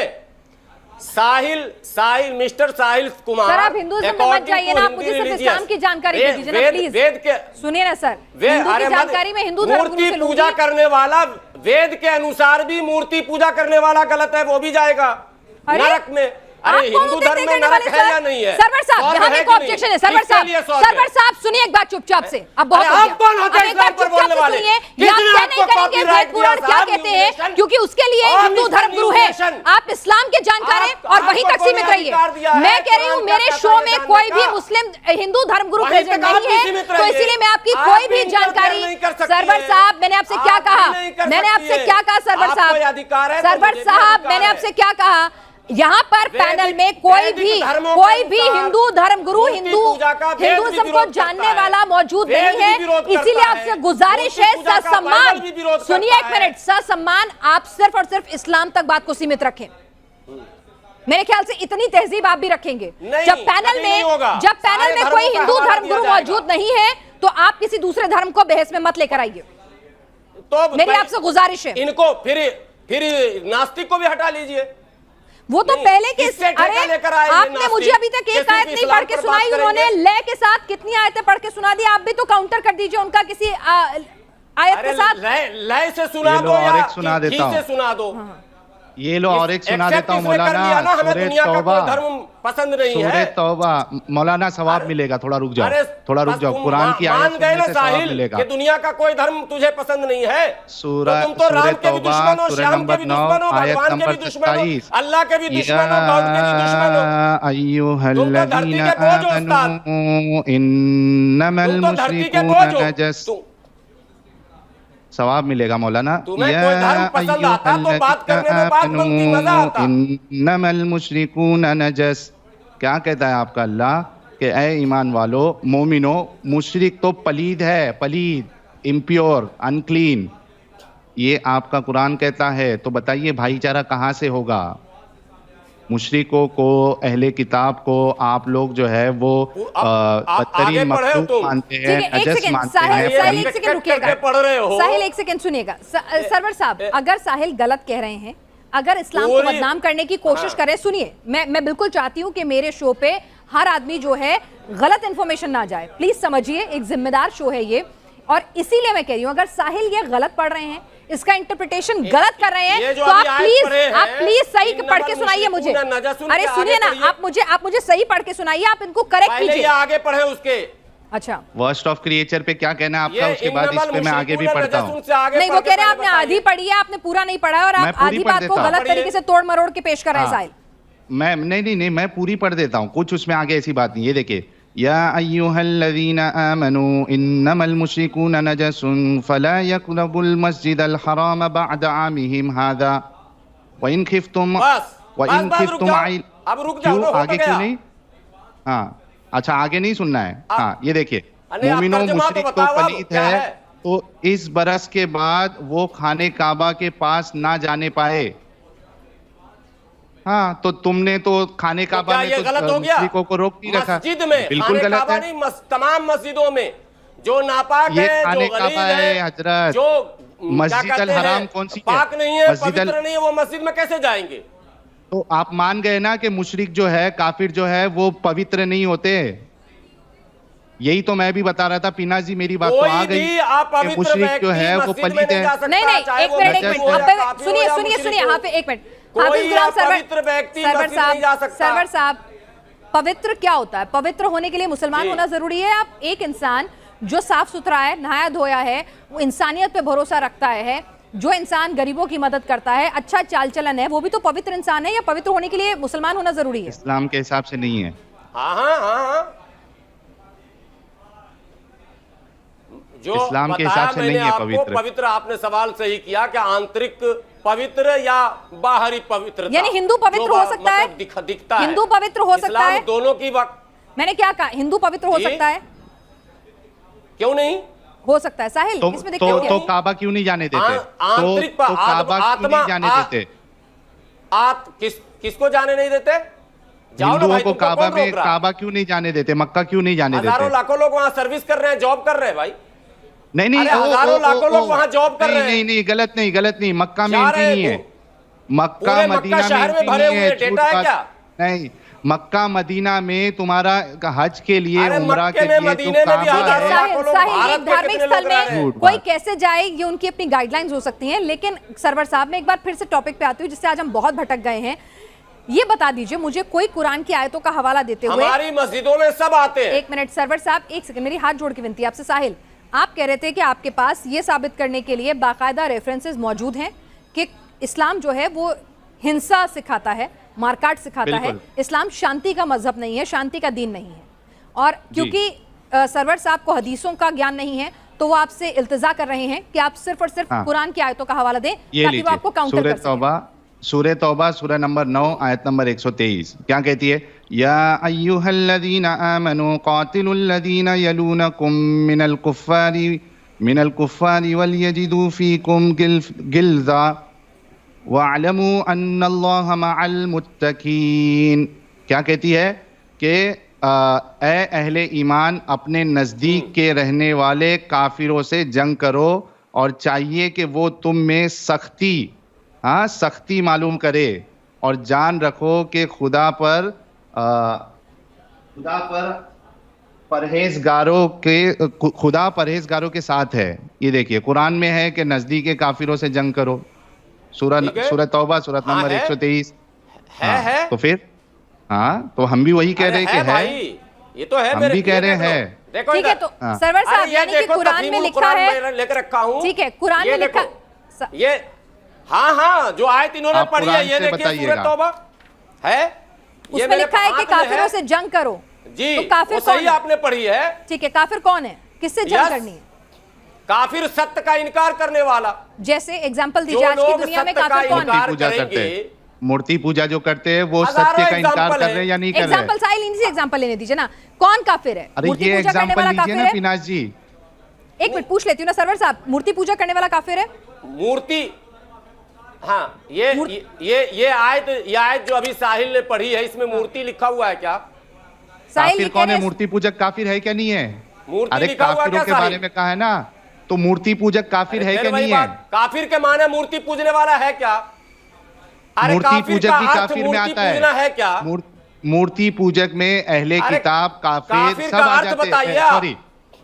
S5: साहिल मिस्टर साहिल कुमार,
S1: सर आप हिंदुइज्म में मत जाइए ना, आप मुझे सिर्फ इस्लाम की जानकारी दे दीजिए ना प्लीज।
S5: वेद के
S1: सुनिए ना सर, हिंदू की जानकारी में हिंदू धर्म
S5: मूर्ति पूजा करने वाला, वेद के अनुसार भी मूर्ति पूजा करने वाला गलत है, वो भी जाएगा नरक में। अरे हिंदू धर्म में नरक है या नहीं है?
S1: सरवर साहब यहाँ पे ऑब्जेक्शन है। सरवर साहब सुनिए एक बात चुपचाप से, अब बहुत हो गया। एक बार चुपचाप से सुनिए, ये आप क्या नहीं करेंगे वेद पुराण क्या कहते हैं, क्योंकि उसके लिए हिंदू धर्म गुरु है। आप इस्लाम के जानकार हैं और वही तक सीमित रहिए। मैं कह रही हूँ मेरे शो में कोई भी मुस्लिम हिंदू धर्म गुरु प्रेजेंट नहीं है, तो इसीलिए मैं आपकी कोई भी जानकारी, सरवर साहब मैंने आपसे क्या कहा, मैंने आपसे क्या कहा सरवर साहब, सरवर साहब मैंने आपसे क्या कहा, यहाँ पर पैनल में कोई भी हिंदू धर्म गुरु, हिंदुइज्म को जानने वाला मौजूद नहीं है। इसीलिए आपसे गुजारिश है ससम्मान, सुनिए एक मिनट, ससम्मान आप सिर्फ और सिर्फ इस्लाम तक बात को सीमित रखें। मेरे ख्याल से इतनी तहजीब आप भी रखेंगे। जब पैनल में कोई हिंदू धर्म गुरु मौजूद नहीं है तो आप किसी दूसरे धर्म को बहस में मत लेकर आइए,
S5: तो
S1: मेरी आपसे गुजारिश है।
S5: इनको फिर नास्तिक को भी हटा लीजिए।
S1: वो तो पहले के, अरे आपने मुझे अभी तक एक आयत नहीं पढ़ के सुनाई, उन्होंने लय के साथ कितनी आयतें पढ़ के सुना दी, आप भी तो काउंटर कर दीजिए उनका किसी आयत के साथ।
S5: लय से सुना दो या घी से सुना दो।
S6: ये लो और एक सुना देता हूँ मौलाना,
S5: धर्म पसंद नहीं है।
S6: तौबा मौलाना सवाब मिलेगा, थोड़ा रुक जाओ, कुरान की आयत सुनने से सवाब मिलेगा।
S5: कि दुनिया का कोई धर्म तुझे पसंद नहीं है,
S6: सूरह
S5: तुम तो राम के भी दुश्मन हो, श्याम के भी दुश्मन हो,
S6: आयत
S5: भगवान के भी
S6: नंबर
S5: दुश्मन हो,
S6: 27,
S5: अल्लाह के भी दुश्मन हो, गॉड के भी दुश्मन हो। तुम तो धरती के बोझ हो उस्ताद,
S6: इन्नमल
S5: तुम तो धरती के बोझ हो।
S6: नजस, सवाब मिलेगा मौलाना।
S5: तुम्हें कोई धर्म पसंद आता तो बात करने में बात बनती, मजा आता।
S6: इन्नमल मुशरिकून नजस, क्या कहता है आपका अल्लाह कि ऐ ईमान वालो, मोमिनो, मुशरिक तो पलीद है, पलीद, इम्प्योर, अनक्लीन, ये आपका कुरान कहता है। तो बताइए भाईचारा कहाँ से होगा? मुशरिकों को, अहले किताब को आप लोग जो है वो बदतरीन मखलूक मानते हैं, नजस मानते हैं।
S1: साहिल एक सेकंड रुकिएगा, साहिल एक सेकंड सुनिएगा। सरवर साहब अगर साहिल गलत कह रहे हैं, अगर इस्लाम को बदनाम करने की कोशिश करें, सुनिए मैं बिल्कुल चाहती हूँ कि मेरे शो पे हर आदमी जो है गलत इंफॉर्मेशन ना जाए, प्लीज समझिए, एक जिम्मेदार शो है ये, और इसीलिए मैं कह रही हूँ अगर साहिल ये गलत पढ़ रहे हैं, इसका इंटरप्रिटेशन गलत कर रहे हैं, तो आप प्लीज सही पढ़ के सुनाइए मुझे। अरे सुनिए ना, आप मुझे सही पढ़ के सुनाइए, आप इनको करेक्ट कीजिए।
S5: आगे पढ़े उसके,
S1: अच्छा
S6: वर्स्ट ऑफ क्रिएचर पे क्या कहना है आपका, उसके बाद इस पे मैं आगे भी पढ़ता हूँ।
S1: नहीं वो कह रहे हैं आपने आधी पढ़ी है, आपने पूरा नहीं पढ़ा है, और आप आधी बात को गलत तरीके से तोड़ मरोड़ के पेश कर रहे हैं साहिल।
S6: मैं नहीं मैं पूरी पढ़ देता हूँ, कुछ उसमें आगे ऐसी बात नहीं। ये देखिए, या अय्युहल्लज़ीना आमनू इन्नमल मुशरिकून नजसुन फला यक़रबुल मस्जिदल हराम बअद आमिहिम हाज़ा व इन खिफ्तुम
S5: अब रुक जाओ,
S6: आगे क्यों नहीं? हाँ अच्छा, आगे नहीं सुनना है। हाँ ये देखिए, मोमिनो मुशरिक तो पलीत है, तो इस बरस के बाद वो खाने काबा के पास ना जाने पाए। हाँ तो तुमने तो खाने काबा में तो
S5: गलत हो गया,
S6: मुशरिकों को रोक नहीं रखा।
S5: मस्जिद में
S6: बिल्कुल गलत है,
S5: तमाम मस्जिदों में जो नापाक
S6: ये
S5: है,
S6: खाने
S5: जो
S6: काबा है हजरत,
S5: जो
S6: मस्जिद अल हराम कौन सी
S5: पाक नहीं है, पवित्र नहीं है, वो मस्जिद में कैसे जाएंगे?
S6: तो आप मान गए ना कि मुशरिक जो है, काफिर जो है, वो पवित्र नहीं होते। यही तो मैं भी बता रहा था, पीना जी मेरी बात तो आ गई। मुशरिक जो है वो पलीत है।
S1: नहीं एक मिनट सुनिए यहाँ पे एक मिनट, सरवर साहब, पवित्र क्या होता है? पवित्र होने के लिए मुसलमान होना जरूरी है? आप एक इंसान जो साफ सुथरा है, नहाया धोया है, वो इंसानियत पे भरोसा रखता है, जो इंसान गरीबों की मदद करता है, अच्छा चाल चलन है, वो भी तो पवित्र इंसान है। या पवित्र होने के लिए मुसलमान होना जरूरी है?
S6: इस्लाम के हिसाब से नहीं है।
S5: हाँ। जो
S6: इस्लाम के हिसाब से नहीं है पवित्र।
S5: पवित्र आपने सवाल सही किया कि आंतरिक पवित्र या बाहरी पवित्र,
S1: यानी हिंदू पवित्र हो सकता है,
S5: दिखता है,
S1: हिंदू पवित्र हो सकता है,
S5: दोनों की
S1: मैंने क्या कहा, हिंदू पवित्र हो सकता है,
S5: क्यों नहीं
S1: हो सकता है? साहिल इसमें दिक्कत क्या है?
S6: काबा क्यों नहीं जाने देते?
S5: आंतरिक
S6: तो काबा क्यों नहीं जाने देते?
S5: किसको जाने नहीं देते?
S6: हिंदुओं को काबा में, काबा क्यों नहीं जाने देते? मक्का क्यों नहीं जाने देते?
S5: हजारों लाखों लोग वहां सर्विस कर रहे हैं, जॉब कर रहे हैं भाई।
S6: नहीं नहीं,
S5: अरे हजारों लाखों लोग वहां जॉब कर रहे हैं।
S6: नहीं नहीं, गलत नहीं, मक्का में
S5: जा
S6: एंट्री
S5: रहे
S6: नहीं
S5: हैं
S6: है,
S5: तुम।
S6: मक्का
S5: पूरे
S6: मदीना
S5: मक्का शहर में
S6: एंट्री
S5: भरे
S6: नहीं
S5: हुए
S6: है,
S5: डेटा
S6: झूठ
S5: है
S6: बात-
S5: क्या?
S6: नहीं, मक्का मदीना में तुम्हारा हज के लिए,
S5: अरे
S6: उम्रा
S5: मक्के
S6: के
S5: में,
S6: लिए
S5: मदीने में भी
S6: काबा
S5: हजारों
S6: है।
S5: लाखों लोग
S1: साहिल,
S5: भारत
S1: एक
S5: के
S1: धार्मिक
S5: कितने
S1: स्थल
S5: लोग रह रहे हैं?
S1: में
S6: झूठ
S1: कोई
S6: बात।
S1: कैसे जाए, ये उनकी अपनी गाइडलाइंस हो सकती हैं, लेकिन सरवर साहब मैं एक बार फिर से टॉपिक पे आती हूँ जिससे आज हम बहुत भटक गए हैं। ये बता दीजिए मुझे, कोई कुरान की आयतों का हवाला देते हुए।
S5: हमारी मस्जिदों में सब आते हैं।
S1: एक मिनट सरवर साहब, एक सेकंड, मेरी हाथ जोड़ के विनती है आपसे। साहिल, आप कह रहे थे कि आपके पास ये साबित करने के लिए बाकायदा रेफरेंसेस मौजूद हैं कि इस्लाम जो है वो हिंसा सिखाता है, मारकाट सिखाता है,
S6: बिल्कुल।
S1: इस्लाम शांति का मजहब नहीं है, शांति का दीन नहीं है। और क्योंकि सरवर साहब को हदीसों का ज्ञान नहीं है तो वो आपसे इल्तिजा कर रहे हैं कि आप सिर्फ और सिर्फ
S6: हाँ।
S1: कुरान की आयतों का हवाला दें
S6: ये
S1: ताकि वो आपको काउंटर कर सकें।
S6: सूरह तौबा सूरह नंबर 9 आयत नंबर 123 क्या कहती है? या अय्युहल्लज़ीना आमनू क़ातिलुल्लज़ीना यलूनकुम मिनल कुफ़्फ़ारि वलयजिदू फ़ीकुम गिल्ज़ा वअलमू अन्नल्लाह मअल मुत्तकीन। क्या कहती है कि ए अहले ईमान, अपने नज़दीक के रहने वाले काफिरों से जंग करो और चाहिए कि वो तुम में सख्ती मालूम करे, और जान रखो कि खुदा पर परहेजगारों के साथ है। ये देखिए कुरान में है कि नजदीक के काफिरों से जंग करो, सूरह तौबा सूरह
S5: हाँ,
S6: नंबर
S5: है।
S6: 123
S5: है
S6: तो फिर तो हम भी वही कह रहे हैं कि है,
S5: भाई, ये तो है।
S6: हम
S5: मेरे
S6: भी कह रहे
S5: देख लो।
S6: हैं।
S5: देखो
S1: ठीक है,
S5: इधर।
S1: तो
S6: हाँ।
S1: सरवर साहब
S5: अरे ये
S1: यानी कि
S5: देखो,
S1: कुरान में
S5: तफहीमुल
S1: लिखा
S5: कुरान
S1: है,
S5: मैं लेकर रखा हूँ।
S1: ठीक है, कुरान
S5: ये
S1: में लिखा
S5: देखो, ये हाँ जो आयत इन्होंने
S6: आप
S5: पढ़ी है,
S6: कुरान
S5: ये
S6: से
S5: देखिए
S6: बताइएगा।
S5: सूरह तौबा है, ये
S1: उसमें
S5: मेरे
S1: लिखा है कि
S5: हाथ में
S1: काफिरों से जंग करो।
S5: जी,
S1: तो काफिर
S5: वो
S1: कौन
S5: सही
S1: है?
S5: आपने पढ़ी है।
S1: ठीक है, काफिर कौन है, किससे जंग
S5: यस।
S1: करनी है?
S5: काफिर सत्य का इनकार करने वाला।
S1: जैसे एग्जांपल
S5: जो
S1: दीजिए, आज की
S5: लोग
S1: दुनिया में
S5: सत्य का
S1: काफिर कौन है?
S5: इनकार
S6: पूजा करते
S5: करेंगे।
S6: हैं, मूर्ति पूजा जो करते हैं वो
S5: हजारों
S6: सत्य का इनकार
S5: एग्जाम्पल
S6: कर
S5: है।
S6: रहे हैं या नहीं कर रहे
S1: एग्जांपल
S6: हैं?
S1: साहिल, इनसे एग्जांपल लेने दीजिए ना, कौन काफिर है?
S6: अरे
S1: मूर्ति
S6: ये
S1: पूजा करने
S6: एग्जांपल
S1: वाला
S6: लीजिए
S1: काफिर
S6: ना
S1: है?
S6: फिनाज जी।
S1: एक मिनट पूछ लेती हूँ ना सरवर साहब, मूर्ति पूजा करने वाला काफिर है?
S5: मूर्ति, हाँ ये आयत जो अभी साहिल ने पढ़ी है, इसमें मूर्ति लिखा हुआ है क्या?
S1: साहिल
S6: काफिर
S1: ये
S6: कौन
S1: कह
S6: है?
S1: रहे-
S6: मूर्ति पूजक काफिर है क्या नहीं है?
S5: मूर्ति
S6: अरे
S5: लिखा हुआ
S6: काफिरों
S5: क्या
S6: के बारे
S5: साहिल?
S6: में कहा है ना, तो मूर्ति पूजक काफिर है
S5: फिर
S6: क्या
S5: वही
S6: नहीं है?
S5: बात, काफिर के माने मूर्ति पूजने वाला है क्या? अरे
S6: मूर्ति
S5: काफिर
S6: पूजक
S5: का
S6: भी
S5: अर्थ
S6: काफिर में
S5: मूर्ति
S6: आता है।
S5: पूजना है क्या?
S6: मूर्ति पूजक में अहले
S5: अरे
S6: किताब काफिर
S5: काफिर
S6: सब
S5: का
S6: आ
S5: अर्थ
S6: जाते
S5: बताइए
S6: हैं।
S5: आप।
S6: सॉरी,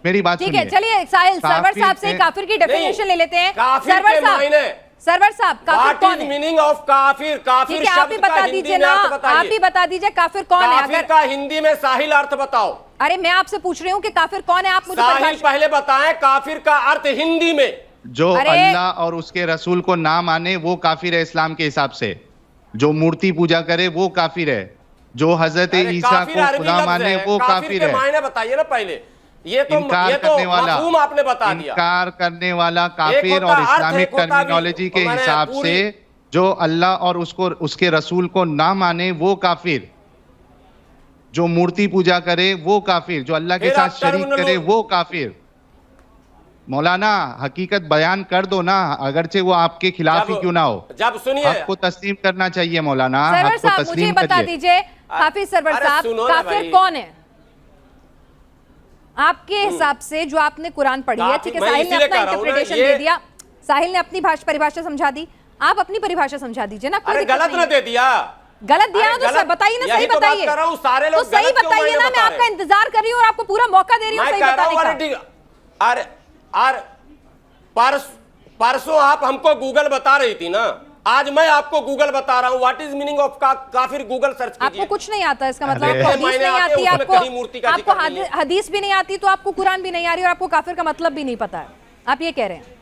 S6: मेरी बात
S1: ठीक है,
S6: सुनिए।
S1: चलिए साहिल, सरवर
S6: काफिर
S1: साहब से
S6: है-
S1: काफिर की डेफिनेशन ले लेते हैं।
S5: काफिर
S1: सरवर
S5: के
S1: साहब,
S5: मायने।
S1: सरवर साहब, काफिर
S5: व्हाट
S1: कौन
S5: इज
S1: है?
S5: मीनिंग ऑफ काफिर? काफिर
S1: ठीक है, आप ही
S5: शब्द का
S1: बता
S5: हिंदी
S1: दीजिए
S5: में
S1: ना,
S5: अर्थ बताइए।
S1: आप ही बता दीजिए काफिर कौन है?
S5: काफिर
S1: अगर
S5: का हिंदी में साहिल अर्थ बताओ।
S1: अरे मैं आपसे पूछ रही हूँ कि काफिर कौन है, आप मुझे
S5: साहिल
S1: परिभाषा-
S5: पहले बताएं काफिर का अर्थ हिंदी में।
S6: जो
S1: अरे-
S6: अल्लाह और उसके रसूल को ना माने वो काफिर है इस्लाम के हिसाब से। जो मूर्ति पूजा करे वो काफिर है। जो हजरत
S5: अरे
S6: ईसा
S5: काफिर
S6: को
S5: अरबी
S6: खुदा
S5: लफ्ज
S6: माने
S5: है,
S6: वो
S5: काफिर
S6: काफिर
S5: के
S6: है।
S5: मायने बताइए ना पहले। ये तो
S6: इनकार करने वाला,
S5: मफहूम आपने बता दिया।
S6: इनकार करने वाला काफिर
S5: होता
S6: और
S5: अर्थ,
S6: इस्लामिक
S5: एक होता
S6: टर्मिनोलॉजी के
S5: मैंने
S6: हिसाब
S5: पूरी-
S6: से जो अल्लाह और उसके रसूल को ना माने वो काफिर, जो मूर्ति पूजा करे वो काफिर, जो अल्लाह के
S5: फिर
S6: साथ
S5: आप
S6: शरीक करे
S5: टर्मिनोलॉजी-
S6: वो काफिर। मौलाना हकीकत बयान कर दो ना, अगरचे वो आपके खिलाफ ही क्यों ना हो।
S5: जब सुनिए,
S6: हक को तस्लीम करना चाहिए मौलाना,
S1: सरवर
S6: हक को
S1: साहब मुझे
S6: तस्लीम
S1: बता
S6: करिए।
S1: दीजिए, हाफिज सरवर
S5: अरे
S1: साहब,
S5: सुनो ना
S1: काफिर
S5: भाई।
S1: कौन है आपके हिसाब से? जो आपने कुरान पढ़ी है, ठीक है,
S5: मैं
S1: साहिल ने
S5: इसीलिए
S1: अपना
S5: कह रहा हूं ना,
S1: इंटरप्रिटेशन
S5: ये-
S1: दे दिया, साहिल ने अपनी परिभाषा समझा दी, आप अपनी परिभाषा समझा दीजिए ना। कोई
S5: अरे
S1: दिक्कत
S5: गलत
S1: नहीं
S5: ना
S1: है।
S5: दे दिया।
S1: गलत दिया
S5: अरे
S1: तो
S5: गलत-
S1: बताइए ना,
S5: यही
S1: सही
S5: तो बात
S1: बताइए।
S5: कर रहा हूं, सारे
S1: तो
S5: लोग
S1: सही
S5: गलत क्यों
S1: बताइए
S5: मायने
S1: ना, मैं
S5: बता
S1: आपका
S5: रहे हैं?
S1: इंतजार कर रही हूँ और आपको पूरा मौका दे रही हूँ
S5: मैं
S1: सही
S5: कह रहा
S1: बताने
S5: हूं,
S1: का।
S5: अरे ठीक, अरे परसों आप हमको गूगल बता रही थी ना, आज मैं आपको गूगल बता रहा हूं। व्हाट इज मीनिंग ऑफ काफिर? गूगल सर्च कीजिए।
S1: आपको कुछ नहीं आता, इसका मतलब
S6: अरे।
S1: आपको हदीस
S5: मायने
S1: नहीं
S5: आते हैं,
S1: आती,
S5: उसमें
S1: आपको
S5: कहीं मूर्ति का
S1: आपको
S5: जिक्र नहीं है।
S1: हदीस भी नहीं आती, तो आपको कुरान भी नहीं आ रही और आपको काफिर का मतलब भी नहीं पता है, आप ये कह रहे हैं?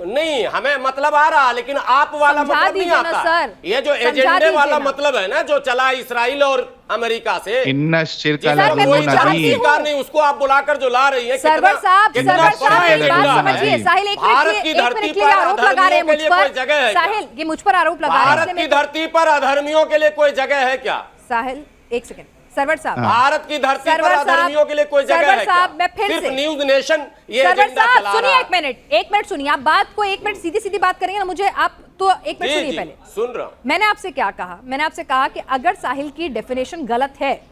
S5: नहीं, हमें मतलब आ रहा, लेकिन आप वाला
S1: समझा
S5: मतलब नहीं
S1: दीजिए ना
S5: आता।
S1: सर,
S5: ये जो
S1: समझा
S5: एजेंडे
S1: दीजिए
S5: वाला
S1: ना।
S5: मतलब है ना, जो चला इसराइल और अमेरिका से,
S6: इन्ना शिर्क
S5: जिसका
S1: सर, मैं
S5: कोई
S1: पूछ चाहती
S6: नज़ीर।
S1: हूँ।
S5: सरकार नहीं, उसको आप बुलाकर जो ला रही है।
S1: सरवर साहब,
S5: कितना
S1: सरवर
S5: बड़ा
S1: साहब मेरी
S5: एजेंडा
S1: बात
S5: है।
S1: समझिए। साहिल एक
S5: भारत
S1: मिनट
S5: की
S1: के
S5: धरती
S1: लिए
S5: पर
S1: आरोप लगा रहे हैं
S5: अधर्मियों
S1: मुझ
S5: के लिए
S1: पर।
S5: कोई जगह है क्या?
S1: साहिल ये मुझ पर आरोप लगा रहे हैं,
S5: भारत
S1: इसलिए
S5: की
S1: मैं-
S5: धरती पर अधर्मियों के लिए कोई जगह है क्या?
S1: साहिल एक सेकंड, सरवर साहब,
S5: भारत की धरती पर
S1: सरवर साहब,
S5: अधर्मियों के लिए कोई जगह
S1: सरवर
S5: है क्या?
S1: साहब, मैं फिर
S5: सिर्फ
S1: से-
S5: न्यूज नेशन ये
S1: सरवर
S5: एजेंडा
S1: साहब
S5: चला
S1: सुनिए,
S5: रहा
S1: एक मिनट सुनिए, आप बात को एक मिनट सीधी सीधी बात करेंगे ना, मुझे आप तो एक मिनट
S5: जी,
S1: सुनिए
S5: जी,
S1: पहले।
S5: सुन रहा हूं।
S1: मैंने आपसे क्या कहा? मैंने आपसे कहा कि अगर साहिल की डेफिनेशन गलत है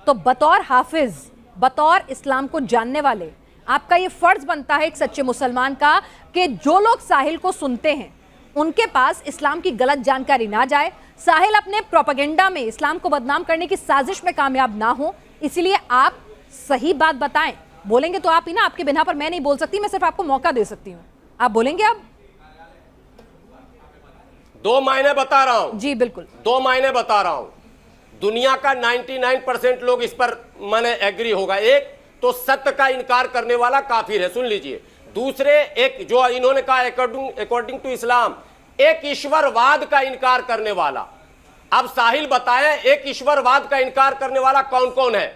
S1: तो बतौर हाफिज, बतौर इस्लाम को जानने वाले, आपका ये फर्ज बनता है एक सच्चे मुसलमान का कि जो लोग साहिल को सुनते हैं उनके पास इस्लाम की गलत जानकारी ना जाए, साहिल अपने प्रोपेगेंडा में इस्लाम को बदनाम करने की साजिश में कामयाब ना हो। इसीलिए आप सही बात बताएं। बोलेंगे तो आप ही ना, आपके बिना पर मैं नहीं बोल सकती, मैं सिर्फ आपको मौका दे सकती हूँ। आप बोलेंगे अब?
S5: 2 महीने बता रहा हूं
S1: जी बिल्कुल,
S5: 2 महीने बता रहा हूं। दुनिया का 99% लोग इस पर माने एग्री होगा। एक तो सत्य का इनकार करने वाला काफिर है, सुन लीजिए। दूसरे, एक जो इन्होंने कहा अकॉर्डिंग टू इस्लाम, एक ईश्वरवाद का इनकार करने वाला। अब साहिल बताएं, एक ईश्वरवाद का इनकार करने वाला कौन कौन है?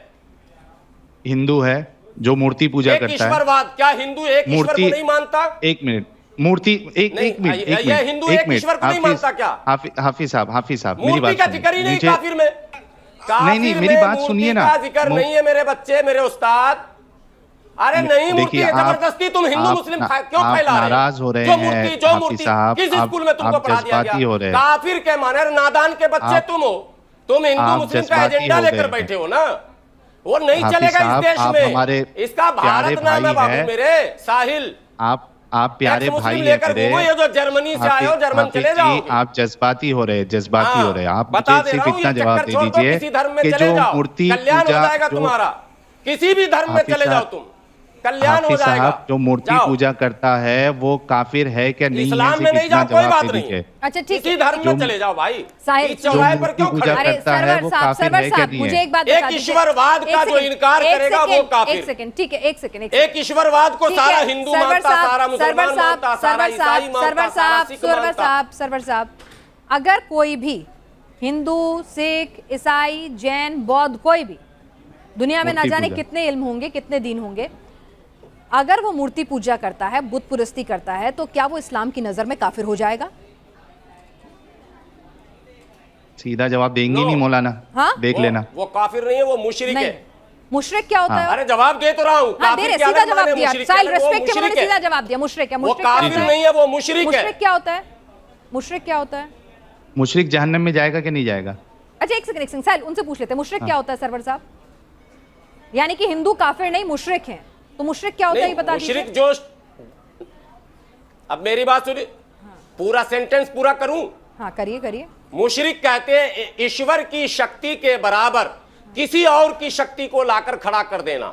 S6: हिंदू है जो मूर्ति पूजा
S5: एक
S6: करता है।
S5: ईश्वरवाद, क्या हिंदू एक ईश्वर को नहीं मानता?
S6: एक मिनट, मूर्ति एक
S5: नहीं,
S6: एक मिनट
S5: ये हिंदू एक ईश्वर को नहीं मानता क्या?
S6: हाफिज साहब मेरी
S5: मूर्ति
S6: बात
S5: का
S6: सुनिए।
S5: जिक्र ही नहीं
S6: मुझे-
S5: काफिर में।
S6: नहीं, मेरी बात सुनिए ना।
S5: मूर्ति का जिक्र नहीं है मेरे बच्चे, मेरे उस्ताद। अरे नहीं, मूर्ति
S6: देखिए,
S5: जबरदस्ती तुम हिंदू मुस्लिम क्यों फैला रहे हो?
S6: नाराज हो रहे
S5: जो
S6: हैं
S5: मूर्ति, जो
S6: हाफिज
S5: मूर्ति
S6: साहब,
S5: किस स्कूल में तुमको
S6: आप
S5: पढ़ा दिया
S6: जज्बाती हो
S5: गया?
S6: रहे हैं।
S5: काफिर के माने नादान के बच्चे तुम हो। तुम हिंदू
S6: आप
S5: मुस्लिम का
S6: जज्बाती
S5: एजेंडा
S6: हो
S5: लेकर
S6: गए
S5: बैठे हो ना, वो नहीं
S6: हाफिज
S5: चलेगा
S6: साहब,
S5: इस देश
S6: आप
S5: में।
S6: हमारे
S5: इसका
S6: प्यारे
S5: भारत नाम है
S6: भाई
S5: बाबू
S6: हैं।
S5: मेरे साहिल।
S6: आप प्यारे
S5: एक्स मुस्लिम
S6: भाई हैं
S5: लेकर
S6: मेरे।
S5: घूमो, ये जो जर्मनी से आए हो, जर्मन
S6: हाफिज
S5: चले
S6: जी,
S5: जाओगे।
S6: आप जज्बाती हो रहे हैं। आप
S5: बता
S6: मुझे
S5: दे
S6: सिर्फ
S5: रहा हूं,
S6: इतना
S5: ये
S6: जवाब
S5: चक्कर
S6: दे
S5: छोड़ दो,
S6: दीजिए
S5: किसी धर्म में
S6: कि
S5: चले
S6: जो
S5: जाओ,
S6: मूर्ति
S5: कल्याण हो
S6: पूजा
S5: जाएगा
S6: जो
S5: तुम्हारा। किसी भी धर्म में
S6: हाफिज
S5: चले जाओ,
S6: साहब-
S5: तुम कल्याण हो
S6: हाफिज
S5: जाएगा।
S6: साहब जो मूर्ति
S5: जाओ।
S6: पूजा करता है वो काफिर है क्या नहीं है,
S5: इस्लाम में
S6: सिर्फ
S5: नहीं
S6: इतना
S5: जाओ, कोई
S6: जवाब
S5: बात
S6: दे
S5: नहीं
S6: दीजिए।
S5: है।
S1: अच्छा ठीक
S5: किसी
S1: है।
S5: धर्म में चले जाओ भाई।
S1: साहिल,
S5: इस चौराहे
S6: जो
S5: पर क्यों
S6: मूर्ति
S5: खड़े?
S6: पूजा
S1: अरे
S6: करता है,
S1: सरवर
S6: वो
S1: साहब,
S6: काफिर
S1: सरवर
S6: है क्या
S1: साहब,
S6: नहीं
S1: मुझे
S6: है?
S1: एक बात
S5: एक
S1: बता दीजिए।
S5: ईश्वरवाद का
S1: एक
S5: जो
S1: सेकंड,
S5: इनकार
S1: एक
S5: करेगा, वो
S1: सेकंड,
S5: काफिर।
S1: एक सेकंड, ठीक है, एक सेकंड।
S5: एक ईश्वरवाद को
S1: ठीक
S5: सारा
S1: है,
S5: हिंदू
S1: सरवर
S5: मानता,
S1: साहब,
S5: सारा मुसलमान
S1: सरवर साहब,
S5: मानता, सारा
S1: सरवर
S5: ईसाई
S1: साहब,
S5: मानता,
S1: सरवर
S5: सारा
S1: साहब,
S5: सिख
S1: सरवर
S5: मानता।
S1: साहब, सरवर साहब, अगर कोई भी हिंदू, सिख, ईसाई, जैन, बौद्ध, कोई भी दुनिया में ना
S6: मूर्ति
S1: जाने
S6: पूजा।
S1: कितने इल्म होंगे, कितने दीन होंगे, अगर वो मूर्ति पूजा करता है, बुत पुरस्ती करता है, तो क्या वो इस्लाम की नजर में काफिर हो जाएगा?
S6: सीधा जवाब देंगे
S5: नो।
S6: नहीं मौलाना,
S1: हाँ?
S6: देख लेना।
S5: वो काफिर नहीं है, वो मुशरिक
S1: नहीं,
S5: है।
S1: मुशरिक क्या होता है?
S5: अरे जवाब दे तो रहा हूँ।
S1: हाँ दे
S5: काफिर
S1: रहे,
S5: के
S1: सीधा
S5: अलग
S1: जवाब
S5: माने,
S1: दिया।
S5: मुशरिक के
S1: साहिल
S5: अलग, वो
S1: रेस्पेक्ट के उन्होंने
S5: मुशरिक है।
S1: सीधा जवाब दिया। मुशरिक है,
S5: वो
S1: मुशरिक क्या
S5: काफिर
S1: होता है?
S5: नहीं है, वो मुशरिक है।
S1: मुशरिक क्या होता है? मुशरिक क्या होता है?
S6: मुशरिक जहन्नम में जाएगा कि नहीं जाएगा?
S1: अच्छा एक सेकंड, साहिल उनसे पूछ लेते हैं, मुशरिक क्या होता है सरवर साहब? यानी कि हिंदू काफिर नहीं, मुशरिक हैं, तो मुशरिक क्या होता है ये
S5: नहीं,
S1: बता दीजिए।
S5: मुशरिक जो, अब मेरी बात सुनिए, पूरा सेंटेंस पूरा करूं।
S1: हाँ करिए करिए।
S5: मुशरिक कहते हैं ईश्वर की शक्ति के बराबर किसी और की शक्ति को लाकर खड़ा कर देना।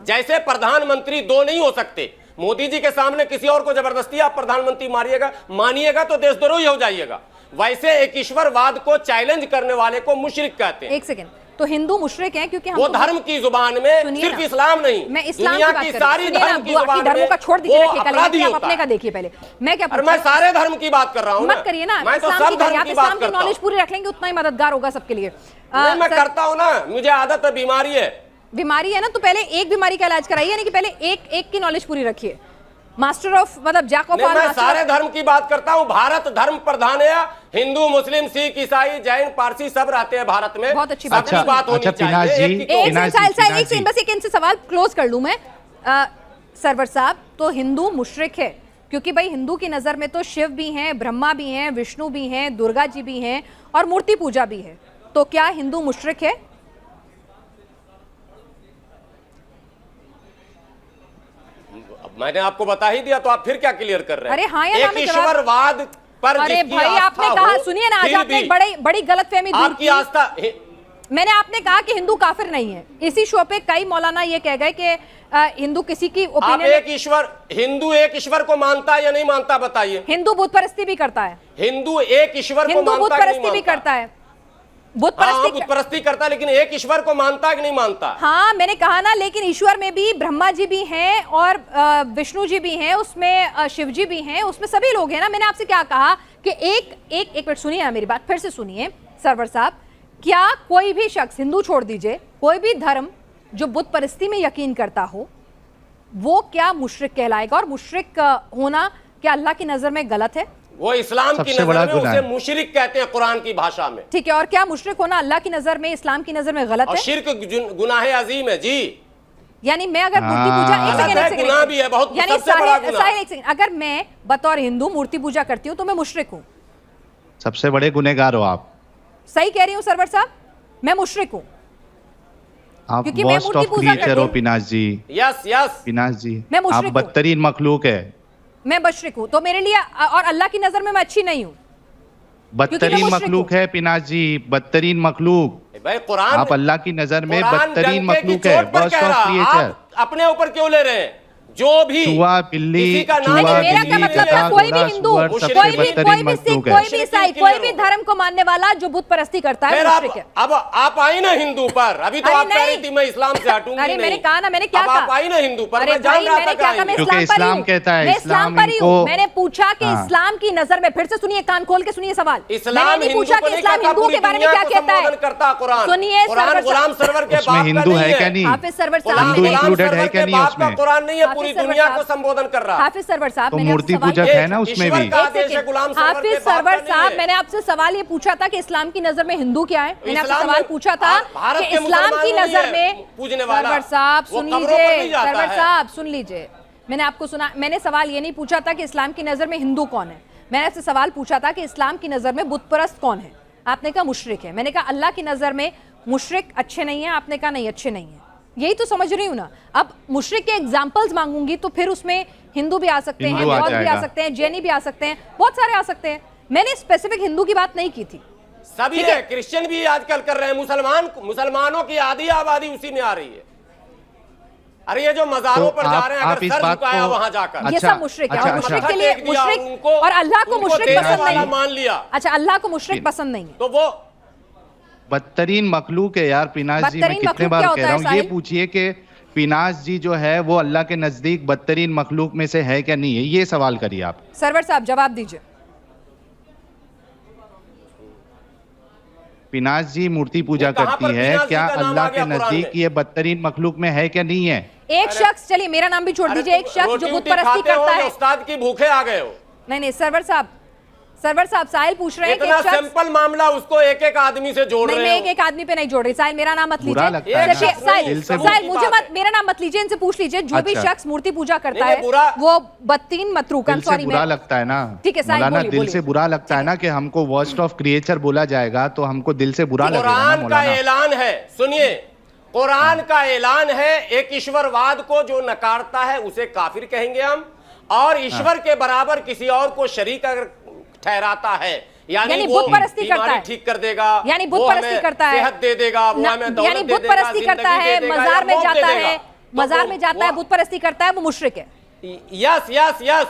S5: जैसे प्रधानमंत्री दो नहीं हो सकते, मोदी जी के सामने किसी और को जबरदस्ती आप प्रधानमंत्री मानिएगा तो देशद्रोही हो जाइएगा। वैसे एक ईश्वरवाद को चैलेंज करने वाले को मुशरिक कहते हैं।
S1: एक सेकंड, तो हिंदू मुशरिक हैं क्योंकि
S5: वो
S1: हमको
S5: धर्म की जुबान में,
S1: सुनिए
S5: सिर्फ
S1: ना,
S5: इस्लाम नहीं,
S1: मैं इस्लाम
S5: दुनिया
S1: की बात
S5: की
S1: कर रही हूँ।
S5: सारी
S1: सुनिए ना,
S5: धर्म की
S1: बाकी
S5: जुबान
S1: धर्मों
S5: में
S1: का छोड़ दीजिए,
S5: वो
S1: रखिए, कल
S5: अपराधी
S1: आप
S5: होता
S1: अपने
S5: है।
S1: का देखिए पहले। मैं क्या
S5: और
S1: पूछ
S5: मैं
S1: रही हूँ?
S5: सारे धर्म की बात कर रहा हूँ
S1: मत करिए ना,
S5: मैं तो
S1: इस्लाम
S5: सब
S1: की
S5: धर्म
S1: करिए, आप
S5: की बात
S1: इस्लाम की
S5: करता हूँ।
S1: नॉलेज पूरी रख लेंगे उतना ही मददगार होगा सबके लिए।
S5: नहीं, मैं
S1: सर,
S5: करता हूँ ना, मुझे आदत है, बीमारी है।
S1: बीमारी है ना, तो पहले एक बीमारी का इलाज कराइए, यानी कि पहले एक की नॉलेज पूरी रखिए। मास्टर ऑफ मतलब जैक ऑफ
S5: नहीं,
S1: ऑल,
S5: मैं
S1: मास्टर
S5: सारे
S1: ऑफ,
S5: धर्म की बात करता हूँ। भारत धर्म प्रधान है, हिंदू, मुस्लिम, सिख, ईसाई, जैन, पारसी सब रहते हैं भारत में।
S1: बहुत अच्छी बात
S5: सबकी
S1: है।
S5: बात होनी
S6: अच्छा, पिनाश
S5: चाहिए।
S6: जी,
S5: एक की क्यों?
S1: एक
S6: पिनाश
S1: सेकंड,
S6: जी,
S1: साहिल, एक सेकंड, बस एक इनसे सवाल क्लोज कर लूं मैं। सरवर साहब, तो हिंदू मुशरिक है क्योंकि भाई हिंदू की नजर में तो शिव भी हैं, ब्रह्मा भी हैं, विष्णु भी हैं, दुर्गा जी भी हैं और मूर्ति पूजा भी है, तो क्या हिंदू मुशरिक है?
S5: मैंने आपको बता ही दिया, तो आप फिर क्या क्लियर कर रहे हैं?
S1: अरे हाँ या ना
S5: एक
S1: में जवाब-
S5: ईश्वरवाद पर
S1: अरे
S5: जिसकी
S1: भाई
S5: आस्था
S1: आपने कहा,
S5: हो,
S1: सुनिए ना, आज
S5: फिर
S1: आपने
S5: भी
S1: एक बड़ी गलतफहमी दूर
S5: आपकी
S1: की।
S5: आस्था
S1: मैंने आपने कहा कि हिंदू काफिर नहीं है, इसी शो पे कई मौलाना ये कह गए कि हिंदू किसी की
S5: आप
S1: ओपिनियन,
S5: एक ईश्वर, हिंदू एक ईश्वर को मानता है या नहीं मानता, बताइए।
S1: हिंदू बुत परस्ती भी करता है,
S5: हिंदू एक ईश्वर को
S1: हिंदू बुत
S5: मानता है कि
S1: परस्ती
S5: नहीं
S1: भी
S5: मानता?
S1: करता है, बुत
S5: हाँ,
S1: परस्ती
S5: बुत परस्ती करता है, लेकिन एक ईश्वर को मानता है कि नहीं मानता?
S1: हाँ मैंने कहा ना, लेकिन ईश्वर में भी ब्रह्मा जी भी हैं और विष्णु जी भी हैं, उसमें शिव जी भी हैं, उसमें सभी लोग हैं ना। मैंने आपसे क्या कहा कि एक मिनट सुनिए ना, मेरी बात फिर से सुनिए सरवर साहब। क्या कोई भी शख्स, हिंदू छोड़ दीजिए, कोई भी धर्म जो बुत परस्ती में यकीन करता हो वो क्या मुशरिक कहलाएगा? और मुशरिक होना क्या अल्लाह की नजर में गलत है?
S5: वो इस्लाम की
S6: सबसे बड़ा
S5: नजर में
S6: गुनाह
S5: उसे
S6: है।
S5: मुशरिक कहते हैं कुरान की भाषा में।
S1: ठीक है, और क्या मुशरिक होना अल्लाह की नजर में, इस्लाम की नजर में गलत
S5: और
S1: है?
S5: शिर्क गुनाह अजीम है जी।
S1: यानी मैं अगर मूर्ति पूजा, एक
S5: गलत
S1: सेकंड,
S5: है,
S1: एक सेकंड,
S5: गुनाह भी है, बहुत
S1: यानी
S5: सबसे बड़ा गुनाह।
S1: साहिल एक सेकंड, अगर मैं बतौर हिंदू मूर्ति पूजा करती हूँ तो मैं मुशरिक हूँ?
S6: सबसे बड़े गुनहगार हो आप।
S1: सही कह रही हूँ सरवर साहब, मैं मुशरिक हूँ?
S6: आप
S1: क्योंकि मैं
S6: worst
S1: murti
S6: of
S1: puja
S6: creature
S1: करती
S6: हो
S1: हूँ।
S6: पिनाश जी।
S5: यस यस
S6: पिनाश जी
S1: मैं
S6: आप
S1: मुशरिक हूँ।
S6: बदतरीन मखलूक है।
S1: मैं मुशरिक हूँ तो मेरे लिए और अल्लाह की नजर में मैं अच्छी नहीं हूँ।
S6: बदतरीन
S1: मुशरिक
S6: मखलूक
S1: हूँ।
S6: है पिनाश जी, बदतरीन मखलूक।
S5: भाई कुरान,
S6: आप अल्लाह की नजर में
S5: कुरान
S6: बदतरीन
S5: डंके की
S6: मखलूक है,
S5: चोट पर
S6: वर्स्ट
S5: कह
S6: ऑफ
S5: रहा,
S6: क्रिएचर।
S5: आप अपने ऊपर क्यों ले रहे हैं? जो भी
S6: चूहा बिल्ली,
S5: किसी का नाम
S6: चूहा
S1: मेरा क्या
S6: बिल्ली,
S1: मतलब
S6: गधा,
S1: था, कोई भी
S6: घोड़ा,
S1: हिंदू,
S6: सुअर,
S1: कोई
S6: सबसे
S1: भी
S6: बदतरीन
S1: सिख,
S6: मखलूक
S1: कोई
S6: है।
S1: भी ईसाई, कोई भी धर्म को मानने वाला जो बुत परस्ती करता है
S5: फिर
S1: मुशरिक है।
S5: अब आप आई ना हिंदू पर, अभी तो
S1: अरे
S5: आप कह रही
S1: नहीं।
S5: थी मैं इस्लाम से हटूंगी
S1: अरे
S5: नहीं।
S1: मैंने कहा ना, मैंने क्या
S5: अब
S1: कहा?
S5: आप आई ना हिंदू पर,
S1: अरे
S5: मैं जान
S1: भाई
S5: रहा
S1: मैंने
S5: था
S1: क्या
S5: कि
S1: कहा? मैं
S5: आएंगे।
S6: क्योंकि
S1: इस्लाम पर ही
S6: इस्लाम
S1: हूँ।
S6: कहता है,
S1: मैं
S6: इस्लाम
S1: इस्लाम पर ही हूँ।
S6: इनको-
S1: मैंने पूछा कि
S6: हाँ।
S1: इस्लाम की नजर में, फिर से सुनिए, कान खोल के सुनिए सवाल।
S5: इस्लाम
S1: मैंने नहीं
S5: हिंदू
S1: पूछा
S5: को
S1: कि
S5: नहीं
S1: इस्लाम
S5: कहता,
S1: हिंदुओं के
S5: पूरी
S1: बारे में
S5: दुनिया
S1: क्या
S5: को
S1: कहता है।
S5: संबोधन करता कुरान।
S1: सुनिए
S5: कुरान
S1: सरवर
S5: गुलाम
S1: साहब,
S5: सरवर के
S6: उसमें
S5: बाप का
S6: हिंदू
S5: नहीं
S6: है क्या नहीं?
S1: हाफिज सरवर साहब,
S5: गुलाम
S6: हिंदू
S1: मैंने-
S5: गुलाम
S6: included है
S5: सरवर
S6: क्या
S5: के
S6: नहीं
S5: बाप का
S6: उसमें?
S5: कुरान नहीं है, पूरी
S1: हाफिज सरवर
S5: दुनिया को
S1: साहब।
S5: संबोधन कर रहा है।
S1: हाफिज सरवर साहब,
S6: तो
S1: मैंने आपसे
S6: मूर्ति
S1: सवाल
S6: पूजक
S1: किया।
S6: है ना उसमें
S5: ईश्वर
S6: भी।
S5: का
S1: एक
S5: आदेश है,
S1: सेकंड।
S5: गुलाम सरवर
S1: हाफिज
S5: के बाप
S1: सरवर
S5: का नहीं
S1: साहब,
S5: है।
S1: मैंने आपसे सवाल ये पूछा था कि इस्लाम की नजर में हिंदू क्या है। मैंने आपसे
S5: इस्लाम
S1: सवाल
S5: में
S1: पूछा था
S5: भारत
S1: कि
S5: के
S1: इस्लाम की
S5: मुसलमानों
S1: नजर
S5: नहीं है
S1: में,
S5: पूजने वाला।
S1: सरवर साहब
S5: वो
S1: सुन
S5: कब्रों पर नहीं
S1: लीजिए,
S5: जाता
S1: सरवर
S5: है।
S1: साहब सुन लीजिए, मैंने आपको सुना। मैंने सवाल ये नहीं पूछा था कि इस्लाम की नजर में हिंदू कौन है, मैंने आपसे सवाल पूछा था कि इस्लाम की नजर में बुत परस्त कौन है। आपने कहा मुशरिक है। मैंने कहा अल्लाह की नजर में मुशरिक अच्छे नहीं है, आपने कहा नहीं अच्छे नहीं है। यही तो समझ रही हूँ ना। अब मुशरिक के एग्जाम्पल्स मांगूंगी तो फिर उसमें हिंदू भी आ सकते हैं,
S6: हिंदू आ
S1: बौद्ध भी आ
S6: जाएगा।
S1: सकते हैं, जैनी भी आ सकते हैं, बहुत सारे आ सकते हैं। मैंने स्पेसिफिक हिंदू की बात नहीं की थी।
S5: सभी
S1: ठीक
S5: है,
S1: है।
S5: क्रिश्चियन भी आजकल कर रहे हैं, मुसलमानों की आधी आबादी उसी में आ रही है। अरे ये जो मजारों पर जा रहे हैं,
S6: आप
S5: अगर
S6: इस
S5: सर
S6: बात
S5: झुकाया
S6: को-
S5: वहां जाकर,
S1: ये
S6: अच्छा,
S1: सब मुशरिक है
S6: अच्छा,
S1: और मुशरिक
S6: अच्छा।
S1: के लिए
S5: टेक दिया
S1: मुशरिक
S5: उनको,
S1: और अल्लाह को
S5: उनको
S1: मुशरिक
S5: देने
S1: पसंद
S5: वाला
S1: नहीं
S5: मान
S1: है।
S5: लिया।
S1: अच्छा, अल्लाह को मुशरिक पसंद नहीं है।
S5: तो वो
S6: बदतरीन मखलूक है यार पिनाश जी। मैं
S1: बदतरीन
S6: कितने
S1: मखलूक
S6: बार
S1: क्या
S6: कह
S1: होता
S6: रहा
S1: है,
S6: हूँ, ये
S1: साहिल?
S6: पूछिए कि पिनाश जी जो है वो अल्लाह के नजदीक बदतरीन मखलूक में से है क्या नहीं है, ये सवाल करिए आप।
S1: सरवर साहब जवाब दीजिए।
S6: पिनाश जी मूर्ति पूजा
S5: ये कहाँ
S6: करती
S5: पर
S6: है,
S5: पिनाश जी
S6: क्या
S5: का नाम
S6: अल्लाह
S5: आ
S6: के
S5: गया कुरान
S6: नजदीक
S5: में?
S6: ये बदतरीन मखलूक में है क्या नहीं है?
S1: एक शख्स, चलिए मेरा नाम भी छोड़
S5: अरे
S1: दीजिए, एक
S5: तुम
S1: शख्स जो
S5: रोटी
S1: बुत
S5: वोटी
S1: परस्ती
S5: खाते हो
S1: करता
S5: या
S1: है।
S5: उस्ताद की भूखे आ गए हो?
S1: नहीं सरवर साहब साहिल पूछ रहे हैं कि
S5: इतना
S1: एक शख्स,
S5: सिंपल मामला, उसको एक एक आदमी से जोड़
S1: नहीं
S5: रहे
S1: मैं
S5: हो।
S1: एक एक आदमी पे नहीं जोड़ रही। साहिल मेरा नाम मत
S6: बुरा
S1: लीजिए।
S6: लगता है ना,
S1: सिर्फ साहिल,
S6: दिल से
S1: साहिल
S5: बुरी
S1: मुझे
S5: बात
S1: मत, मेरा नाम मत लीजिए, इनसे पूछ लीजिए। जो भी
S6: अच्छा।
S1: शख्स मूर्ति पूजा करता
S5: नहीं,
S1: है
S5: बुरा-
S1: वो बदतीन मतरूक,
S6: दिल से
S1: सॉरी
S6: बुरा
S1: मैं,
S6: लगता है ना
S1: ठीक है, साहिल,
S6: मौलाना,
S1: बोलिए,
S6: दिल
S1: बोलिए।
S6: से बुरा लगता है ना कि हमको वर्स्ट ऑफ क्रिएचर बोला जाएगा तो हमको दिल से बुरा लगेगा ना
S5: कुरान का
S6: मौलाना।
S5: ऐलान है, सुनिए, कुरान का ऐलान है, एक ईश्वरवाद को जो नकारता है उसे काफिर कहेंगे हम, और ईश्वर के बराबर किसी और को शरीक अगर ठहराता है, यानी वो
S1: बुत परस्ती करता
S5: बीमारी
S1: है,
S5: ठीक कर देगा,
S1: यानी बुत
S5: वो
S1: परस्ती
S5: हमें
S1: करता है,
S5: सेहत दे देगा, वो हमें दौलत
S1: यानी
S5: दे
S1: बुत
S5: देगा,
S1: परस्ती करता
S5: जिंदगी
S1: है,
S5: दे देगा,
S1: मजार
S5: या
S1: में
S5: मौत दे
S1: जाता
S5: देगा।
S1: है,
S5: तो
S1: मजार
S5: वो-
S1: में जाता है,
S5: वो-
S1: बुत परस्ती करता है, वो मुशरिक है।
S5: यस यस यस,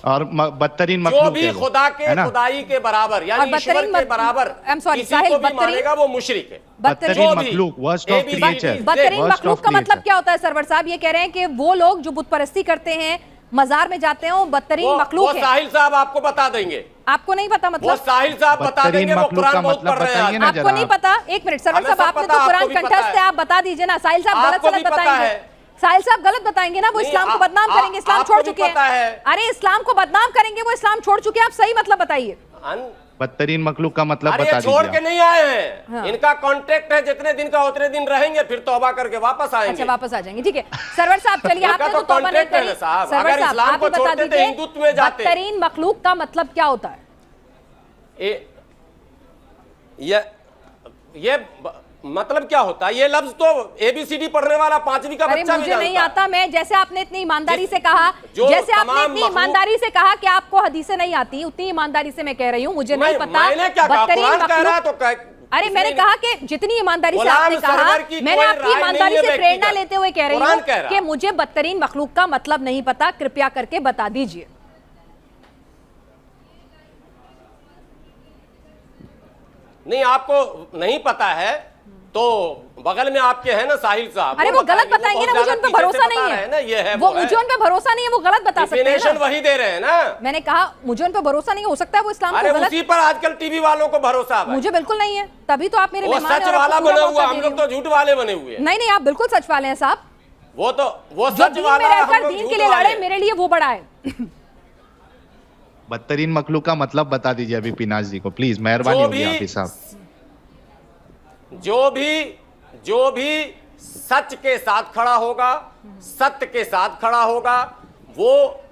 S6: और बदतरीन
S5: जो
S6: मखलूक
S5: भी
S6: है वो,
S5: खुदा के
S6: है ना?
S5: खुदाई के बराबर,
S1: और
S5: यानी ईश्वर
S1: बदतरीन
S5: के बराबर
S1: I'm sorry,
S5: किसी
S1: साहिल,
S5: को भी
S1: बदतरीन-
S5: मानेगा वो मुशरिक है।
S6: बदतरीन
S5: जो भी-
S6: मखलूक, वर्स्ट ऑफ
S5: ABCD
S6: क्रिएचर।
S1: बदतरीन
S6: Worst
S1: मखलूक
S6: of
S1: का मतलब
S6: creature।
S1: क्या होता है सरवर साहब? ये कह रहे हैं कि वो लोग जो बुत परस्ती करते हैं, मजार में जाते हैं, वो बदतरीन
S5: वो
S1: मखलूक है।
S5: साहिल साहब आपको बता देंगे,
S1: आपको नहीं पता
S5: वो
S1: मतलब?
S5: साहिल साहब बता
S6: बदतरीन
S5: देंगे, वो
S6: मखलूक का
S5: कुरान बहुत
S6: मतलब
S5: पढ़ रहे हैं
S6: बताइए
S5: आज।
S6: ना
S1: आपको
S6: जरा।
S1: नहीं पता? एक मिनट सरवर
S5: हमें
S1: साहब,
S5: सब
S1: आपने
S5: पता,
S1: तो
S5: आपको
S1: कुरान
S5: भी पता
S1: कंठस्थ
S5: है।
S1: है, आप बता दीजिए ना। साहिल साहब
S5: आपको
S1: गलत
S5: भी
S1: सलत
S5: पता
S1: बताएंगे,
S5: है।
S1: साहिल साहब गलत बताएंगे ना, वो
S5: नहीं,
S1: इस्लाम को बदनाम करेंगे, इस्लाम
S5: आपको
S1: छोड़
S5: भी
S1: चुके हैं।
S5: पता है।
S1: अरे इस्लाम को बदनाम करेंगे, वो इस्लाम छोड़ चुके हैं, आप सही मतलब बताइए।
S6: बदतरीन मखलूक का मतलब
S5: अरे
S6: बता
S5: ये छोड़
S6: दीजिए
S5: के नहीं आए हैं,
S1: हाँ।
S5: इनका कॉन्ट्रैक्ट है, जितने दिन का उतने दिन रहेंगे, फिर तौबा करके वापस आएंगे।
S1: अच्छा वापस आ जाएंगे, ठीक है। सरवर साहब चलिए,
S5: इनका
S1: आपने
S5: तो
S1: तो तौबा नहीं
S5: कॉन्ट्रैक्ट है
S1: करी।
S5: ना साहब,
S1: सरवर
S5: अगर
S1: साहब
S5: इस्लाम
S1: आप
S5: को
S1: ही बता
S5: छोड़ते तो
S1: दीजिए,
S5: हिंदुत्व में जाते।
S1: बदतरीन मखलूक का मतलब क्या होता है?
S5: ये मतलब क्या होता है? ये लफ्ज तो ABCD पढ़ने वाला 5वीं का
S1: अरे
S5: बच्चा भी
S1: मुझे नहीं
S5: जानता है।
S1: आता। मैं जैसे आपने इतनी ईमानदारी से कहा,
S5: जो
S1: जैसे आपने
S5: तमाम
S1: इतनी
S5: मखलूक-
S1: ईमानदारी से कहा कि आपको हदीसें नहीं आती, उतनी ईमानदारी से मैं कह रही हूँ मुझे नहीं पता।
S5: मैंने क्या कहा?
S1: बदतरीन
S5: कुरान कह रहा है
S1: मखलूक-
S5: तो
S1: अरे मैंने कहा कि जितनी ईमानदारी से
S5: गुलाम
S1: आपने कहा,
S5: सरवर की
S1: मैंने
S5: कोई
S1: आपकी
S5: राय
S1: ईमानदारी
S5: नहीं है
S1: से
S5: व्यक्ति
S1: प्रेरणा
S5: का।
S1: लेते हुए कह रही
S5: कुरान
S1: हूँ
S5: कह रहा।
S1: कि मुझे बदतरीन मखलूक का मतलब नहीं पता, कृपया करके बता दीजिए।
S5: नहीं, आपको नहीं पता है तो बगल में आपके हैं ना साहिल साहब,
S1: अरे वो गलत बताएंगे ना, मुझे उन पे भरोसा नहीं
S5: ना, ये है
S1: है। वो मुझे उन पे भरोसा नहीं है, वो गलत बता सकते हैं
S5: डेफिनेशन
S1: ना।
S5: वही दे रहे हैं ना।
S1: मैंने कहा मुझे उन पे भरोसा नहीं हो सकता है, वो इस्लाम
S5: अरे
S1: को गलत,
S5: उसी पर आजकल टीवी वालों को भरोसा है।
S1: मुझे बिल्कुल नहीं है, तभी तो आप मेरे
S5: वो
S1: मेहमान हैं
S5: सच
S1: और आपको
S5: वाला
S1: पूरा
S5: बना
S1: मौका
S5: हुआ,
S1: दे
S5: हम
S1: रही
S5: लोग तो झूठ वाले बने हुए हैं।
S1: नहीं नहीं, आप बिल्कुल सच वाले हैं साहब।
S5: वो
S1: जो
S5: सच
S1: दीन
S5: वाला
S1: में
S5: है, हम
S1: रहकर
S5: लोग
S1: दीन
S5: झूठ
S1: के लिए
S5: वाले।
S1: लड़े, मेरे लिए वो बड़ा है।
S6: बदतरीन मखलूक का मतलब बता दीजिए अभी पिनाश जी को, प्लीज, मेहरबानी
S5: जो
S6: होगी
S5: भी-
S6: हाफिज साहब।
S5: जो भी सच के साथ खड़ा होगा, सत्य के साथ खड़ा होगा, वो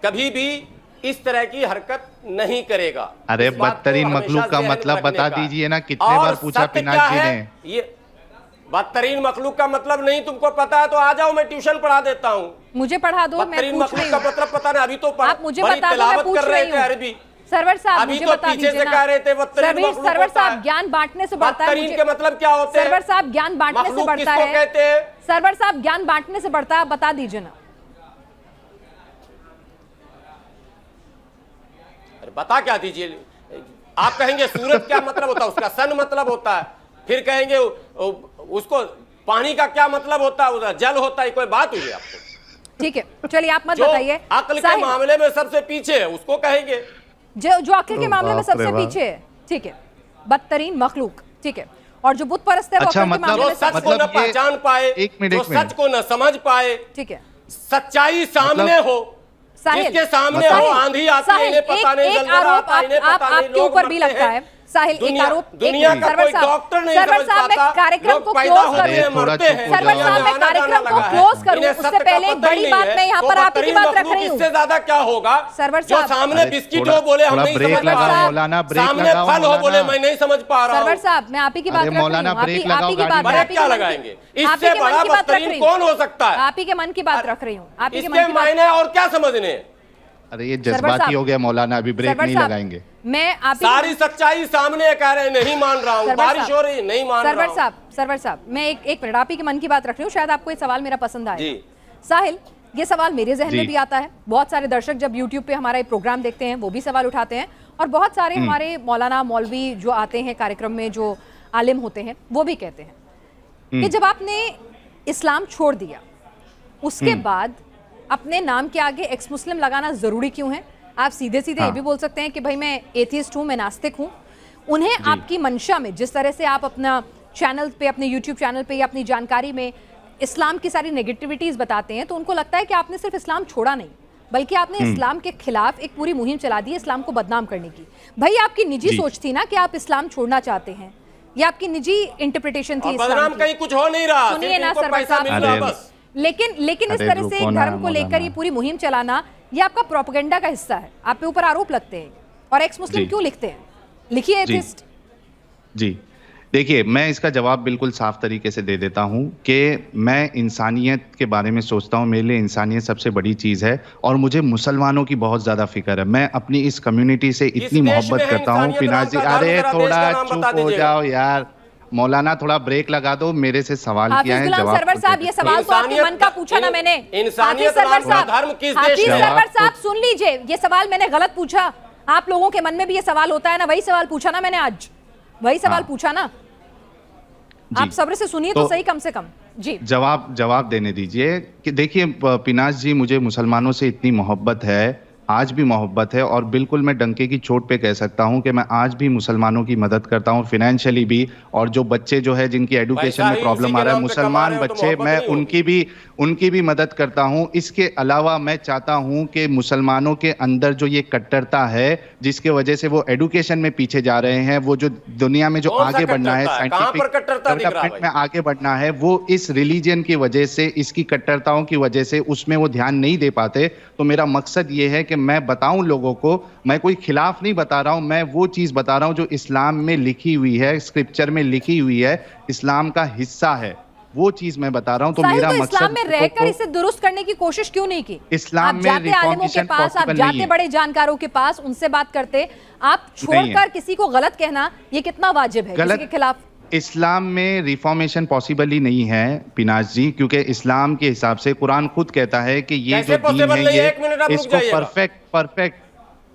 S5: कभी भी इस तरह की हरकत नहीं करेगा।
S6: अरे
S5: इस बात को
S6: बदतरीन
S5: हमेशा
S6: मखलूक का
S5: ज़हन में
S6: मतलब
S5: रखने
S6: बता
S5: का।
S6: दीजिए ना, कितने
S5: और
S6: बार पूछा
S5: सत्य
S6: पिनाश
S5: क्या
S6: जी
S5: है?
S6: ने।
S5: ये बदतरीन मखलूक का मतलब नहीं तुमको पता है तो आ जाओ, मैं ट्यूशन पढ़ा देता हूँ।
S1: मुझे पढ़ा दो, मैं
S5: बदतरीन
S1: पूछ रही
S5: मखलूक का
S1: हूँ।
S5: मतलब पता नहीं, अभी तो
S1: आप मुझे
S5: बड़ी
S1: बता दो, मैं
S5: तिलावत
S1: पूछ
S5: कर रहे
S1: रही
S5: थे
S1: हूँ।
S5: अरबी।
S1: सरवर साहब
S5: अभी
S1: मुझे
S5: तो
S1: बता
S5: पीछे
S1: दीजिए
S5: से
S1: ना।
S5: कह रहे थे बदतरीन मखलूक
S1: सरवर
S5: होता है।
S1: साहब ज्ञान बांटने से बढ़ता है।
S5: बदतरीन के मतलब क्या होते हैं?
S1: सरवर साहब ज्ञान बांटने से
S5: मखलूक
S1: बढ़ता
S5: किसको
S1: है।
S5: कहते हैं?
S1: सरवर साहब ज्ञान बांटने से बढ़ता है, आप बता दीजिए ना।
S5: अरे बता क्या दीजिए, आप कहेंगे सूरज क्या मतलब होता है, उसका सन मतलब होता है, फिर कहेंगे उसको पानी का क्या मतलब होता है, उसका जल होता है। कोई बात हुई आपको?
S1: ठीक है, चलिए आप मत
S5: जो
S1: बताइए।
S5: अक्ल के मामले में सबसे पीछे है उसको कहेंगे,
S1: जो अक्ल के मामले में सबसे पीछे है। ठीक है, बदतरीन मखलूक, ठीक है। और जो बुत परस्त है वो
S6: अच्छा,
S1: अक्ल के मामले
S5: जो
S1: में
S5: सच को न पहचान पाए, जो सच को न समझ पाए,
S1: ठीक है।
S5: सच्चाई सामने हो, जिसके सामने हो आंधी आती है, इन्हें पता नहीं, जलजला आता है, इन्हें पता नहीं,
S1: आपके ऊपर भी लगता है साहिल, एक आरोप
S5: दुनिया का कोई डॉक्टर नहीं समझ पाता,
S1: कार्यक्रम को
S5: पैदा
S1: क्लोज
S5: होते हैं,
S1: करूं।
S5: मरते हैं।
S1: सरवर साहब मैं कार्यक्रम को क्लोज करूं उससे पहले एक बड़ी बात मैं यहाँ पर आप ही की बात रख रही हूँ।
S5: इससे ज्यादा क्या होगा?
S1: सरवर
S5: जो
S1: साहब
S5: सामने बिस्किट हो बोले हम नहीं समझ पा रहे,
S6: मौलाना ब्रेक
S5: सामने
S6: लगाओ,
S5: फल हो बोले मैं नहीं समझ पा रहा हूँ।
S1: सरवर साहब मैं आप ही की बात रख रही हूँ,
S6: मौलाना ब्रेक
S1: आप ही की बात,
S5: ब्रेक क्या लगाएंगे? इससे बड़ा बदतरीन कौन हो सकता है?
S1: आप ही के मन की बात रख रही हूँ, आप ही के मन
S5: इसके
S1: की बात।
S5: मायने और क्या समझने?
S6: अरे ये जज्बाती हो गया मौलाना, अभी ब्रेक नहीं लगाएंगे।
S1: मैं आप
S5: सारी सच्चाई सामने कह रहे, नहीं मान रहा हूँ, बारिश हो रही नहीं मान रहा हूँ।
S1: सरवर साहब मैं एक मिनट आप ही के मन की बात रख रही हूँ, शायद आपको ये सवाल मेरा पसंद आए।
S5: जी
S1: साहिल, ये सवाल मेरे जहन में
S6: जी।
S1: भी आता है, बहुत सारे दर्शक जब YouTube पे हमारा ये प्रोग्राम देखते हैं वो भी सवाल उठाते हैं, और बहुत सारे हमारे मौलाना मौलवी जो आते हैं कार्यक्रम में, जो आलिम होते हैं, वो भी कहते हैं कि जब आपने इस्लाम छोड़ दिया उसके बाद अपने नाम के आगे एक्स मुस्लिम लगाना जरूरी क्यों है? आप सीधे सीधे ये भी बोल सकते हैं कि भाई मैं एथियस्ट हूँ, मैं नास्तिक हूँ। उन्हें आपकी मंशा में, जिस तरह से आप अपना चैनल पे, अपने YouTube चैनल पे या अपनी जानकारी में इस्लाम की सारी नेगेटिविटीज बताते हैं, तो उनको लगता है कि आपने सिर्फ इस्लाम छोड़ा नहीं बल्कि आपने इस्लाम के खिलाफ एक पूरी मुहिम चला दी है इस्लाम को बदनाम करने की। भाई आपकी निजी सोच थी ना कि आप इस्लाम छोड़ना चाहते हैं, ये आपकी निजी इंटरप्रिटेशन थी इस्लाम
S5: बदनाम
S1: की।
S5: कहीं कुछ हो नहीं रहा,
S1: सुनिए ना सरवर साहब, लेकिन इस तरह से एक धर्म को लेकर ये पूरी मुहिम चलाना, ये आपका प्रोपेगेंडा का हिस्सा है, आप पे ऊपर आरोप लगते हैं। और एक्स मुस्लिम क्यों लिखते हैं? लिखिए एथिस्ट।
S6: जी देखिए, मैं इसका जवाब बिल्कुल साफ तरीके से दे देता हूं कि मैं इंसानियत के बारे में सोचता हूं, मेरे लिए इंसानियत सबसे बड़ी चीज़ है, और मुझे मुसलमानों की बहुत ज़्यादा फिक्र है। मैं अपनी इस कम्युनिटी से इतनी मोहब्बत करता हूं। पिनाज जी, अरे थोड़ा चुप हो जाओ यार, मौलाना थोड़ा ब्रेक लगा दो, मेरे से सवाल किया है, जवाब
S1: सरवर साहब ये सवाल तो आपके मन का पूछा ना मैंने।
S5: इंसानियत नाम का धर्म किस देश में है?
S1: सरवर साहब सुन लीजिए, ये सवाल मैंने गलत पूछा। आप लोगों के मन में भी ये सवाल होता है ना, वही सवाल पूछा ना मैंने आज, वही सवाल पूछा ना। आप सब्र से सुनिए तो सही, कम से कम जी
S6: जवाब देने दीजिए कि देखिए पिनाज जी, मुझे मुसलमानों से इतनी मोहब्बत है, आज भी मोहब्बत है, और बिल्कुल मैं डंके की चोट पे कह सकता हूं कि मैं आज भी मुसलमानों की मदद करता हूं फाइनेंशियली भी, और जो बच्चे जो है जिनकी एजुकेशन में प्रॉब्लम आ रहा है, मुसलमान बच्चे, मैं उनकी भी मदद करता हूं। इसके अलावा मैं चाहता हूं कि मुसलमानों के अंदर जो ये कट्टरता है जिसके वजह से वो एजुकेशन में पीछे जा रहे हैं, वो जो दुनिया में जो आगे बढ़ना है, साइंटिफिक डेवलपमेंट में आगे बढ़ना है, वो इस रिलीजन की वजह से, इसकी कट्टरताओं की वजह से उसमें वो ध्यान नहीं दे पाते। तो मेरा मकसद ये है कि मैं बताऊं लोगों को, मैं कोई खिलाफ नहीं बता रहा हूं, मैं वो चीज बता रहा हूं जो इस्लाम में लिखी हुई है, स्क्रिप्चर में लिखी हुई है, इस्लाम का हिस्सा है, वो चीज मैं बता रहा हूं। तो मेरा मकसद,
S1: इस्लाम में रहकर इसे दुरुस्त करने की कोशिश क्यों नहीं की?
S6: इस्लाम में
S1: जाते आलिमों के पास, आप जाते बड़े जानकारों के पास, उनसे बात करते, आप छोड़कर किसी को गलत कहना ये कितना वाजिब है किसी के खिलाफ?
S6: इस्लाम में रिफॉर्मेशन पॉसिबल ही नहीं है पिनाज जी, क्योंकि इस्लाम के हिसाब से कुरान खुद कहता है कि ये जो दीन है, ये इसको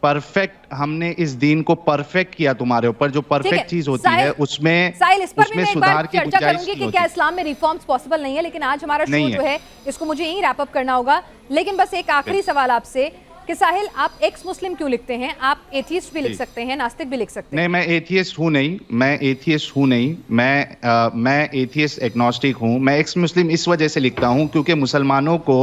S6: परफेक्ट हमने इस दीन को परफेक्ट किया तुम्हारे ऊपर। जो परफेक्ट चीज होती है उसमें सुधार की गुंजाइश
S1: करूंगी कि क्या इस्लाम में रिफॉर्म्स पॉसिबल नहीं है, लेकिन आज हमारा शो जो है इसको मुझे यहीं रैप अप करना होगा। लेकिन बस एक आखिरी सवाल आपसे कि साहिल, आप एक्स मुस्लिम क्यों लिखते हैं? आप एथियस्ट भी लिख सकते हैं, नास्तिक भी लिख सकते हैं।
S6: नहीं, मैं एथियस्ट हूं नहीं, मैं एथियस्ट एग्नोस्टिक हूं। मैं एक्स मुस्लिम इस वजह से लिखता हूं क्योंकि मुसलमानों को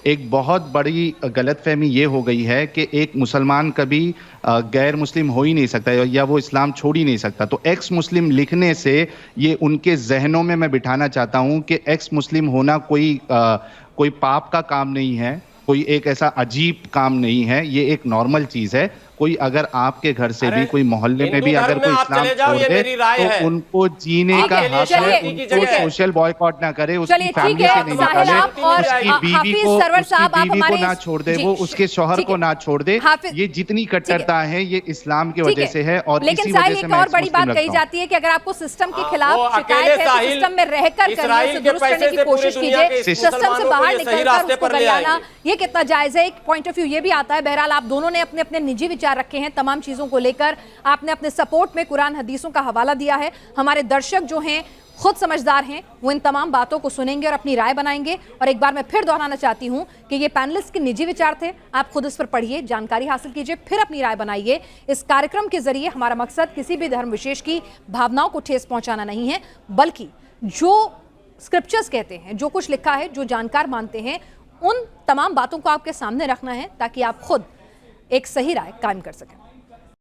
S6: एक बहुत बड़ी गलतफहमी ये हो गई है कि एक मुसलमान कभी गैर मुस्लिम हो ही नहीं सकता या वो इस्लाम छोड़ ही नहीं सकता। तो एक्स मुस्लिम लिखने से ये उनके जहनों में मैं बिठाना चाहता हूं कि एक्स मुस्लिम होना कोई पाप का काम नहीं है, कोई एक ऐसा अजीब काम नहीं है, ये एक नॉर्मल चीज़ है। कोई अगर आपके घर से भी, कोई मोहल्ले में भी
S5: हिंदू
S6: अगर
S5: धर्म
S6: कोई
S5: में आप
S6: इस्लाम
S5: चले जाओ,
S6: छोड़
S5: ये
S6: दे
S5: मेरी राय है।
S6: तो उनको जीने का
S5: आपके लिए
S6: हक है,
S5: शांति की
S6: उनको
S5: जगह है।
S6: सोशल बॉयकॉट ना करे, उसकी
S1: चलिए ठीक
S6: फैमिली
S1: है
S6: से नहीं
S1: साहिल
S6: निकाले,
S1: आप और
S6: उसकी बीवी
S1: हाफिज
S6: को
S1: सरवर साहब आप
S6: बीवी को
S1: हमारे
S6: ना छोड़ दे,
S1: जी,
S6: वो उसके शौहर
S1: ठीक
S6: को
S1: है।
S6: ना छोड़ दे।
S1: हाफिज-
S6: ये जितनी कट्टरता है ये इस्लाम की
S1: ठीक
S6: वजह से है और
S1: लेकिन
S6: इसी
S1: साहिल
S6: वजह से
S1: एक
S6: मैं
S1: और बड़ी बात कही
S6: हूं।
S1: जाती है कि अगर आपको सिस्टम के
S5: वो
S1: खिलाफ
S5: अकेले
S1: शिकायत है तो
S5: साहिल
S1: सिस्टम में रहकर करिए,
S5: इस्राइल
S1: उसे
S5: के
S1: दुरुस्त करने
S5: पैसे
S1: की
S5: से पूरी
S1: कोशिश
S5: दुनिया के
S1: कीजिए, सिस्टम से
S5: मुसलमानों को
S1: बाहर
S5: ये सही
S1: निकलकर
S5: रास्ते
S1: उसको
S5: पर ले
S1: गलाना
S5: आएंगे।
S1: ये कितना जायज है। एक पॉइंट ऑफ व्यू ये भी आता है। बहरहाल आप दोनों ने अपने अपने निजी विचार रखे हैं तमाम चीजों को लेकर, आपने अपने सपोर्ट में कुरान हदीसों का हवाला दिया है। हमारे दर्शक जो हैं खुद समझदार हैं, वो इन तमाम बातों को सुनेंगे और अपनी राय बनाएंगे। और एक बार मैं फिर दोहराना चाहती हूं कि ये पैनलिस्ट के निजी विचार थे, आप खुद इस पर पढ़िए, जानकारी हासिल कीजिए, फिर अपनी राय बनाइए। इस कार्यक्रम के जरिए हमारा मकसद किसी भी धर्म विशेष की भावनाओं को ठेस पहुंचाना नहीं है, बल्कि जो स्क्रिप्चर्स कहते हैं, जो कुछ लिखा है, जो जानकार मानते हैं, उन तमाम बातों को आपके सामने रखना है ताकि आप खुद एक सही राय कायम कर सकें।